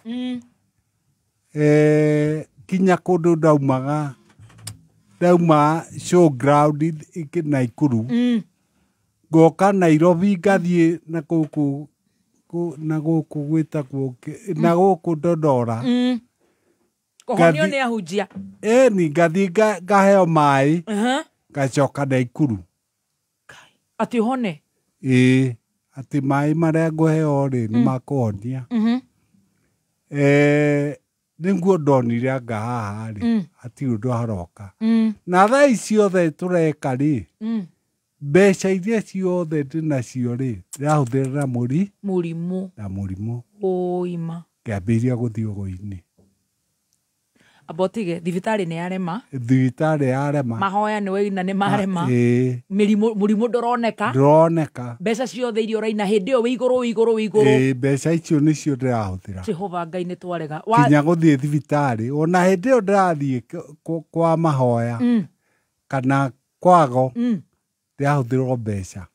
kinya kũndũ ndauma showground Naikuru ngoka Nairobi ngathiĩ na gũkũ gwĩtagwo na gũkũ Dodora kũhonio nĩ ahunjia ni ngathiĩ ngaheo maĩ ngacoka Naikuru ati hone ati mai maria nguheo ri ni makuhonia niguo ndonire anga haha ri ati undu haroka na thaa ciothe tureka ri mbeca iria ciothe ndinacio ri ndirahuthira na murimu oima ngiambiria guthii ugo-ini abotige thibitari ni yarema mahoya ni weina ni marema murimu ndoroneka mbeca ciothe iria uraina hindi yo iguru mbeca icio nicio ndirahuthira Jehova Ngai ni twarega kinya guthii thibitari ona hindi yo ndirathii kwa mahoya kana kwago ndirahuthirwo mbeca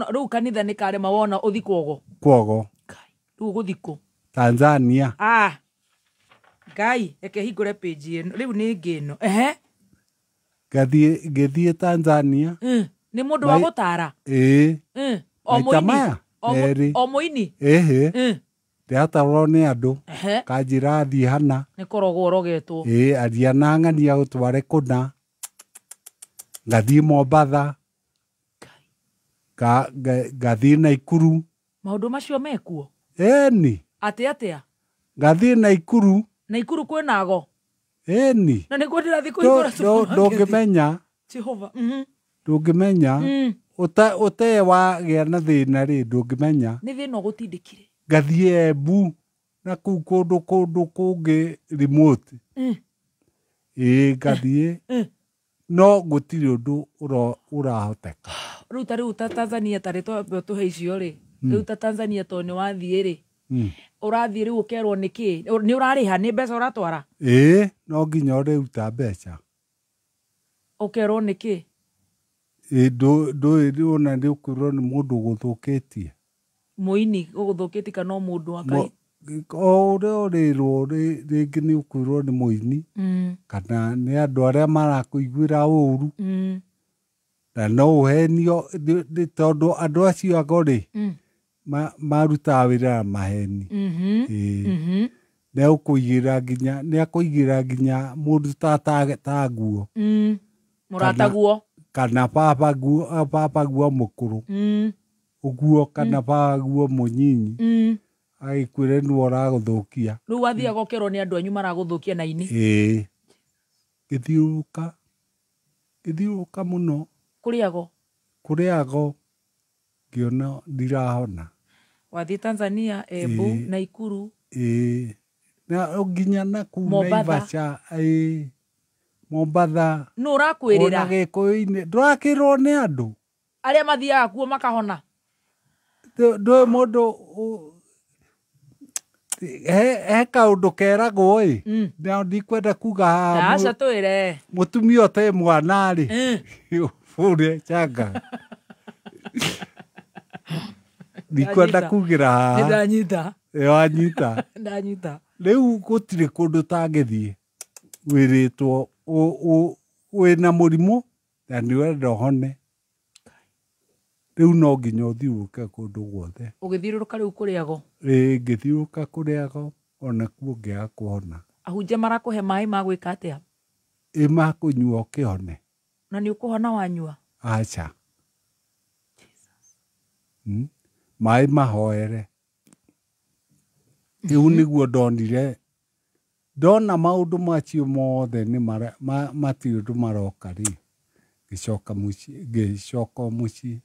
riu kanitha ni karema wona uthi kwogo riu guthiko Tanzania Ngai eke hingure page ino riu ni ngino ngithie Tanzania ni mundu wa gutara o muini ndiatarwo ni andu kanjira thii hana ni korogwo orogetwo aria na ng'ania gutware kuna ngathie Mombatha ngathie Naikuru maundu macio mekuo ni atia ngathie Naikuru kwinago ni na niguo ndirathi kuhingura ndungimenya Jehova ndungimenya ute wagĩa na thĩna rĩ ndũngĩmenya nĩ thĩna ũgũtindĩkire ngathie Embu na kũu kũndũ kũngĩ remote ngathie no gũtirĩ ũndũ ũrahoteka rĩu ta rĩu ta Tanzania tarĩ tũhe icio rĩ rĩu ta Tanzania to nĩ wathiĩ rĩ ũrathiĩ rĩu ũkerwo nĩkĩ nĩ ũrarĩha nĩ mbeca ũratwara no nginya ũrĩruta mbeca ũkerwo nĩkĩ ndũĩ ona nĩ ũkwĩrwo nĩ mũndũ ũgũthũkĩtie mũini ũgũthũkĩtie kana mũndũ wa Ngai o ũrĩa ũrĩrwo rĩngĩ nĩ ũkwĩrwo nĩ mũini kana nĩ andũ arĩa marakũiguĩra ũũru na no ũhenio tondũ andũ acio ago rĩ marutaga wĩra na maheni nĩ akũigĩra nginya mũndũ ta nguo mũrataguo kana papa guo mũkũrũ ũguo kana baba guo mũnyinyi agĩkwĩre nĩwe ũragũthũkia rĩu wathiaga ũkerwo nĩ andũ anyu maragũthũkia na ini gĩthiũrũka mũno kũrĩ ago ngĩona ndirahona wathiĩ Tanzania Embu Naikuru na nginya na kuu Naivasha Mombatha no ũrakwĩrĩra ona Gĩkũyũ-inĩ ndũrakĩrwo nĩ andũ arĩa mathiaga kuo makahona ndũĩ mũndũ he kaũndũ keragwo na ndikwenda kuga haha aca twĩre mũtumia ũte mwana rĩ bũre changa ndikwenda kugĩra haha ndanyita ndanyita rĩu gũtirĩ kũndũ tangĩthiĩ wĩrĩtwo wĩna mũrimũ na nĩwenda ũhone rĩu no nginya ũthiũrũke kũndũ guothe ũgĩthiũrũrũka rĩu kũrĩ ago ngĩthiũrũka kũrĩ ago ona kuo ngĩaga kũhona ahunjia marakũhe maĩ ma gwĩka atĩa makũnyua ũkĩhone na nĩ ũkũhona wanyua aca maĩ mahoere rĩu nĩguo ndonire ndona maũndũ macio mothe matirĩ ũndũ maroka rĩ ngĩcoka mũciĩ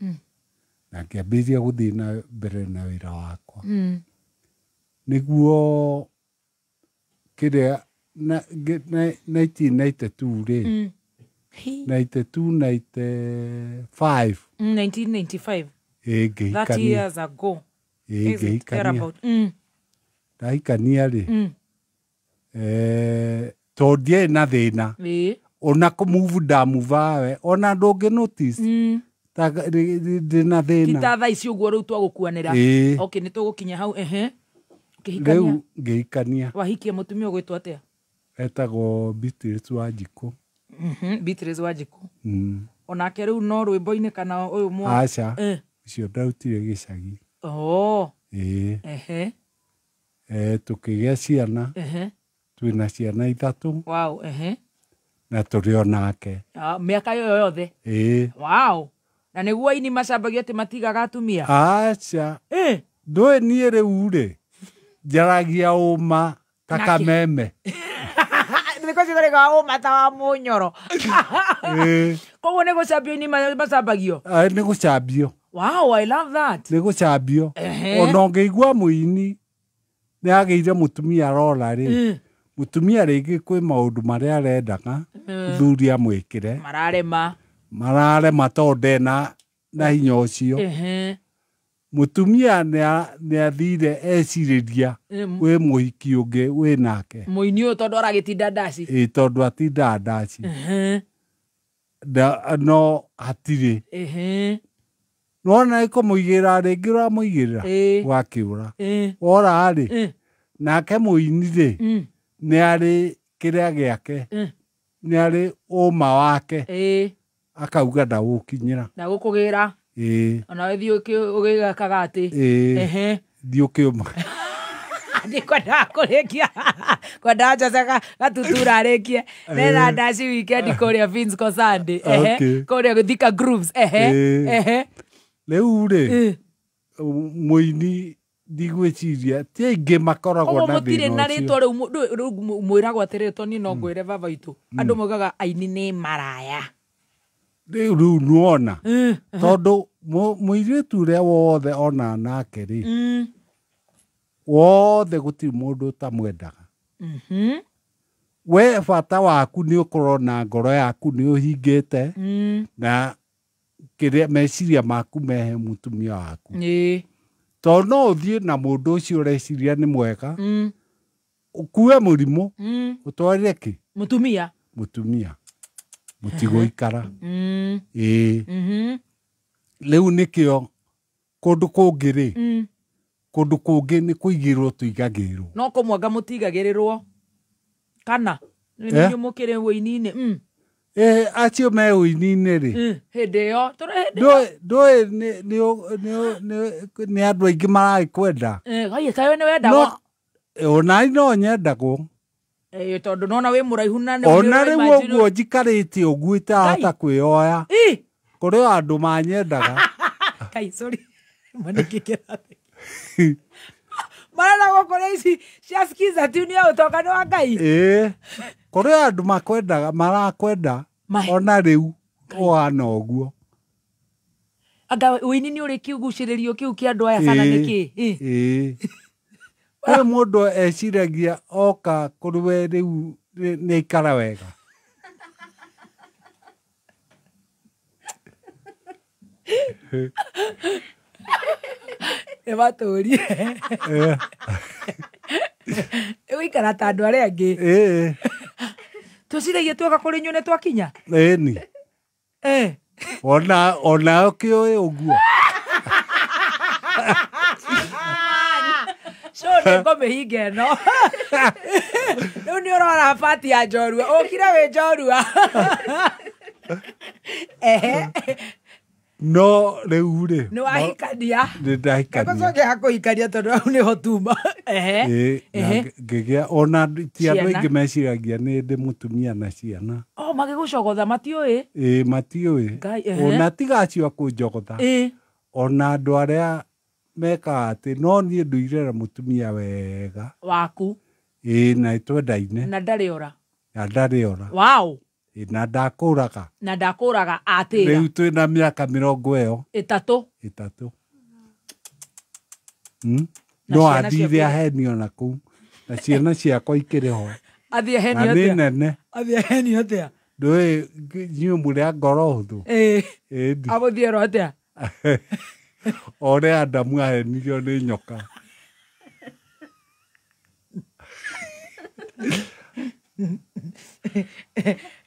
na ngĩambĩrĩria gũthiĩ na mbere na wĩra wakwa nĩguo kĩrĩa 1992 rĩ 1995 that years ago ndahikania rĩ tondũ ndiarĩ na thĩna ona kũmuvu ndamuvaga ona ndũngĩ notice ndĩna thĩna ti ta thaa ici ũguo rĩu twagũkuanĩra okay nĩ tũgũkinya hau rĩu ngĩhikania wahikia mũtumia ũgwĩtwo atĩa etagwo Beatrice Wanjikũ Beatrice Wanjikũ onake rĩu no rwĩmbo-inĩ kana ũyũ mwa aca ũcio ndautire gĩcagi tũkĩgĩa ciana twĩna ciana 3 na tũrĩ o nake. Mĩaka yo yothe. Wow. Na nĩguo aini macambagia atĩ matigaga atumia. Aca. Ndũĩ niĩ rĩu rĩ njaragia ũma ta kameme. Nĩko cigũrĩga ũma ta wa mũnyoro. Koguo nĩ gũcambio aini macambagio. Nĩ gũcambio. Wow, I love that. Nĩ gũcambio. Ona ũngĩigua mũini nĩ agĩire mũtumia arora rĩ. Mũtumia rĩngĩ kwĩ maũndũ marĩa arendaga thuri amwĩkĩre. Mararema tondũ na hinya ũcio. Mũtumia nĩ athire ecirĩria wĩ mũhiki ũngĩ wĩ nake. Mũini ũyũ tondũ aragĩtinda ndaci. Tondũ atinda ndaci. No hatirĩ. Nona ĩkũmũigĩra rĩngĩ ũramũigĩra wakĩũra. Ora rĩ nake mũini rĩ nĩ arĩ kĩrĩa gĩake. Nĩ arĩ ũma wake. Akauga ndagũkinyĩra. Ndagũkũgĩra. Ona we thiĩ ũgĩgakaga atĩ. Thiĩ ũkĩũma. Ndikwendaga kũrĩkia. Kwendaga Jose gatutura arĩkie. Nena ndaci weekend kũrĩa Finsco Sunday. Kũrĩa Thika Grooves. Rĩu rĩ mũini ndigwĩciria ti aingĩ makoragwo na thĩna ũcio. Mũtirĩ na rĩtwa rĩu mwĩragwo atĩrĩrĩ toni no ngwĩre baba witũ. Andũ moigaga aini nĩ maraya. Rĩu nuona tondũ mũirĩtu ũrĩa wothe ona nake rĩ wothe gũtirĩ mũndũ ũtamwendaga. We bata waku nĩ ũkorwo na ngoro yaku nĩ ũhingĩte na kĩrĩa meciria maku mehe mũtumia waku. Tondũ no ũthiĩ na mũndũ ũcio ũreciria nĩ mwega ũkue mũrimũ ũtwarĩre kĩ? Mũtumia. Mũtigũikara. Rĩu nĩkĩo kũndũ kũngĩ rĩ kũndũ kũngĩ nĩ kũigĩrwo tũigagĩrĩrwo. No kũmwanga mũtigagĩrĩrwo kana nĩ mũkĩrĩ ũini-inĩ. Acio me ũini-inĩ rĩ hĩndĩ ĩyo ndũĩ nĩ andũ aingĩ maragĩkwenda. Kayo nĩ wendagwo. Ona no nyendagwo. Tondũ nona wĩ mũraihu na nĩ ona rĩu ũguo njikarĩte ũguo itahota kwĩyoya kũrĩ andũ manyendaga. Kai sorry manikĩkĩra marana gũkũrĩa ici cia skiza tuni ya ũtokani wa Ngai. Kũrĩ andũ makwendaga marakwenda ona rĩu ũhana ũguo. Anga ũini nĩ ũrĩ kĩgucĩrĩrio kĩu kĩa andũ aya kana nĩkĩ? Kwĩ mũndũ eciragia oka kũrĩ we rĩu nĩ ikara wega. Evatũrie. Ũikara ta andũ arĩa angĩ. Tũciragia tuoka kũrĩ nyone twakinya. Ĩni. Ona ũkĩũĩ ũguo. Nĩ ngũmĩhinga ĩno. Rĩu nĩ ũrora bati ya njorua. Ũkire wĩ njorua. No rĩu rĩ. Nĩ wahikania. Nĩ ndahikania. Gũcokia hakũhikania tondũ hau nĩho tuma. Ngĩgĩa ona ti andũ aingĩ meciragia nĩ ndĩ mũtumia na ciana. Magĩgũcogotha matiũĩ. Matiũĩ. Ona tigacio kũnjogotha. Ona andũ arĩa mekaga atĩ no niĩ ndũirera mũtumia wega. Waku. Na itwendaine. Na ndarĩ ora. Na ndarĩ ora. Wow. Na ndakũraga. Na ndakũraga atĩra. Rĩu twĩna mĩaka 30. Ĩtatũ. No athire ahenio na kũu. Na ciana ciakwa ikĩrĩ ho. Athiĩ ahenio atĩa? Na nĩ nene. Athiĩ ahenio atĩa? Ndũĩ nyumũ rĩa ngoro hũthũ. Agũthiĩ ro atĩa? Ore Adamu ahenirio nĩ nyoka.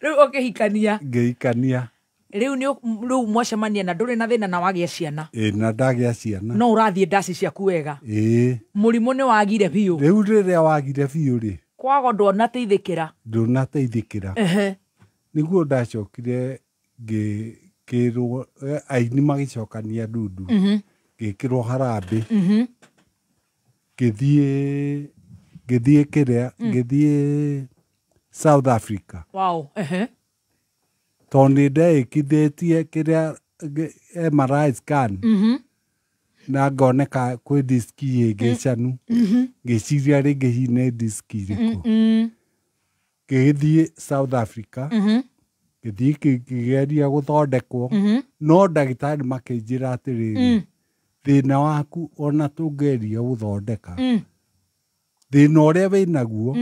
Rĩu ũkĩhikania. Ngĩhikania. Rĩu mwacemania na ndũrĩ na thĩna na wagĩa ciana. Na ndagĩa ciana. No ũrathiĩ ndaci ciaku wega. Mũrimũ nĩ wagire biũ. Rĩu rĩrĩa wagire biũ rĩ. Kwago ndũnateithĩkĩra. Ndũnateithĩkĩra. Nĩguo ndacokire ngĩkĩrwo aini magĩcokania ndundu. Ngĩkĩrwo harambĩ. Ngĩthiĩ kĩrĩa. Ngĩthiĩ South Africa. Wow. tondå nä ndekithätie kä rä a MRI scan na ngoneka kwä diski ä ngä canu ngä ciria rä ngä hinä diski rä kå ngä thiä South Africa ngä thiä ngä geria gå thondekwo no ndagĩtarĩ makä ra atä rä rä thä na waku ona tå ngeria gå thondeka thä na å rä a wä naguo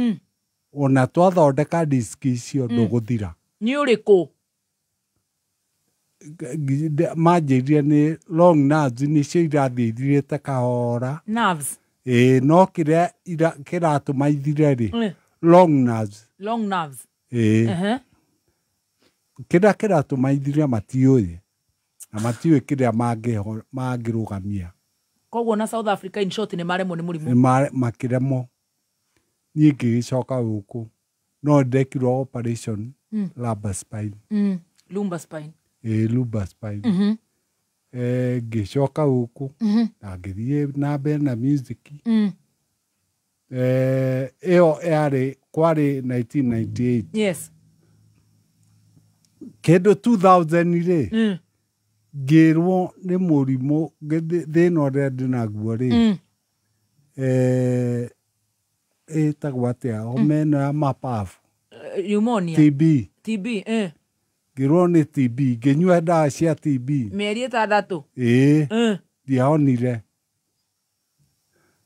ona twathondeka diski icio ndå gå thira nä å rä kå manjĩria nĩ long nerves nĩcio irathiĩ ithirĩte kahora nerves no kĩrĩa kĩratũma ithire rĩ long nerves kĩrĩa kĩratũma ithire matiũĩ na matiũĩ kĩrĩa mangĩrũgamia koguo na South Africa in short nĩ maremwo nĩ mũrimũ makĩremwo niĩ ngĩgĩcoka gũkũ no ndekirwo operation lumbar spine lumbar spine lumbar spine ngĩcoka gũkũ na ngĩthiĩ na mbere na music ĩyo yarĩ kwarĩ 1998 yes kĩndũ 2000 rĩ ngĩrwo nĩ mũrimũ thĩna ũrĩa ndĩnaguo rĩ ĩtagwo atĩa homa ĩno ya mapafu pneumonia TB ngĩrwo nĩ TB ngĩnyua ndawa cia TB mĩeri 6 ndiahonire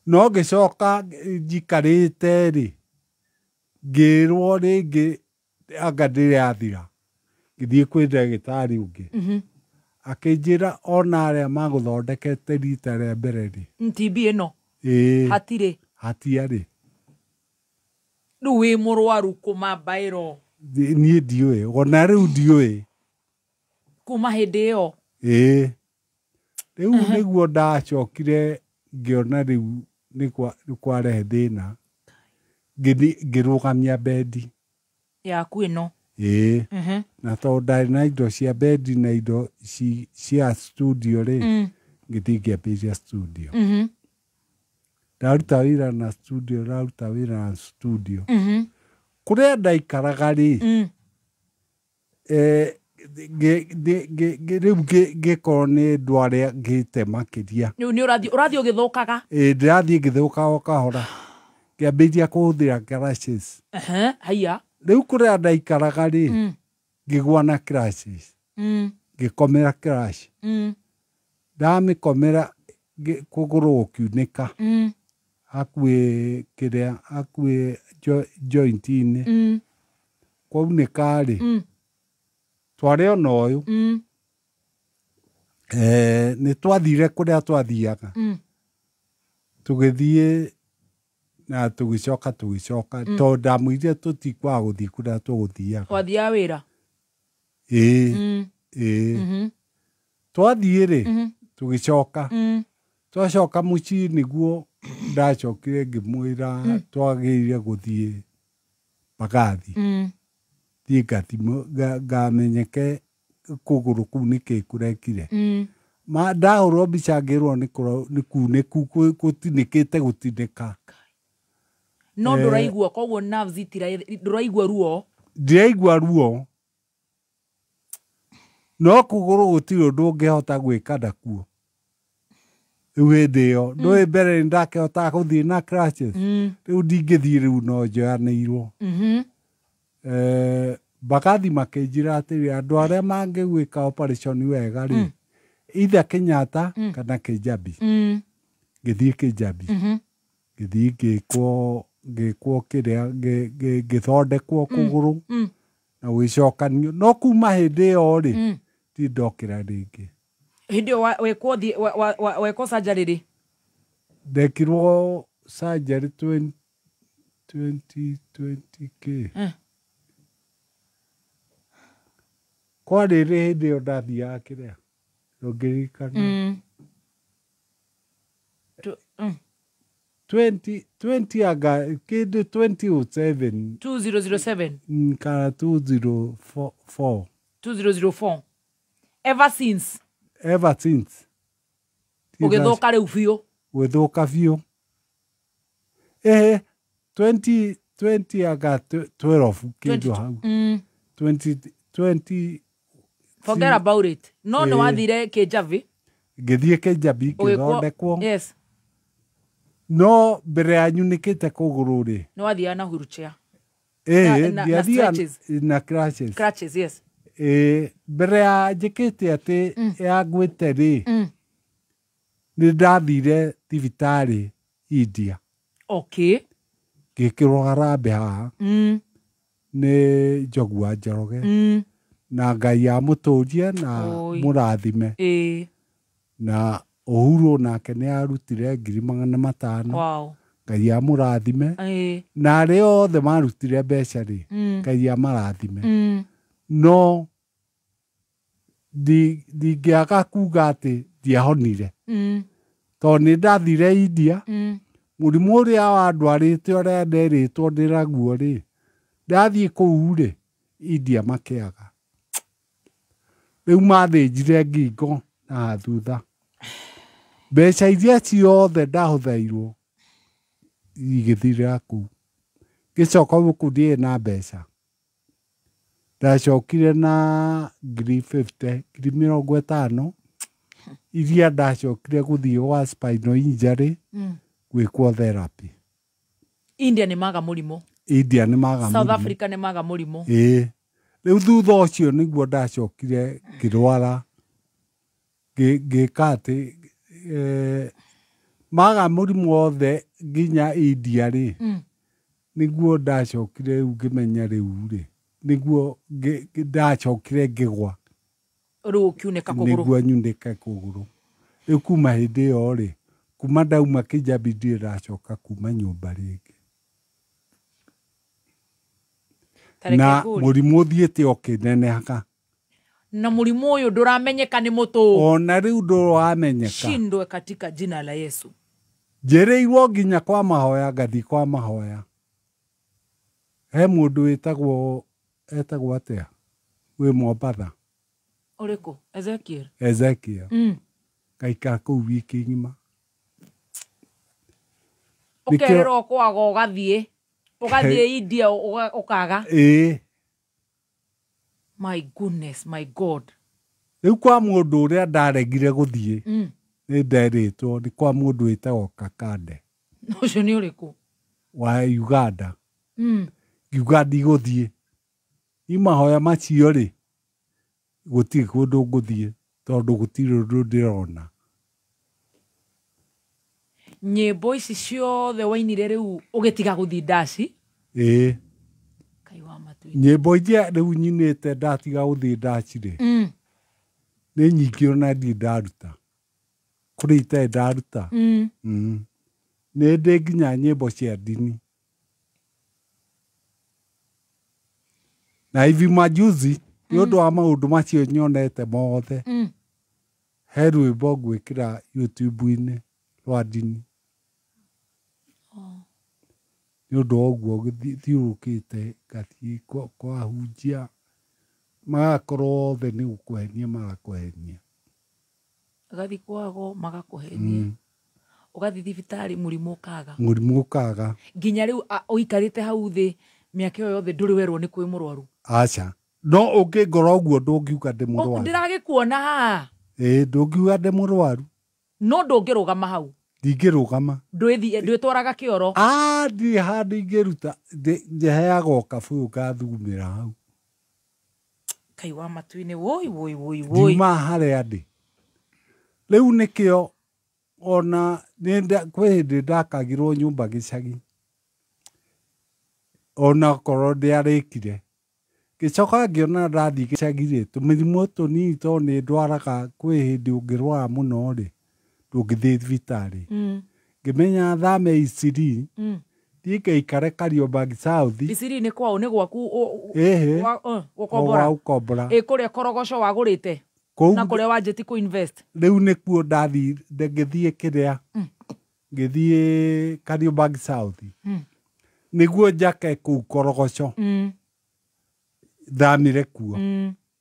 no ngĩcoka njikarĩte rĩ ngĩrwo rĩngĩ anga ndĩrathira ngĩthiĩ kwĩ ndagĩtarĩ ũngĩ akĩnjĩra ona arĩa magũthondekete rita rĩa mbere rĩ TB ĩno hatiarĩ rĩu wĩ mũrwaru kuma bairo niĩ ndiũĩ ona rĩu ndiũĩ kuma hĩndĩ ĩyo rĩu nĩguo ndacokire ngĩona rĩu nĩ kwarehe thĩna ngĩrũgamia bendi yaku ĩno na tondũ ndarĩ na indo cia bendi na indo cia studio rĩ ngĩthiĩ ngĩambĩrĩria studio ndaruta wĩra na studio kũrĩa ndaikaraga rĩ rĩu ngĩkorwo nĩ ndwarĩa ngĩte makĩria ũrathiĩ ũgĩthũkaga ndĩrathiĩ ngĩthũkaga o kahora ngĩambĩrĩria kũhũthĩra crashes haiya rĩu kũrĩa ndaikaraga rĩ ngĩgwa na crashes ngĩkomera crash ndamĩkomera kũgũrũ gũkiunĩka hakuhĩ kĩrĩa hakuhĩ joint-inĩ kwaunĩka rĩ twarĩ ona ũyũ nĩ twathire kũrĩa twathiaga tũgĩthiĩ na tũgĩcoka tondũ ndamwĩrire tũtikwaga gũthiĩ kũrĩa tũgũthiaga twathiaga wĩra twathiĩ rĩ tũgĩcoka twacoka mũciĩ nĩguo ndacokire ngĩmwĩra twagĩrĩire gũthiĩ Mbagathi thiĩ ngamenyeke kũgũrũ kũu nĩkĩ kũrekire ndahũrwo mbica ngĩrwo nĩ kunĩku gũtinĩkĩte gũtinĩka no ndũraigua koguo nerves ndũraigua ruo ndiraigua ruo no kũgũrũ gũtirĩ ũndũ ũngĩhota gwĩka nakuo rĩu hĩndĩ ĩyo ndũĩ mbere nĩ ndakĩhotaga gũthiĩ na crutches rĩu ndingĩthiĩ rĩu no njoyanĩirwo Mbagathi makĩnjĩra atĩrĩ andũ arĩa mangĩgwĩka operation wega rĩ either Kenyatta kana Kijabi ngĩthiĩ Kijabi ngĩthiĩ ngĩkwo kĩrĩa ngĩthondekwo kũgũrũ na gwĩcokanio no kuma hĩndĩ ĩyo rĩ ti ndokĩra rĩngĩ hĩndĩ ĩyo wekwo surgery rĩ ndekirwo surgery 2020 kwarĩ hĩndĩ ĩyo ndathiaga kĩrĩa ndũngĩririkana 20 anga kĩndũ 2007 kana 2004 ever since ũgĩthũka rĩu biũ gwĩthũka biũ 20 anga 12 kĩndũ hau 20 Forget about it. No no wathire Kijabi. Ngithie Kijabi ngithondekwo. Yes. No mbere yanyu nikite kuguru ri. No wathia na wheelchair. Na crutches. Crutches, yes. Mbere ya njikite ati ya gwite ri. Ni ndathire thibitari India. Okay. Ngikirwo harambe haha. Ni Njogua Njoroge. Na Ngai amuturie na murathime. Na Uhuru nake ni arutire 500,000. Wow. Ngai amurathime. Na arĩa othe marutire mbeca ri. Ngai amarathime. No ndingĩaga kuga atĩ ndiahonire. Tondũ nĩ ndathire India. Mũrimũ ũrĩa wandwarĩte ũrĩa nderĩtwo ndĩraguo rĩ. Ndathiĩ kũu rĩ, India makĩaga. Rĩu mathĩnjire ngingo na thutha. Mbeca iria ciothe ndahũthĩirwo igĩthira kũu. Ngĩcoka gũkũ ndirĩ na mbeca. Ndacokire na 50,000 iria ndacokire gũthiĩ gwa spinal injury gwĩkwo therapy. India nĩ maga mũrimũ. India nĩ maga mũrimũ. South Africa nĩ maga mũrimũ. Rĩu thutha ũcio nĩguo ndacokire ngĩrwara. Ngĩka atĩ maga mũrimũ wothe nginya India rĩ. Nĩguo ndacokire rĩu ngĩmenya rĩu rĩ. Nĩguo ndacokire ngĩgwa. Rĩu ũkiunĩka kũgũrũ. Nĩguo nyunĩke kũgũrũ. Rĩu kuma hĩndĩ ĩyo rĩ. Kuma ndauma Kijabi ndirĩ ndacoka kuma nyũmba rĩngĩ. Na mũrimũ ũthiĩte ũkĩnenehaga. Na mũrimũ ũyũ ndũramenyeka nĩ mũtũ. Ona rĩu ndũramenyeka. Shindwe katika jina la Yesu. Njereirwo nginya kwa mahoya ngathi kwa mahoya. He mũndũ etagwo atĩa? Wĩ Mombatha. Ũrĩkũ? Ezekiel. Ezekiel. Ngaikara kũu wiki ng'ima. Ũkererwo kwaga ũgathiĩ. Ũgathiĩ India ũkaga. My goodness, my God. Rĩu kwa mũndũ ũrĩa ndaregire gũthiĩ. Nĩ nderĩtwo nĩ kwa mũndũ wĩtagwo Kakande. Ũcio nĩ ũrĩkũ? Wa Uganda. Ngiuga ndigũthiĩ. Imahoya macio rĩ. Gũtirĩ kũndũ ngũthiĩ tondũ gũtirĩ ũndũ ndĩrona. Nyĩmbo ici ciothe wainire rĩu ũgĩtiga gũthiĩ ndaci? Kai wa matu. Nyĩmbo iria rĩu nyinĩte ndatiga gũthiĩ ndaci rĩ. Nĩ nyingĩ ona ndirĩ ndaruta. Kũrĩ itarĩ ndaruta. Nĩ ndĩ nginya nyĩmbo cia ndini. Na hivi majuzi nĩ ũndũ wa maũndũ macio nyonete mothe. He rwĩmbo ngwĩkĩra YouTube-inĩ rwa ndini. Nĩ ũndũ wa ũguo thiũrũkĩte ngathiĩ kwa hunjia. Magakorwo othe nĩ gũkũhenia magakũhenia. Ũgathiĩ kwago magakũhenia. Ũgathiĩ thibitarĩ mũrimũ ũkaga. Mũrimũ ũkaga. Nginya rĩu ũikarĩte hau thĩ mĩaka ĩyo yothe ndũrĩ werwo nĩ kwĩ mũrwaru. Aca. No ũngĩngora ũguo ndũngiuga ndĩ mũrwaru. Ndĩragĩkuona haha. Ndũngiuga ndĩ mũrwaru. No ndũngĩrũgama hau. Ndingĩrũgama. Ndwĩtwaraga kĩoro. Ndirĩ handũ ingĩruta. Njeheagwo kabũyũ ngathumĩra hau. Kai wa matu-inĩ woi. Ndiuma harĩa ndĩ. Rĩu nĩkĩo ona kwĩ hĩndĩ ndakagirwo nyũmba gĩcagi. Ona korwo ndĩarĩkire. Gĩcoka ngĩona ndathiĩ gĩcagi-rĩ, tũmĩrimũ tũnini tondũ nĩ ndwaraga kwĩ hĩndĩ ũngĩrwara mũno rĩ, ndũngĩthiĩ thibitarĩ. Ngĩmenya thame Isiri, thiĩ ngaikare Kariobangi South. Isiri nĩ kwao nĩ gwaku gũkombora. Kũrĩa Korogoco wagũrĩte na kũrĩa wanjĩti kũ-invest. Rĩu nĩkuo ngĩthiĩ kĩrĩa, ngĩthiĩ Kariobangi South. Nĩguo njake kũu Korogoco. Thamire kuo.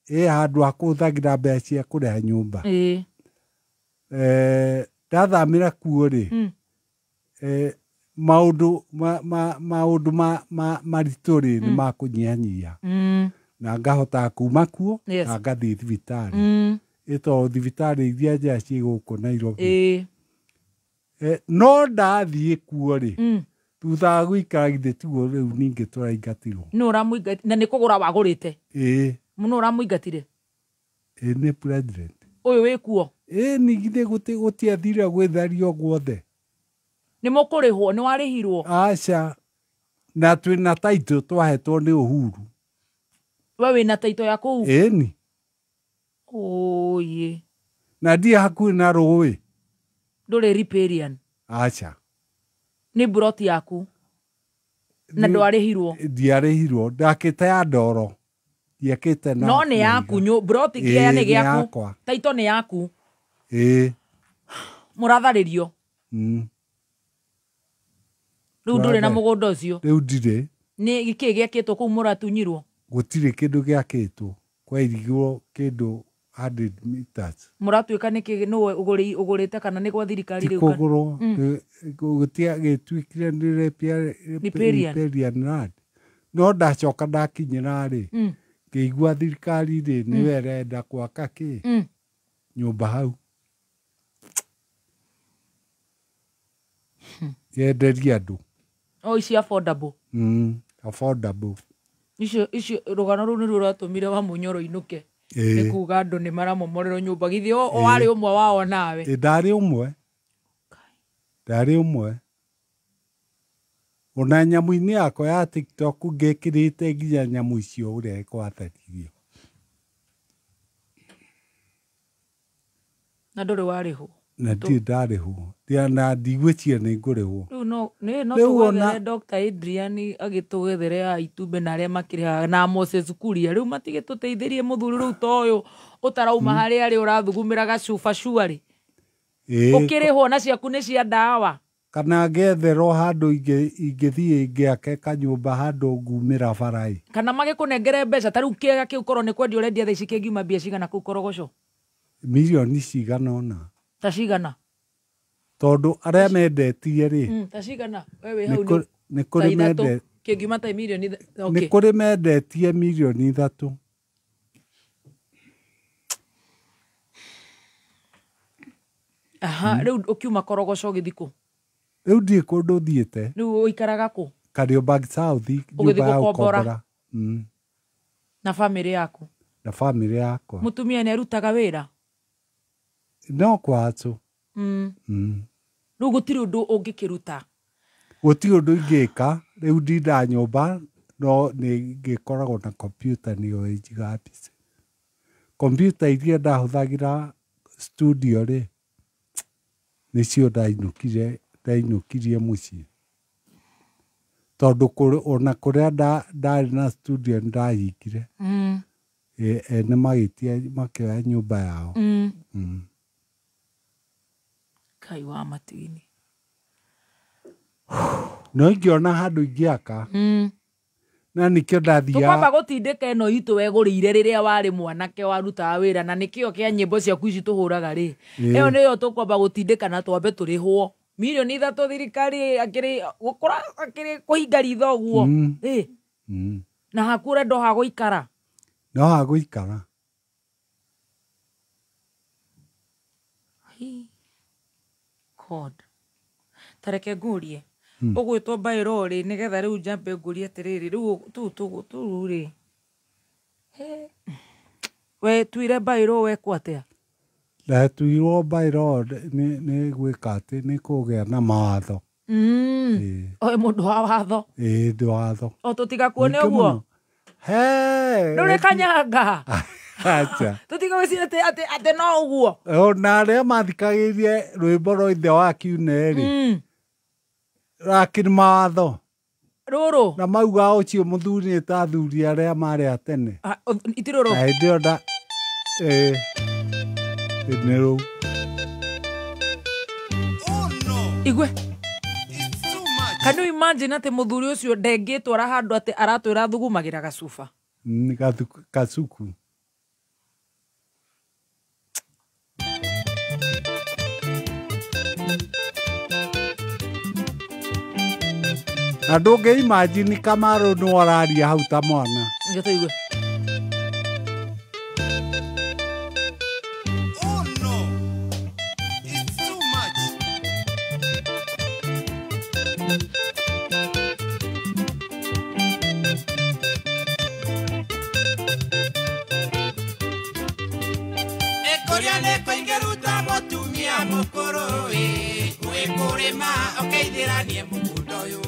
Handũ ha kũhũthagĩra mbeca cia kũrĩha nyũmba. Ndathamĩra kuo rĩ, maũndũ maritũ rĩ nĩ makũnyihanyihia. na ngahota kuma kuo Yes. na ngathi thibitarĩ Mm. ĩto thibitarĩ iria nja ciĩ gũkũ Nairobi no ndathiĩ kuo rĩ thutha wa gũikara githĩ tiguo rĩu ningĩ tũraingatirwo no ũramũingatire na nĩ kũgũra wagũrĩte no ũramũingatire nĩ president ũyũ wĩ kuo ningĩ gũtiathire gwĩthario guothe nĩ mũkũrĩhwo nĩ warĩhirwo aca na twĩna taito twahetwo nĩ Uhuru we wĩna taito ya kũu ĩni oye na ndirĩ hakuhĩ na rũĩ ndũrĩ riparian aca nĩ buroti yaku na ndwarĩhirwo ndiarĩhirwo ndakĩte ya ndoro ndiakĩte na no nĩ yaku buroti kĩaya nĩ gĩaku taito nĩ yaku mũratharĩrio rĩu ndũrĩ na mũgũnda ũcio rĩu ndirĩ nĩ gĩkĩ gĩakĩtwo kũu mũratunyirwo gũtirĩ kĩndũ gĩakĩtwo kwairigirwo kĩndũ 100 meters mũratuĩka nĩkĩ nũwe ũgũrĩte kana nĩ gwa thirikari rĩu kũgũrwo gĩtuĩkire nĩ riparian land no ndacoka ndakinyĩra rĩ ngĩigua thirikari rĩ nĩwe ĩrenda gwaka kĩ nyũmba hau yenderia andũ ici affordable affordable icio rũgano rũu nĩ rũratũmire wa Mũnyoro inuke nĩ kuga andũ nĩ maramomorerwo nyũmba githĩ warĩ ũmwe wao nawe ndarĩ ũmwe ona nyamũ-inĩ yakwa ya TikTok ngekĩrĩte nginya nyamũ icio ũrĩa ĩgwatharirio na ndũrĩ warĩhwo na ndirĩ ndarĩhwo na ndigwĩciria nĩ ngũrĩhwo rĩu no tũgwethere Dr. Adrian agĩtũgethere aitumbe na arĩa makĩrĩhaga na Moses Kuria rĩu matigĩtũteithĩrie mũthuri rĩu ta ũyũ ũtarauma harĩa arĩ ũrathugumĩra gacuba cuarĩ ũkĩrĩhwo na ciaku nĩ cia ndawa kana ngetherwo handũ ingĩthiĩ ngĩake kanyũmba handũ ngumĩra baraĩ kana magĩkũnengere mbeca ta rĩu kĩega kĩu korwo nĩ kwendia ũrendia thaa ici kĩngiuma mbia cigana kũu Korogoco mirioni cigana ũna ta cigana tondũ arĩa mendetie rĩ ta cigana wewe hau nĩ kũrĩ mendete kĩngiuma ta mirioni nĩ kũrĩ mendetie mirioni 3 aha rĩu ũkiuma Korogoco gĩthiko rĩu ndiĩ kũndũ thiĩte rĩu ũikaraga kũ Kariobangi South nyũmba ya gũkombora na famĩlĩ yaku na famĩlĩ yakwa mũtumia nĩ arutaga wĩra no kwatũ rĩu gũtirĩ ũndũ ũngĩkĩruta gũtirĩ ũndũ ingĩka rĩu ndinda nyũmba no nĩ ngĩkoragwo na kompiuta nĩyo ĩnjiga mbica kompiuta iria ndahũthagĩra studio rĩ nĩcio ndainũkirie mũciĩ tondũ ona kũrĩa ndarĩ na studio nĩndahingire ene magĩtia makĩoya nyũmba yao Kai wa matini no ingĩona handũ ingĩaka na nĩkĩo ndathiaga tũkwamba gũtindĩka ĩno itũ wegũrĩire rĩrĩa warĩ mwanake warutaga wĩra na nĩkĩo kĩa nyĩmbo ciaku ici tũhũraga rĩ ĩyo nĩyo tũkwamba gũtindĩka na twambe tũrĩhwo mirioni 3 thirikari akĩrĩ kũhinga ritho ũguo na haku ũrenda ha gũikara no ha gũikara God tareke ngũrie ũgwĩtwo baĩro rĩ nĩgetha rĩu njambe ngũrie atĩrĩrĩ rĩu tũu rĩ we tuire baĩro wekwo atĩa ndatuirwo baĩro nĩ gwĩka atĩ nĩ kũgĩa na mawatho oĩ mũndũ wa watho ndĩ watho o tũtigakuone ũguo ndũrĩ kanyanga acha tũtigawĩcire atĩ no ũguo ona arĩa mathikagĩrĩrie rwĩmbo rwa ithe wa kiune rĩ rakĩrĩ mawatho rũrũ na mauga ũcio mũthuri nĩ ta athuri arĩa marĩ a tene itirũrũ hĩndĩ ĩyo nĩ rũu igwe can you imagine atĩ mũthuri ũcio ndengĩtwara handũ atĩ aratwĩra thugumagĩra gacuba gacuku na ndũngĩ imagine Kamaru nĩ wararia hau ta mwana ngetũigue Ekoriane koingeruta motumia mukuru Wekurima okeithiranie mugundo uyu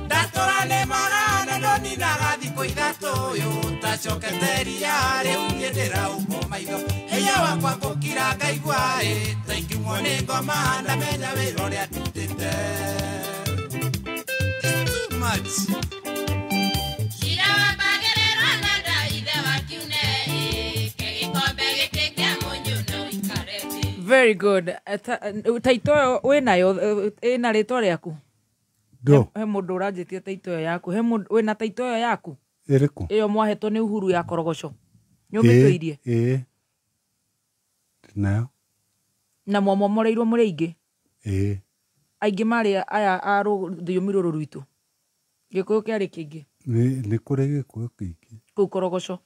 Ndatorane marana noni nagathi kuithatu uyu Tacoketeria riu nyendera umo maitho Eya wakwa ngukira ngaigua Taingimwo ni ngoma ndamenya wira uria ndutite It's too much Very good. Taito winayo ina ritwa riaku? Do. He mundu uranjitie taito yaku. He mundu wina taito yaku? Iriku? Iyo mwahetwo ni Uhuru ya Korogoco. Nyumitwirie? Nayo. Na mwamomoreirwo muri aingi? Aingi mari aya a ruthiumi ruru rwitu. Gikuyu kiari kingi? Ni kuri gikuyu kingi. Kuu Korogoco?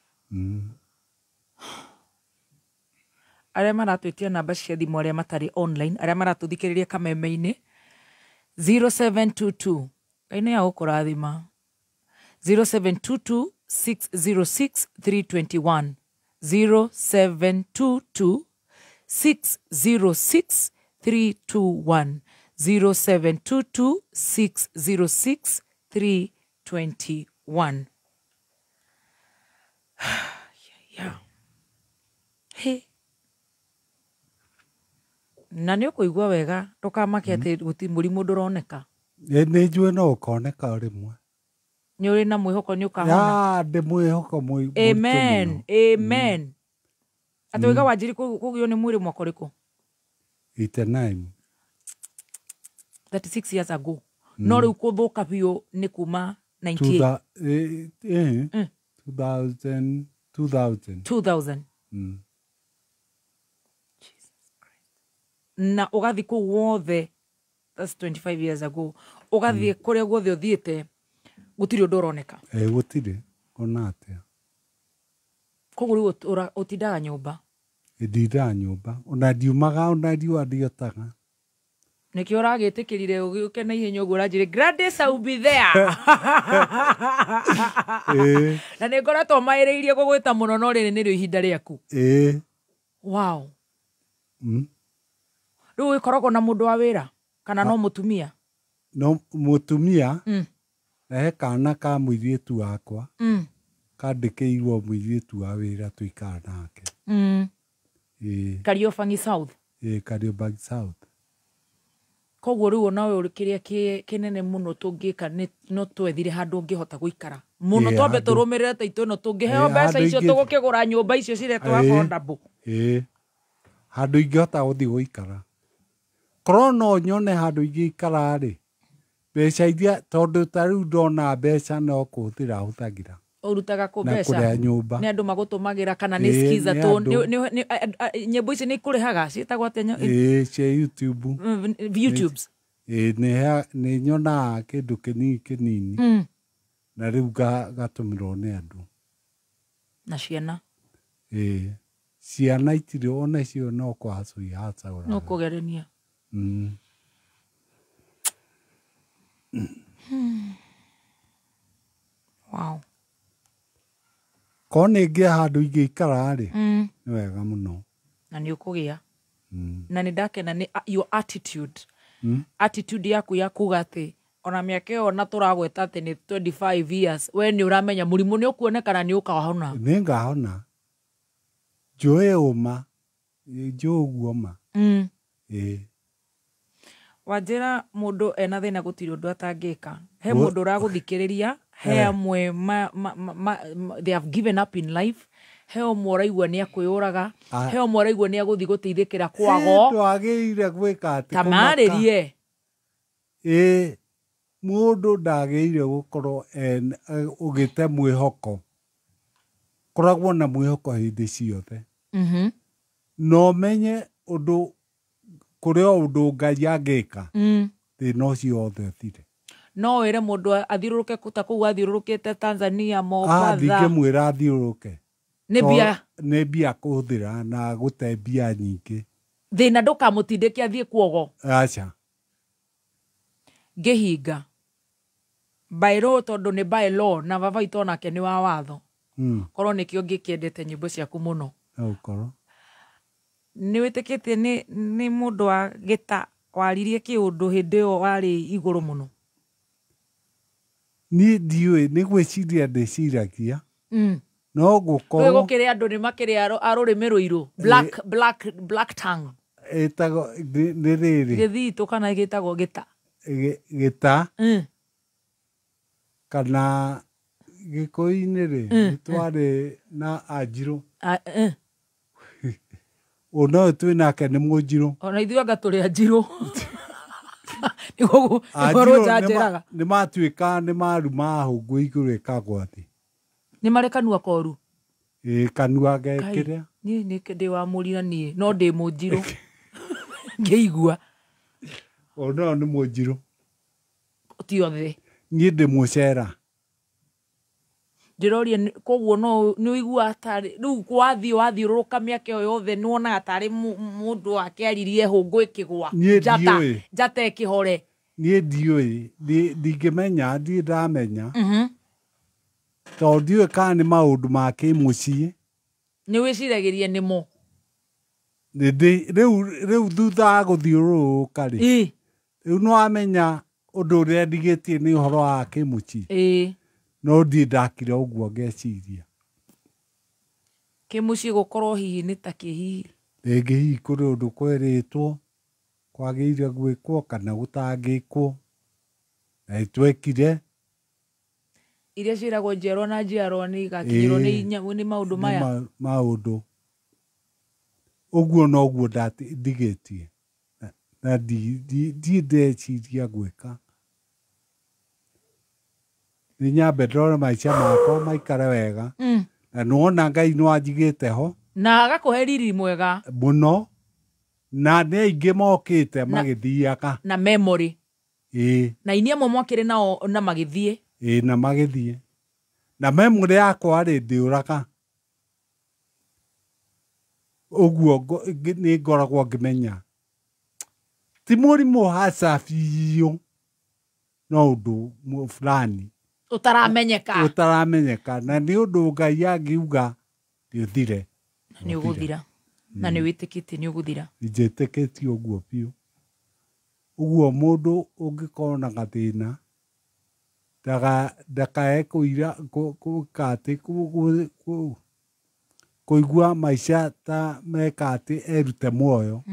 Aria maratwitia namba cia thimu aria matari online aria maratuthikiriria kameme-ini 0722 kaine ya ukurathima 0722 606 321 0722 606 321 0722 606 321 yeah. Hey. Na nĩ ũkũigua wega ndũkamake atĩ gũti mũrimũ ndũroneka. Nĩ njũĩ no ũkoneka rĩmwe. Nĩ ũrĩ na mwĩhoko nĩ ũkahona. Ndĩ mwĩhoko Amen. Amen. Atĩ wiga wanjiri kũgio nĩ mwĩrĩ mwaka ũrĩkũ? 89. 36 years ago. No rĩu kũthũka biũ nĩ kuma 98. 2000. Na ugathi ku wothe, that's 25 years ago, ugathi kuria guothe uthiite gutiri undu uroneka. Gutiri ona atia. Koguo utindaga nyumba? Ndindaga nyumba, ona ndiumaga ona ndiotaga. Niki uragitikirire ugiuke na ihenya uguo uranjire Gladys will be there. Na nĩ ngoretwo maireirie gũgwĩta mũno no rĩrĩ nĩrĩo ihinda rĩaku. Wow. Rĩu ikoragwo na mũndũ wa wĩra kana no mũtumia? No mũtumia. He kana ka mũirĩtu wakwa. Kandĩkĩirwo mũirĩtu wa wĩra tũikara nake. Kariobangi South? Kariobangi South. Koguo rĩu onawe ũrĩ kĩrĩa kĩnene mũno tũngĩka no twethire handũ ũngĩhota gũikara mũno twambe tũrũmĩrĩre taito ĩno tũngĩheo mbeca icio tũgũkĩgũra nyũmba icio ciretwo affordable. Handũ ingĩhota gũthiĩ gũikara. Korwo no nyone handũ ingĩikara rĩ, mbeca iria tondũ ta rĩu ndona mbeca no kũhũthĩra hũthagĩra. Ũrutaga kũ mbeca? Na kũrĩa nyũmba. Nĩ andũ magũtũmagĩra kana nĩ skiza tu nyĩmbo ici nĩ ikũrĩhaga ciĩtagwo atĩa? Cia YouTube. YouTubes. Nĩ nyonaga kĩndũ kĩnini. Na rĩu gatũmĩrwo nĩ andũ. Na ciana? Ciana itirĩ ona icio no kũhacũra. No kũgerenia. Wow. Ko nĩ ngĩ handũ ingĩikara rĩ, nĩ wega mũno. Na nĩ ũkũgĩa. Na nĩ ndakena nĩ your attitude. Attitude yaku ya kuga atĩ ona mĩaka ĩyo na tũragweta atĩ nĩ 25 years we nĩ ũramenya mũrimũ nĩ ũkuoneka na nĩ ũkahona. Nĩ ngahona. Njũĩ ũma. Njũĩ ũguo ma. Wanjĩra mũndũ ena thĩna gũtirĩ ũndũ atangĩka. He mũndũ ũragũthikĩrĩria, he amwe they have given up in life, he ũmwe ũraigua nĩ akwĩyũraga, he ũmwe ũraigua nĩ agũthiĩ gũteithĩkĩra kwago. Twagĩrĩire gwĩka atĩ. Tamarĩrie. Mũndũ ndagĩrĩire gũkorwo ũgĩte mwĩhoko. Koragwo na mwĩhoko hĩndĩ ciothe. No menye ũndũ kũrĩ o ũndũ Ngai angĩka. Thĩna ũcio wothe ũthire. No wĩre mũndũ athiũrũrũke ta kũu athiũrũrũkĩte Tanzania, Mombasa. Ndingĩmwĩra athiũrũrũke. Nĩ mbia. Nĩ mbia kũhũthĩra na gũte mbia nyingĩ. Thĩna ndũkamũtindĩke athiĩ kuogo. Aca. Ngĩhinga by law tondu ni by law na baba ito nake ni wa watho korwo nä kä o ngä kä endete nyä mbo ciaku må no nä wä tä kä tie nä må ndå wa gä ta waririe kä å ndå hä ndä ä yo warä igå rå må no niä ndiå nä gwä ciria ndä ciragia no gå korwo gå kä rä andå nä makä rä arå rä mä rå irå black tongue ätagwo nä rä rä gä thitå kana gä tagwo gä ta gä ta kana gä kå inä rä twarä na anjirå å no twä nake nä må njirå ona ithuä anga tå rä a njirå nä njanjäraga nä matuä ka nä maruma hå ngå igå rä kagwo atä nä marä kanua koru kanua gekä rä niä nä ndä wa må rira niä no ndä må njirå ngä igua o no nä må njirå ti othe niä ndä må cera ndä roria koguo no nä å igua tarä rä u wathiä wathiå rå rå ka mä aka ä yo yothe nä wonaga tarä må ndå akä aririe hå ngå ä kä gwa njata ä kä hore niä ndiå ndingä menya ndiä ndamenya tondå ndiå kana nä maå ndå ma kä må ciä nä wä ciragä rie nä mo rä u thutha wa gå thiå rå rå ka rä rä u nä wamenya å ndå å rä a ndigä tie nä å horo wa kä må ciä no ndiä ndakire å guo ngeciria kä må ciä gå korwo hihi nä ta kä hihi rä ngä hihi kå rä å ndå kwerä two kwagä ire gwä kwo kana gå tangä kwo na twekire iria ciäragwo njiarwa na njiarwa nä igakinyä rwo nä maå ndå maya maå ndå å guo noguo ndigä tie na ndiä ndeciria gwä ka nä nyambe ndore maica makwa maikare wega na nä wona Ngai nä wanjigä te ho na agakå he riri mwega må no na nä aingä mokä te magä thiaga na memory na inia amwe mwakä rä nao na magä thiä na magä thiä na memory yakwa rä ndä å raga å guo nä ngoragwo ngä menya ti må rimå haca biå no å ndå fulani utaramenyeka na nä å ndå Ngai angiuga nä å thire nä å gå thira na nä wä tä kä tie nä å gå thira njä tä kä tie å guo biå å guo må ndå å ngä korwo na gathä na ndakae kå ira katä kå igua maica ta mekatä erute muoyo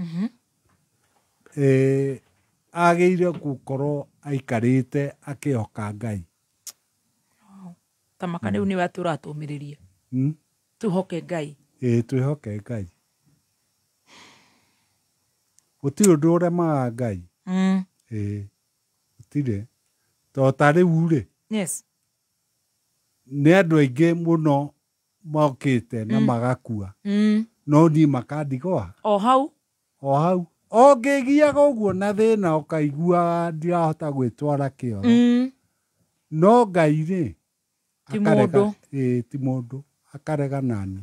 agä ire gå korwo aikarä te akä hoka Ngai tamaka rä u nä we atä å ratå mä rä ria tå hoke Ngai twä hoke Ngai gå tirä å ndå å remaga Ngai gå tirä tondå ta rä u rä nä andå aingä må no mokä te na magakua no niä makandigwa o hau o ngä giaga å guo na thä na å kaigua ndirahota gwä twara kä oro no Ngai rä ti må ndå akarega nani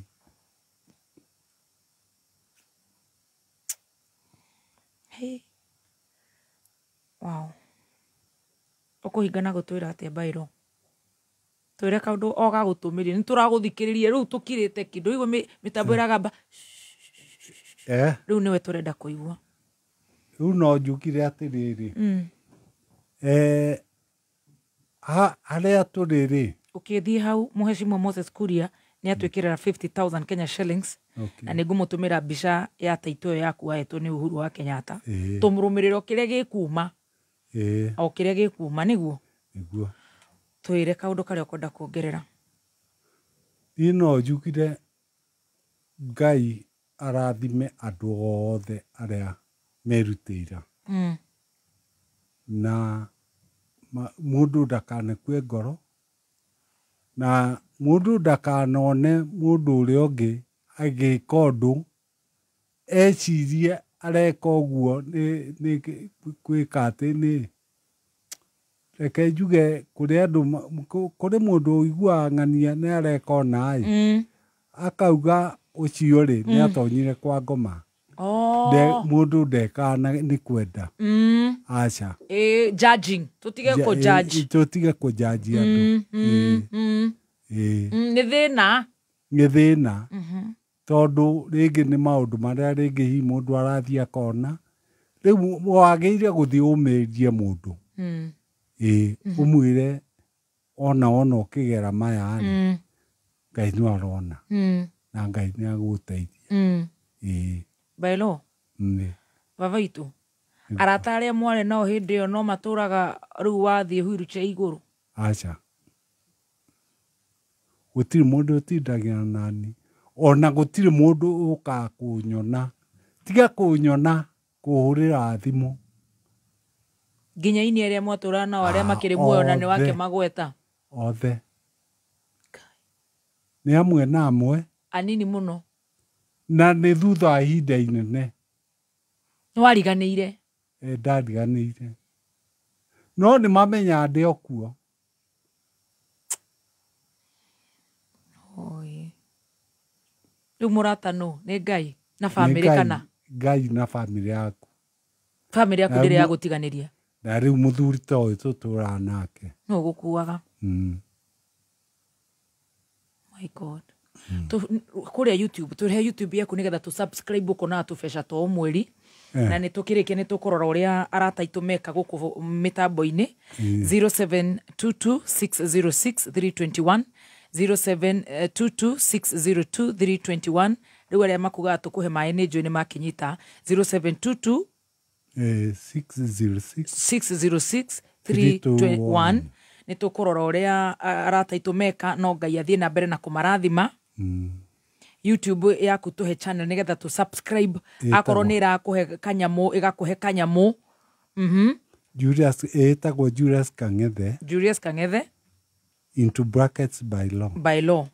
å kå hingana gå twä ra atä mbairå twä re kaå ndå o gagå tå mä ria nä tå ragå thikä rä ria rä u tå kirä te kä ndå igå mä tambo ä ragamba rä u nä we tå renda kå igua rä u no njugire atä rä rä harä a tå rä rä å kä thiä hau Mheshimiwa Moses Kuria nä atwä kä rä ra 50,000 Kenya shillings na nä ngå må tå mä ra mbica ya taitå ä yo yaku ahetwo nä Uhuru wa Kenyatta tå må rå mä rä ra o kä rä a gä kuma o kä rä a gä kuma nä guo twä re kaå ndå karä a å kwenda kuongerera niä no njugire Ngai arathime andå othe arä a merutä ira na må ndå ndakanekue ngoro na må ndå ndakanone må ndå å rä a å ngä agä ka å ndå ecirie areka å guo kwä ka atä nä reke njuge kå rä andå kå rä må ndå å iguaga ng'ania nä areka ona ä akauga å cio rä nä atonyire kwa ngoma Mundu ndekana ni kwenda. Acha. Judging. Tutige ko judge. Tutige ko judge andu. Ni thina. Ni thina. Tondu ringi ni maundu maria ringi hi mundu arathia akona. Riu wageire guthii umirie mundu. Umwire ona ukigera maya ni. Ngai ni arona. Na Ngai ni aguteithia. Bailo. Baba itu. Arata aria mware nao hindi yo no maturaga riu wathie huiruche iguru. Acha. Gutiri mundu utindagira nani. Ona gutiri mundu uka kunyona. Tiga kunyona kuhurira thimu. Ginya ini aria mwatura nao aria makiri muoyo na ni wake magweta. Othe. Ni amwe na amwe. Anini muno. Na nĩ thutha wa ihinda inene. Nĩwariganĩire? Ndariganĩire. No nĩ mamenya ndĩ o kuo. Rĩu mũrata nũ? Nĩ Ngai na bamĩrĩ kana? Ngai na bamĩrĩ yaku. Bamĩrĩ yaku ndĩrĩ ya gũtiganĩria? Na rĩu mũthuri ta ũyũ tũtũraga nake. No gũkuaga. My God. Kuria YouTube turehe YouTube yaku nigetha tu subscribe uko na tubesha to mweri na ni tukirike ni tukurora uria arata itumeka guku mitambo-ini 0722606321 0722602321 riu aria makuga tukuhe mai ni njui ni makinyita 0722 606 ni tukurora uria arata itumeka no Ngai athie na mbere na kumarathima. YouTube yaku tuhe channel nigetha tu subscribe akorwo ni irakuhe kanyamu igakuhe kanyamu. Julius etagwo Julius Kangethe. Julius Kangethe into brackets by law. By law.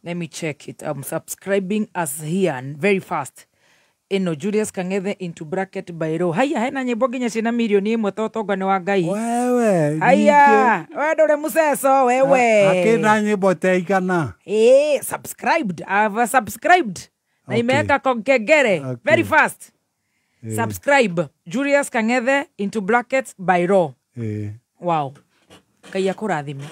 Let me check it. I'm subscribing as here very fast. Ino Julius Kangethe into bracket by law. Haya hena nyimbo nginya cina milioni 1 totongane wa Ngai. Wewe. Haya, wewe ndore museso wewe. Akina nyimbo teigana. Subscribed. I've subscribed. Na imeweka kengele very fast. Subscribe Julius Kangethe into brackets by law. Wow. Ngai akurathime.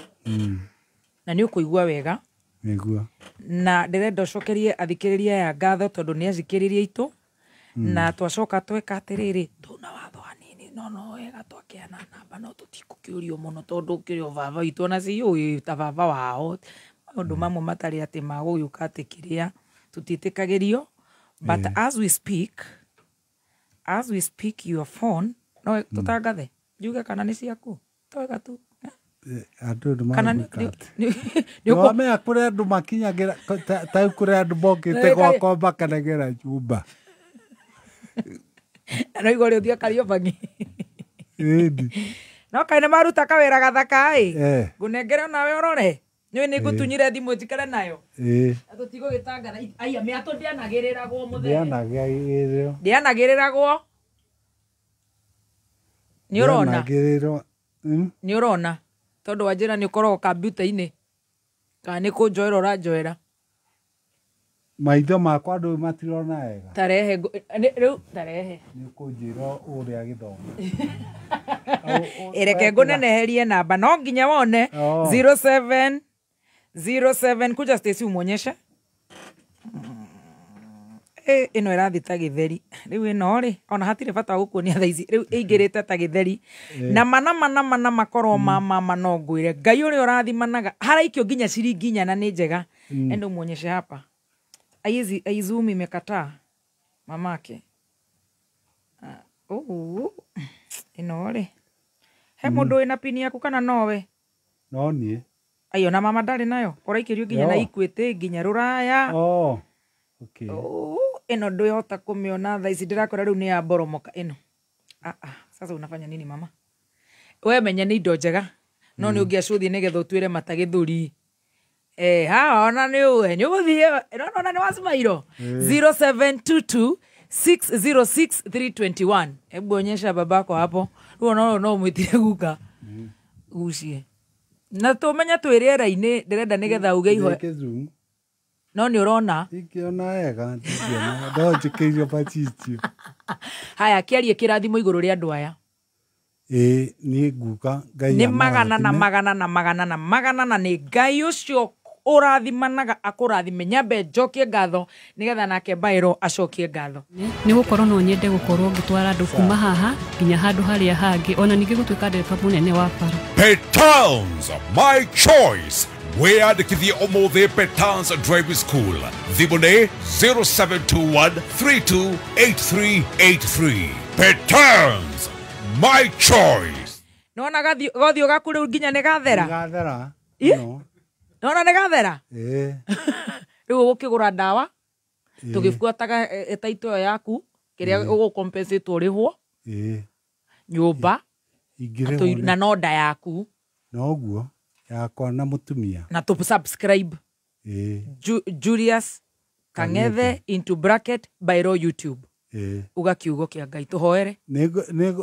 Na ni ukuigua wega. Nigua. Na ndirenda ucokerie athikiriria ya ngatho tondu ni athikiriria itu. Na twacoka tweka atiriri nduna watho hanini no wega twakiana namba no tutikukiurio muno tondu ukirio baba itu na si uyu ta baba wao maundu mamwe matari ati maguyuka atikiria tutitikagirio but as we speak your phone no tutangathe njuge kana ni ciaku twega tu andu nä kå rä andå makinyagä tau kå rä andå mokĩte gwakwa makanagera nyumba no igå rä å thia Kariobangi no kaä nä maruta kawä ra gathaka ngå nengere onawe å rore nä nä ngå tunyire thimå njikare nayo atå tigå gä tangana aya mä atå ndianagä rä ragwo må ndianagä rä ragwo nä å rona tondu wajira ni ukorwo computer-ini kana ni kunjoera uranjoera maitho makwa ndu matirona wega tarehe riu tarehe ni kunjira uria githomo ireke nguneneherie namba no nginya wone 0707 kuja Stacy umuonyeshe ino irathi ta githeri riu ino ri ona hatire bata gukuonia thaa ici riu ingirite ta githeri na mana makorwo mama no ngwire Ngai uri urathimanaga haraikio nginya ciringi nyana ni njega endo muonyeshe hapa aizoom imekataa mamake ino ri he mundu ina pini yaku kana nowe no nie ayo na mama ndari nayo oraikirio nginya na Equity nginya Ruraya okay ino nduyota kumiona thaa ici ndirakora riu ni ya boromoka ino sasa unafanya nini mama we menya ni indo njega no ni ungiacuthie nigetha utwire matagithuri ha ona ni uwe ni uguthie ona ni wasmairo 0722 606 hebu onyesha babako hapo riu no mwitire guka ucie na tumenya twiriera-ini ndirenda nigetha uge iho no nĩ ũrona ikiona wega ndikiona ndonjĩkĩirio pachichio haya kĩarie kĩrathimo igũrũ rĩa andũ aya niĩ nguga Ngai nĩ magana na magana na magana na magana na nĩ Ngai ũcio ũrathimanaga akũrathime nyambe njokie ngatho nĩgetha nake Bairo acokie ngatho nĩ gũkorwo no nyende gũkorwo ngĩtwara andũ kuma haha nginya handũ harĩa hangĩ ona ningĩ gũtuĩka ndereba mũnene wa bara. Petals, my choice. Weyandĩkithie ũmũthĩ Petals Driving School. Thimũ nĩ 0721328383. Petals, my choice. nona gathio gaku rĩu nginya nĩ gathera gathera nona nĩ gathera rĩu ũgũkĩgũra ndawa tũgĩbuataga etaito ĩyo yaku kĩrĩa ũgũcompensate ũrĩhwo nyũmba na noda yaku noguo yakwa na mũtumia na tu subscribe Julius Kang'ethe into bracket Bairo YouTube ugakiugo kĩa Ngai tũhoere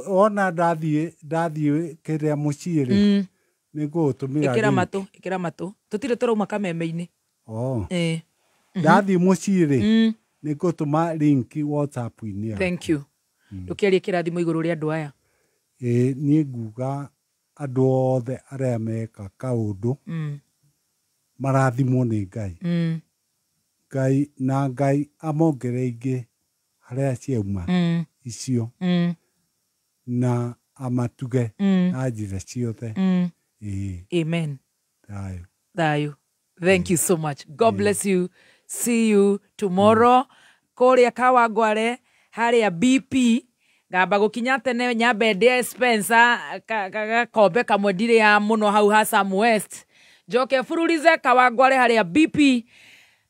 wona ndathiĩ kĩrĩa mũciĩ nĩngũtũmĩra ĩkĩra matũ tũtirĩ tũrauma kameme-inĩ ndathiĩ mũciĩ nĩngũtũma link WhatsApp-inĩ thank you ndũkĩarie kĩrathimo igũrũ rĩa andũ aya niĩ nguga andũ othe arĩa meka kaũndũ marathimwo nĩ Ngai Ngai amongerere ingĩ harĩa ciauma icio na amatuge na njĩra ciothe amen thayũ thank you so much God bless you see you tomorrow kũrĩa Kawangware harĩa BP ngamba gũkinya tene nyambe ndĩ Spencer gakombe kamwe ndirĩ ya mũno hau ha Sam West njoke bururize Kawangware harĩa BP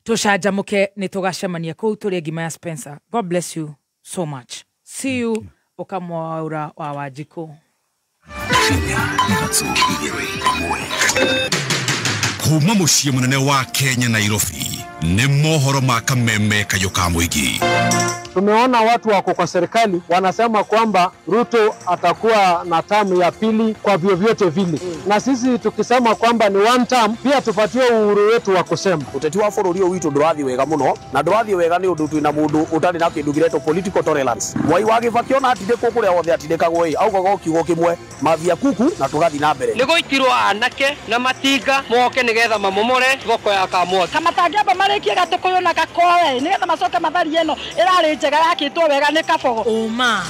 tũcanjamũke nĩ tũgacemania kũu tũrĩ ngima ya Spencer. God bless you so much. See you Ũkamwaura wa Wanjikũ. Kuma mũciĩ mũnene wa Kenya Nairobi nĩ mohoro ma kameme kayo ka mũingĩ. Tumeona watu wako kwa serikali wanasema kwamba Ruto atakuwa na tamu ya pili kwa vyovyote vile. Na sisi tukisema kwamba ni one term, pia tupatie uhuru wetu wa kusema. Uteti wa bũrũri ũyũ witũ ndũrathiĩ wega mũno, na ndũrathiĩ wega nĩ ũndũ twĩna mũndũ ũtarĩ na kĩndũ gĩretwo political tolerance. Mwai wa Kĩbakĩ ona atindĩkwo kũrĩa wothe atindĩkagwo augaga kiugo kĩmwe mavia kuku na tũgathiĩ na mbere. Nĩ gũitirwo anake na matinga moke nĩgetha mamomore thoko ya Kamwoti. Kamatangĩamba marĩkie Gatũkũyũ na Gakoe nĩgetha macoke mathari ĩno ĩrarĩ njega yakĩtwo wega nĩ Kabogo. Uma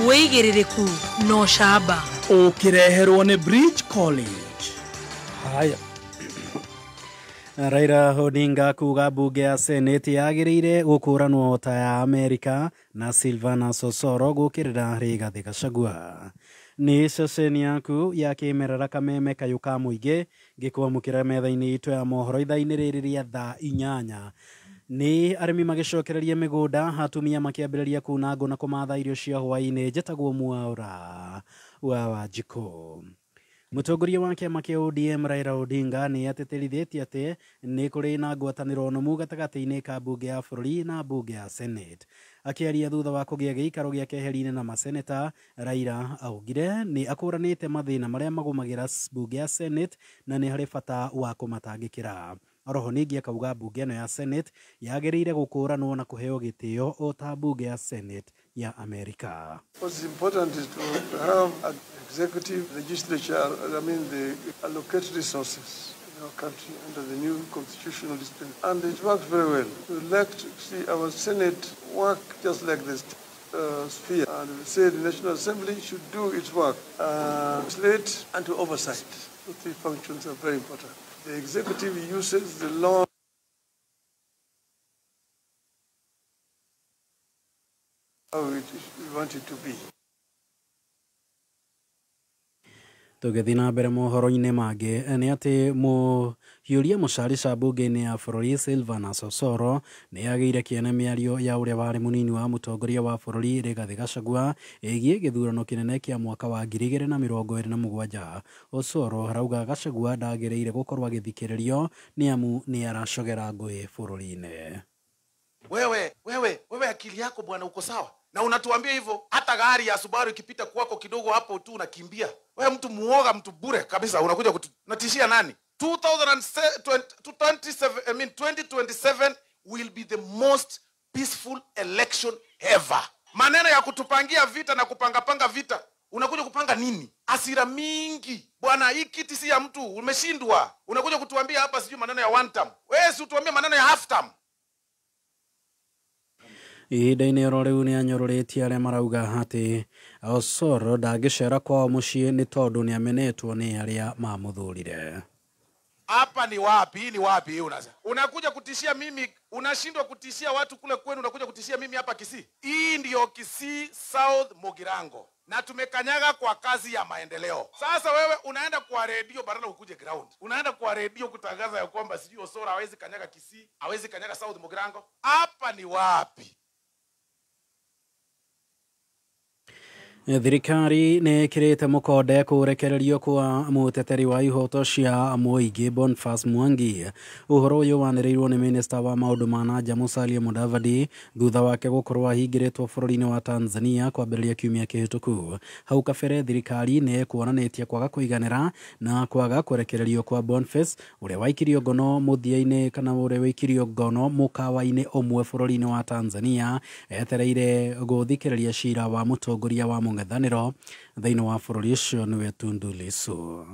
wĩigĩrĩrĩku no camba ũkĩreherwo nĩ Bridge College. Haya. Raila Odinga kuga bunge ya Senate yagĩrĩire gũkũranwo ta ya Amerika na Silvana Sosoro gũkĩrĩra Rigathĩ Gachagua. Nĩ ceceni yaku ya kĩmerera kameme kayo ka mũingĩ ngĩkwamũkĩra metha-inĩ itũ ya mohoro ithaa-inĩ rĩrĩ rĩa thaa 8. Ni arimi magicokereria migunda hatumia makiambĩrĩria kuna ngũ na kũmatha irio cia hwaĩ-inĩ njĩtagwo Mwaura wa Wanjikũ. Mũtongoria wa kĩama kĩa ODM Raila Odinga nĩ atĩtĩrithĩtie atĩ nĩ kũrĩ na ngwatanĩro nũmu gatagatĩ-inĩ ka bunge ya bũrũri na bunge ya Senate. Akĩaria thutha wa kũgĩa gĩikaro gĩa keheri-inĩ na maseneta, Raila augire nĩ akũranĩte mathĩna marĩa magũmagĩra bunge ya Senate na nĩ harĩ bata wa kũmatangĩkĩra. Oroho ningĩ akauga bunge ĩno ya Senate yagĩrĩire gũkũranwo na kũheo gĩtĩo o ta bunge ya Senate ya Amerika. What's important is to have an executive legislature, the allocate resources in our country under the new constitutional system. And it works very well. We would like to see our Senate work just like this sphere. And we say the National Assembly should do its work, legislate and to oversight. The three functions are very important. The executive uses the law. How we want it to be. Tũgĩthiĩ na mbere mohoro-inĩ mangĩ nĩ atĩ mũhiũria mũcarica bunge-inĩ ya bũrũri Silvana Sosoro nĩ agĩire kĩene mĩario ya ũrĩa warĩ mũnini wa mũtongoria wa bũrũri Rigathĩ Gachagua ĩgiĩ gĩthurano kĩnene kĩa mwaka wa 2027. Osoro arauga Gachagua ndagĩrĩire gũkorwo agĩthikĩrĩrio nĩ amu nĩ aracogera ngũĩ bũrũri-inĩ. Wewe akili yako bwana uko sawa? Na unatuambia hivyo hata gari ya Subaru ikipita kwako kidogo hapo tu unakimbia. Wewe mtu muoga, mtu bure kabisa, unakuja unatishia nani? 2027 will be the most peaceful election ever. Maneno ya kutupangia vita na kupanga vita, unakuja kupanga nini? Asira mingi bwana, hii kiti si ya mtu, umeshindwa. Unakuja kutuambia hapa sijui maneno ya one term. Wewe si utuambie maneno ya half term. ihinda-inĩ oro rĩu nĩanyũrũrĩtie arĩa marauga atĩ Osoro ndangĩcera kwao mũciĩ nĩ tondũ nĩamenetwo nĩ arĩa mamũthũrire. Hapa ni wapi? Hii ni wapi hii unaza? Unakuja kutishia mimi, unashindwa kutishia watu kule kwenu, unakuja kutishia mimi hapa Kisii. Hii ndio Kisii South Mugirango. Na tumekanyaga kwa kazi ya maendeleo. Sasa wewe unaenda kwa redio badala ukuje ground. Unaenda kwa redio kutangaza ya kwamba sijui Osoro hawezi kanyaga Kisii, hawezi kanyaga South Mugirango. Hapa ni wapi? Thirikari nĩ ĩkĩrĩte mũkonde kũrekererio kwa mũteteri wa ihoto cia mũingĩ Boniface Mwangi. Ũhoro ũyũ wanĩrĩirwo nĩ minista wa maũndũ ma nanja Musalia Mudavadi thutha wake gũkorwo ahingĩrĩtwo bũrũri-inĩ wa Tanzania kwambĩrĩria kiumia kĩhĩtũku. Hau kabere thirikari nĩ kuonanĩtie kwaga kũiganĩra na kwaga kũrekererio kwa Boniface ũrĩa waikirio ngono mũthia-inĩ kana ũrĩa waikirio ngono mũkawa-inĩ ũmwe bũrũri-inĩ wa Tanzania etereire gũthikĩrĩria cira wa mũtongoria wa mũng'ethanĩro thĩinĩ wa bũrũri ũcio nĩwe Tundu Lissu.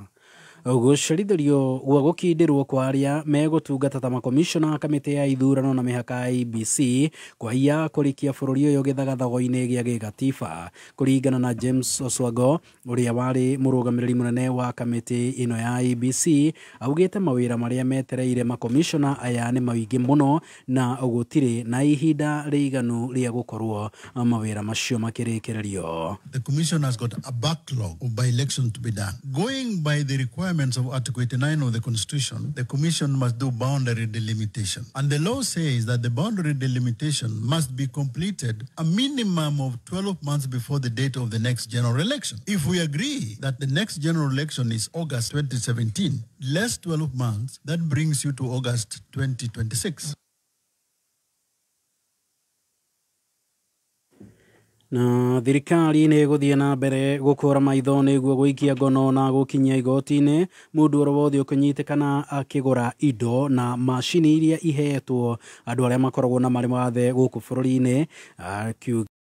Gũcerithĩrio gwa gũkindĩrwo kwa arĩa megũtungata ta makomishona kamĩtĩ ya ithurano na mĩhaka ya IEBC kwa hiya kũrikia bũrũri ũyũ gĩthagathago-inĩ gĩa gĩgatiba kũringana na James Oswago ũrĩa warĩ mũrũgamĩrĩri mũnene wa kamĩtĩ ĩno ya IEBC augĩte mawĩra marĩa metereire makomishona aya nĩ maingĩ mũno na gũtirĩ na ihinda rĩiganu rĩa gũkorwo mawĩra macio makĩrĩkĩrĩrio. The commission has got a backlog of by-election to be done. Going by the requirements of Article 89 of the Constitution, the Commission must do boundary delimitation. And the law says that the boundary delimitation must be completed a minimum of 12 months before the date of the next general election. If we agree that the next general election is August 2017, less 12 months, that brings you to August 2026. Na thirikari nĩ gũthiĩ na mbere gũkũra maitho nĩguo gũikia ngono na gũkinyia igoti-inĩ mũndũ oro wothe ũkũnyitĩkana akĩgũra indo na macini iria ihetwo andũ arĩa makoragwo na marĩ wathe gũkũ bũrũri-inĩ